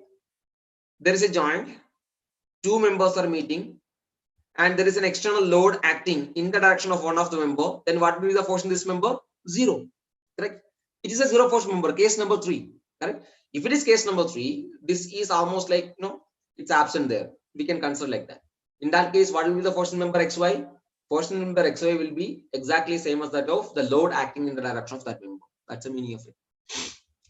there is a joint. Two members are meeting, and there is an external load acting in the direction of one of the member. Then what will be the force in this member? 0. Correct? It is a zero force member, case number 3. Correct? If it is case number 3, this is almost like, it's absent there. We can consider like that. In that case, what will be the force in member XY? Force in member XY will be exactly same as that of the load acting in the direction of that member. That's the meaning of it.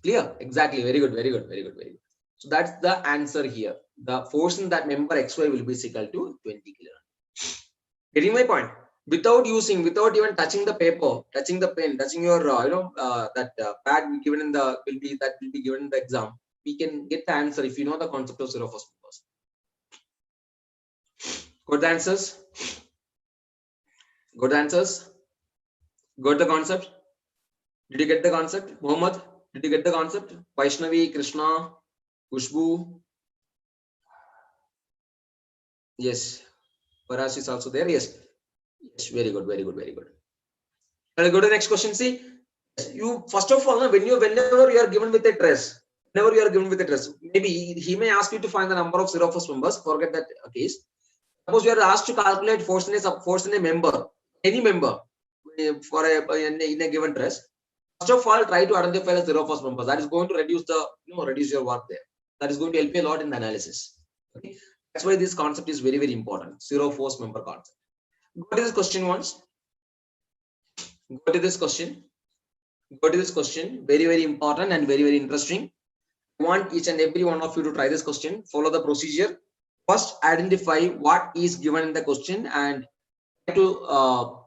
Clear? Exactly. Very good. Very good. Very good. Very good. So that's the answer here. The force in that member XY will be equal to 20 kilonewton. Getting my point? Without even touching the paper, touching the pen, touching your, that pad given in the will be given in the exam, we can get the answer if you know the concept of zero force members. Got the answers? Got the answers? Got the concept? Did you get the concept? Mohammed, did you get the concept? Vaishnavi, Krishna, Kushbu. Yes. Parash is also there. Yes. Yes. Very good. Very good. Very good. I'll go to the next question. See, you first of all, whenever you are given with a truss, whenever you are given with a trust, maybe he may ask you to find the number of zero first members. Forget that case. Suppose you are asked to calculate force in a member, any member for in a given trust. First of all, try to identify the zero first members. That is going to reduce the reduce your work there. That is going to help you a lot in the analysis. Okay, that's why this concept is very, very important. Zero force member concept. Go to this question once. Go to this question. Go to this question. Very, very important and very, very interesting. I want each and every one of you to try this question. Follow the procedure. First, identify what is given in the question and try to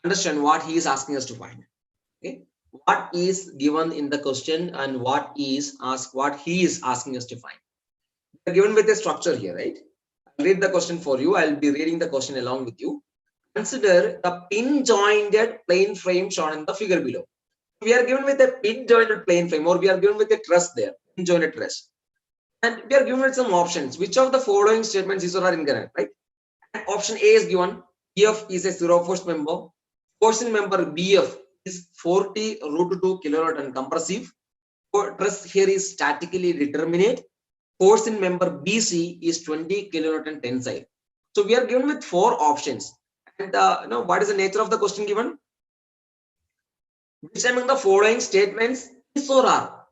understand what he is asking us to find. Okay, what is given in the question and what he is asking us to find. We are given with a structure here, right? I'll read the question for you. I'll be reading the question along with you. Consider the pin jointed plane frame shown in the figure below. We are given with a pin jointed plane frame, or we are given with a truss there, pin jointed truss. And we are given with some options. Which of the following statements is or are incorrect, right? And option A is given. BF is a zero force member. Forcing member BF is 40 √2 kilonewton compressive. Truss here is statically determinate. Forcing member BC is 20 kilonewton tensile. So we are given with 4 options. And what is the nature of the question given? Which among the following statements is or are?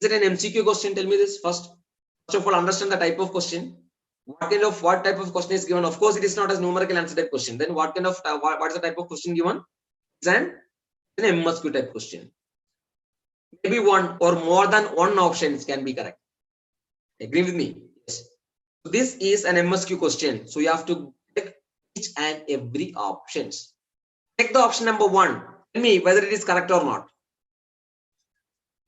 Is it an MCQ question? Tell me this first. First of all, understand the type of question. What type of question is given? Of course, it is not as numerical answer type question. Then what is the type of question given? It's an MSQ type question. Maybe one or more than one options can be correct. Agree with me? Yes. So this is an MSQ question. So you have to take each and every options. Take the option number 1. Tell me whether it is correct or not.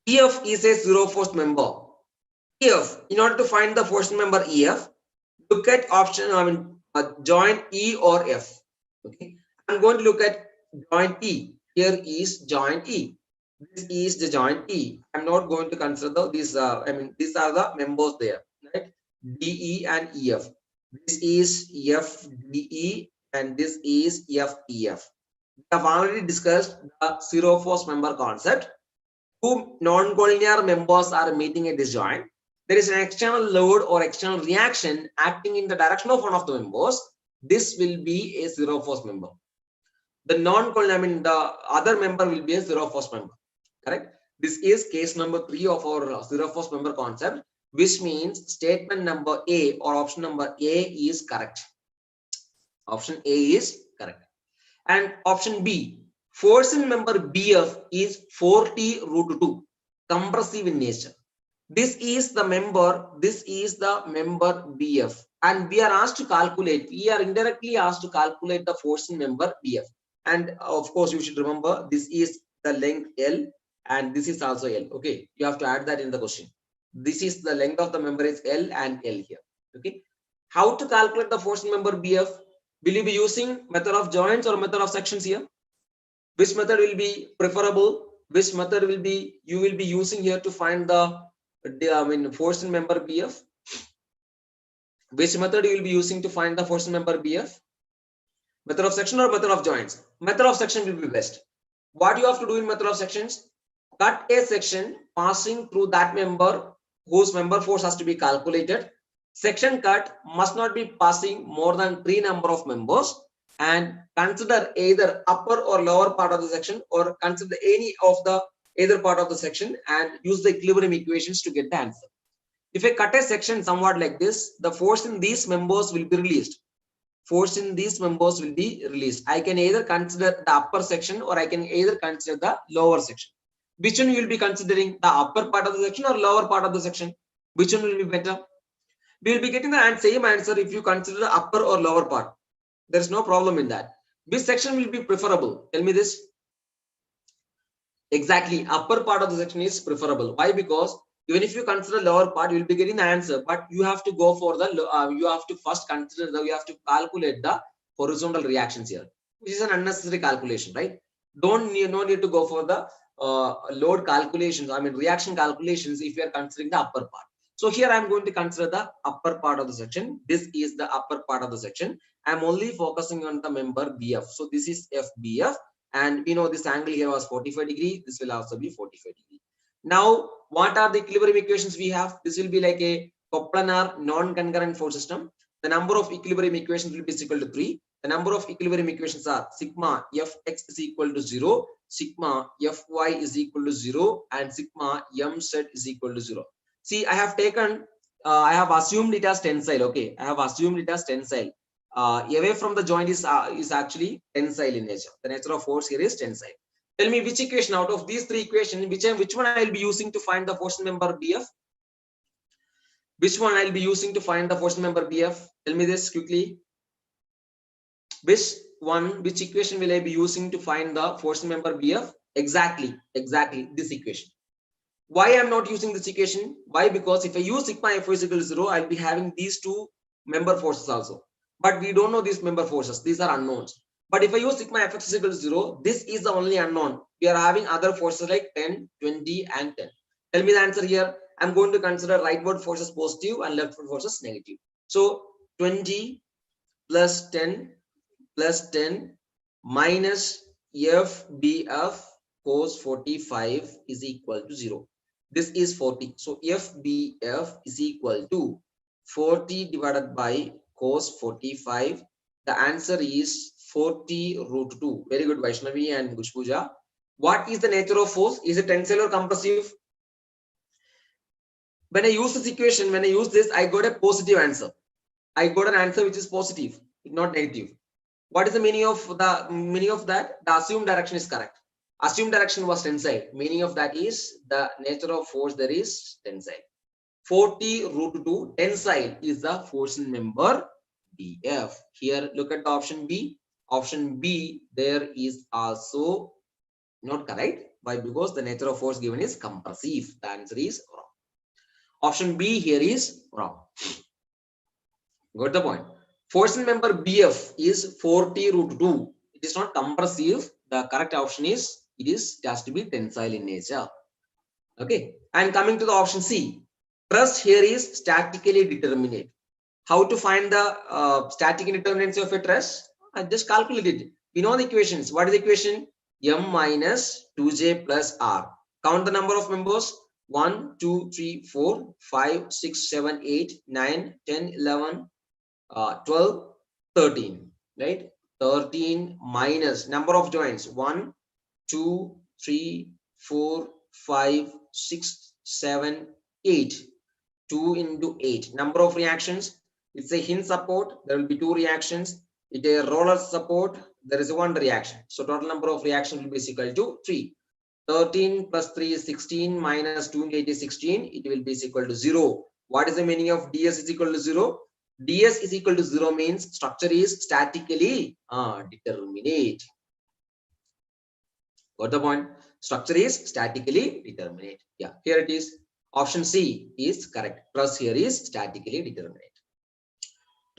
EF is a zero force member. EF, in order to find the force member EF, look at option, join E or F. Okay, I'm going to look at joint E. Here is joint E. This is the joint E. I'm not going to consider these. These are the members there, right? DE and EF. This is FDE and this is FEF. We have already discussed the zero force member concept. Two non-collinear members are meeting at this joint. There is an external load or external reaction acting in the direction of one of the members. This will be a zero force member. The the other member will be a zero force member. Correct? This is case number 3 of our zero force member concept, which means statement number A or option number A is correct. Option A is correct. And option B, forcing member BF is 40 √2, compressive in nature. This is the member BF, and we are asked to calculate, we are indirectly asked to calculate the forcing member BF. And of course, you should remember this is the length L and this is also L. Okay, you have to add that in the question. This is the length of the member is L and L here. Okay, how to calculate the forcing member BF? Will you be using method of joints or method of sections here? Which method will be preferable? Which method will be you will be using here to find the forcing member BF? Which method you will be using to find the forcing member BF? Method of section or method of joints? Method of section will be best. What you have to do in method of sections? Cut a section passing through that member whose member force has to be calculated. Section cut must not be passing more than 3 number of members, and consider either upper or lower part of the section, or consider any of the either part of the section and use the equilibrium equations to get the answer. If I cut a section somewhat like this, the force in these members will be released. Force in these members will be released. I can either consider the upper section or I can either consider the lower section. Which one you will be considering, the upper part of the section or lower part of the section? Which one will be better? We will be getting the same answer if you consider the upper or lower part. There is no problem in that. Which section will be preferable? Tell me this. Exactly, upper part of the section is preferable. Why? Because even if you consider lower part, you will be getting the answer, but you have to go for the you have to first consider you have to calculate the horizontal reactions here, which is an unnecessary calculation, right? No need to go for the load calculations, reaction calculations if you are considering the upper part. So here I am going to consider the upper part of the section. This is the upper part of the section. I am only focusing on the member BF. So this is FBF, and we know this angle here was 45 degree. This will also be 45 degree. Now what are the equilibrium equations we have? This will be like a coplanar non-concurrent force system. The number of equilibrium equations will be equal to 3. The number of equilibrium equations are sigma fx is equal to 0, sigma fy is equal to 0, and sigma mz is equal to 0. See, I have taken, I have assumed it as tensile. Okay, I have assumed it as tensile. Away from the joint is actually tensile in nature. The nature of force here is tensile. Tell me which equation out of these three equations, which one I will be using to find the force member BF? Which one I will be using to find the force member BF? Tell me this quickly. Which equation will I be using to find the force member BF? Exactly this equation. Why I'm not using this equation? Why? Because if I use sigma F is equal to 0, I'll be having these two member forces also. But we don't know these member forces. These are unknowns. But if I use sigma Fx is equal to 0, this is the only unknown. We are having other forces like 10, 20, and 10. Tell me the answer here. I'm going to consider rightward forces positive and leftward forces negative. So 20 plus 10 plus 10 minus FBF cos 45 is equal to 0. This is 40. So FBF is equal to 40 divided by cos 45. The answer is 40 root 2. Very good, Vaishnavi and Gushpuja. What is the nature of force? Is it tensile or compressive? When I use this equation, when I use this, I got a positive answer. I got an answer which is positive, not negative. What is the meaning of that? The assumed direction is correct. Assumed direction was tensile. Meaning of that is the nature of force there is tensile. 40 root 2 tensile is the force member BF. Here look at the option B. Option B there is also not correct. Why? Because the nature of force given is compressive. The answer is wrong. Option B here is wrong. Got the point? Force member BF is 40 root 2. It is not compressive. The correct option is it has to be tensile in nature. Okay. And coming to the option C, truss here is statically determinate. How to find the static indeterminacy of a truss? I just calculate it. We know the equations. What is the equation? M minus 2j plus R. Count the number of members. 1, 2, 3, 4, 5, 6, 7, 8, 9, 10, 11, 12, 13, right? 13 minus number of joints 1, 2, 3, 4, 5, 6, 7, 8. 2 into 8. Number of reactions. It's a hinge support. There will be 2 reactions. It's a roller support. There is 1 reaction. So total number of reactions will be equal to 3. 13 plus 3 is 16 minus 2 into 8 is 16. It will be equal to 0. What is the meaning of ds is equal to 0? ds is equal to 0 means structure is statically determinate. Got the point? Structure is statically determinate. Yeah, here it is. Option C is correct. Truss here is statically determinate.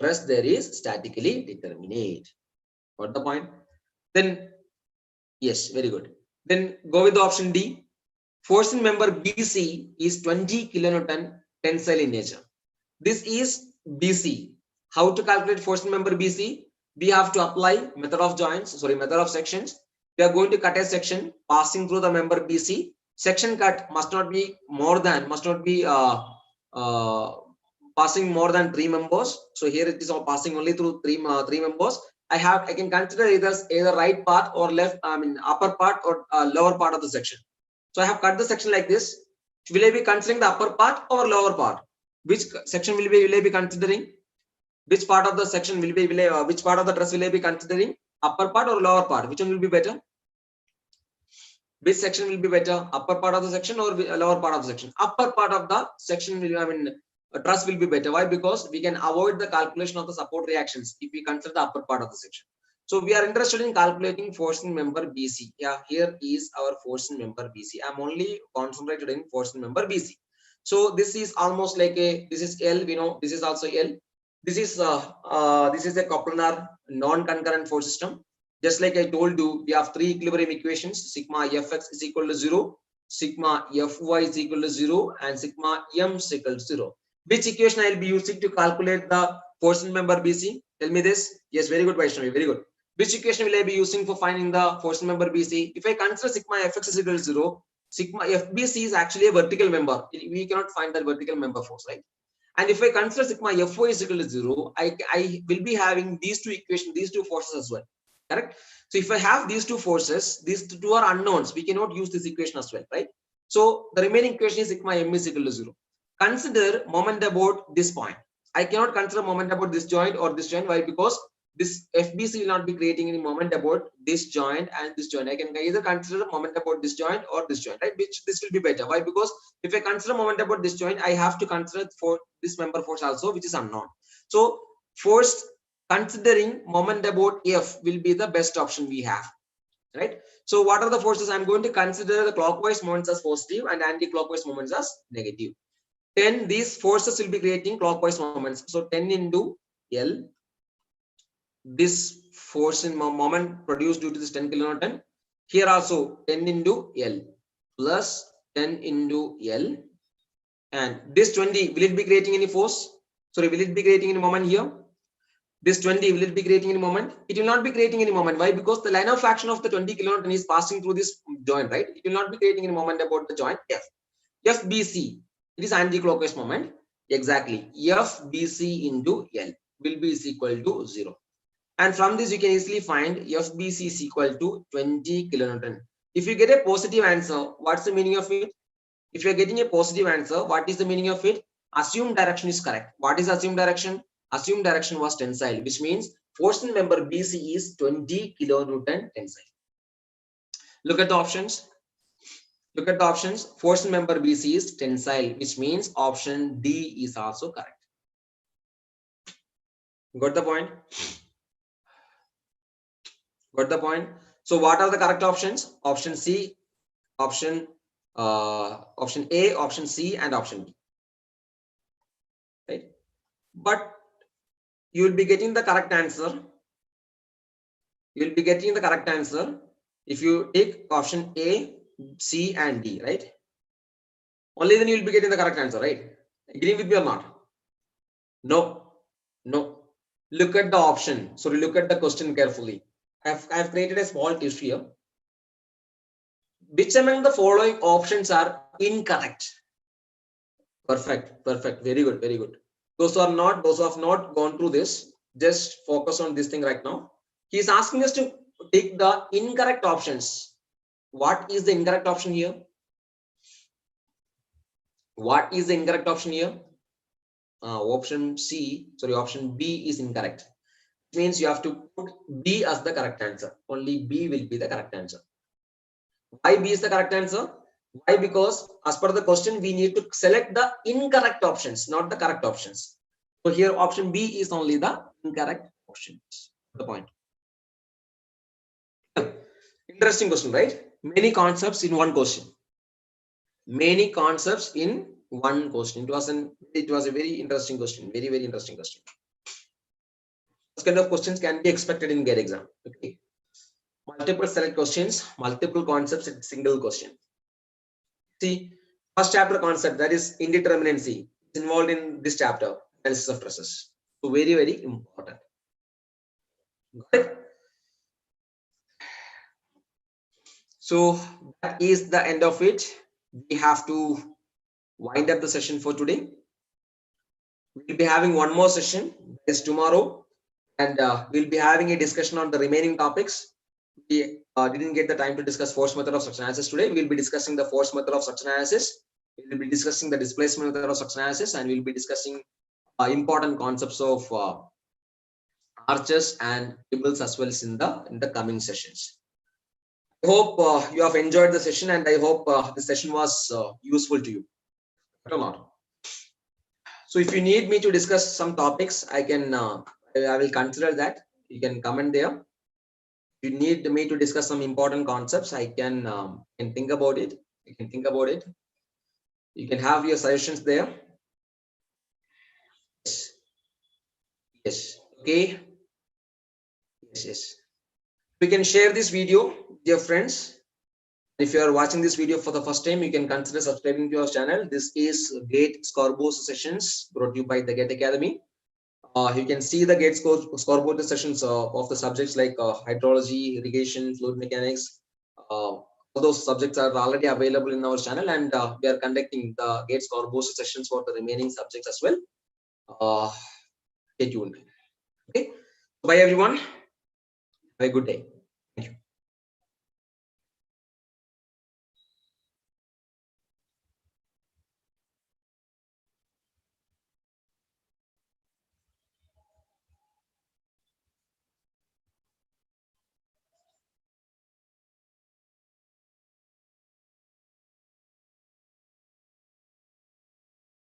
Truss there is statically determinate. Got the point? Then, yes, very good. Then go with the option D. Forcing member BC is 20 kilonewton tensile in nature. This is BC. How to calculate forcing member BC? We have to apply method of sections. We are going to cut a section passing through the member BC. Section cut must not be passing more than 3 members. So here it is all passing only through three members. I can consider either right part or left, upper part or lower part of the section. So I have cut the section like this. Will I be considering the upper part or lower part? Which section will I be considering? Which part of the section which part of the truss will I be considering? Upper part or lower part? Which one will be better? Which section will be better? Upper part of the section or lower part of the section? Upper part of the section will, truss will be better. Why? Because we can avoid the calculation of the support reactions if we consider the upper part of the section. So we are interested in calculating forcing member BC. Yeah, here is our forcing member BC. I'm only concentrated in forcing member BC. So this is almost like this is L. We know this is also L. This is a coplanar non-concurrent force system. Just like I told you, we have 3 equilibrium equations. Sigma Fx is equal to 0, sigma Fy is equal to 0, and sigma M is equal to 0. Which equation I will be using to calculate the forcing member BC? Tell me this. Yes, very good, Vaishnavi. Very good. Which equation will I be using for finding the forcing member BC? If I consider sigma Fx is equal to 0, sigma FBC is actually a vertical member. We cannot find that vertical member force, right? And if I consider sigma Fy is equal to 0, I will be having these two equations, these two forces as well. Correct? So if I have these two forces, these two are unknowns. We cannot use this equation as well, right? So the remaining equation is sigma M is equal to 0. Consider moment about this point. I cannot consider moment about this joint or this joint. Why? Because this FBC will not be creating any moment about this joint and this joint. I can either consider moment about this joint or this joint, right? Which this will be better. Why? Because if I consider moment about this joint, I have to consider for this member force also, which is unknown. So first, considering moment about F will be the best option we have, right? So what are the forces? I'm going to consider the clockwise moments as positive and anti-clockwise moments as negative. 10, these forces will be creating clockwise moments. So 10 into L, this force in moment produced due to this 10 kilonewton. Here also 10 into L plus 10 into L, and this 20, will it be creating any force? Sorry, will it be creating any moment here? This 20, will it be creating any moment? It will not be creating any moment. Why? Because the line of action of the 20 kilonewton is passing through this joint, right? It will not be creating any moment about the joint F. FBC, it is anti-clockwise moment. Exactly. FBC into L will be is equal to 0. And from this, you can easily find FBC is equal to 20 kilonewton. If you get a positive answer, what's the meaning of it? If you're getting a positive answer, what is the meaning of it? Assumed direction is correct. What is assumed direction? Assumed direction was tensile, which means force in member BC is 20 kilonewton tensile. Look at the options. Look at the options. Force in member BC is tensile, which means option D is also correct. Got the point? Got the point? So what are the correct options? Option C, option A, option C, and option D. Right? But you will be getting the correct answer. You will be getting the correct answer if you take option A, C, and D, right? Only then you will be getting the correct answer, right? Agree with me or not? No, no. Look at the option. Sorry, look at the question carefully. I've created a small test here. Which among the following options are incorrect? Perfect, perfect. Very good, very good. Those who have not gone through this, just focus on this thing right now. He is asking us to take the incorrect options. What is the incorrect option here? What is the incorrect option here? Option B is incorrect. It means you have to put B as the correct answer. Only B will be the correct answer. Why B is the correct answer? Why? Because as per the question, we need to select the incorrect options, not the correct options. So here option B is only the incorrect options. The point. Interesting question, right? Many concepts in one question. Many concepts in one question. It was a very interesting question. Very, very interesting question. This kind of questions can be expected in GATE exam. Okay. Multiple select questions, multiple concepts in single question. See, first chapter concept, that is indeterminacy, is involved in this chapter, analysis of trusses. So very, very important. Got it? So that is the end of it. We have to wind up the session for today. We'll be having one more session, that is tomorrow, and we'll be having a discussion on the remaining topics. We didn't get the time to discuss force method of structure analysis today. We'll be discussing the force method of structure analysis. We'll be discussing the displacement method of structure analysis, and we'll be discussing important concepts of arches and tables as well in the coming sessions. I hope you have enjoyed the session, and I hope the session was useful to you. Or not. So if you need me to discuss some topics, I will consider that. You can comment there. If you need me to discuss some important concepts, I can think about it. You can think about it. You can have your suggestions there. Yes. Yes. Okay. Yes. Yes. We can share this video with your friends. If you are watching this video for the first time, you can consider subscribing to our channel. This is GATE scoreboard sessions brought to you by the GATE Academy. You can see the GATE scoreboard sessions of the subjects like hydrology, irrigation, fluid mechanics, All those subjects are already available in our channel, and we are conducting the GATE score boost sessions for the remaining subjects as well. Stay tuned. Okay. Bye everyone. Have a good day.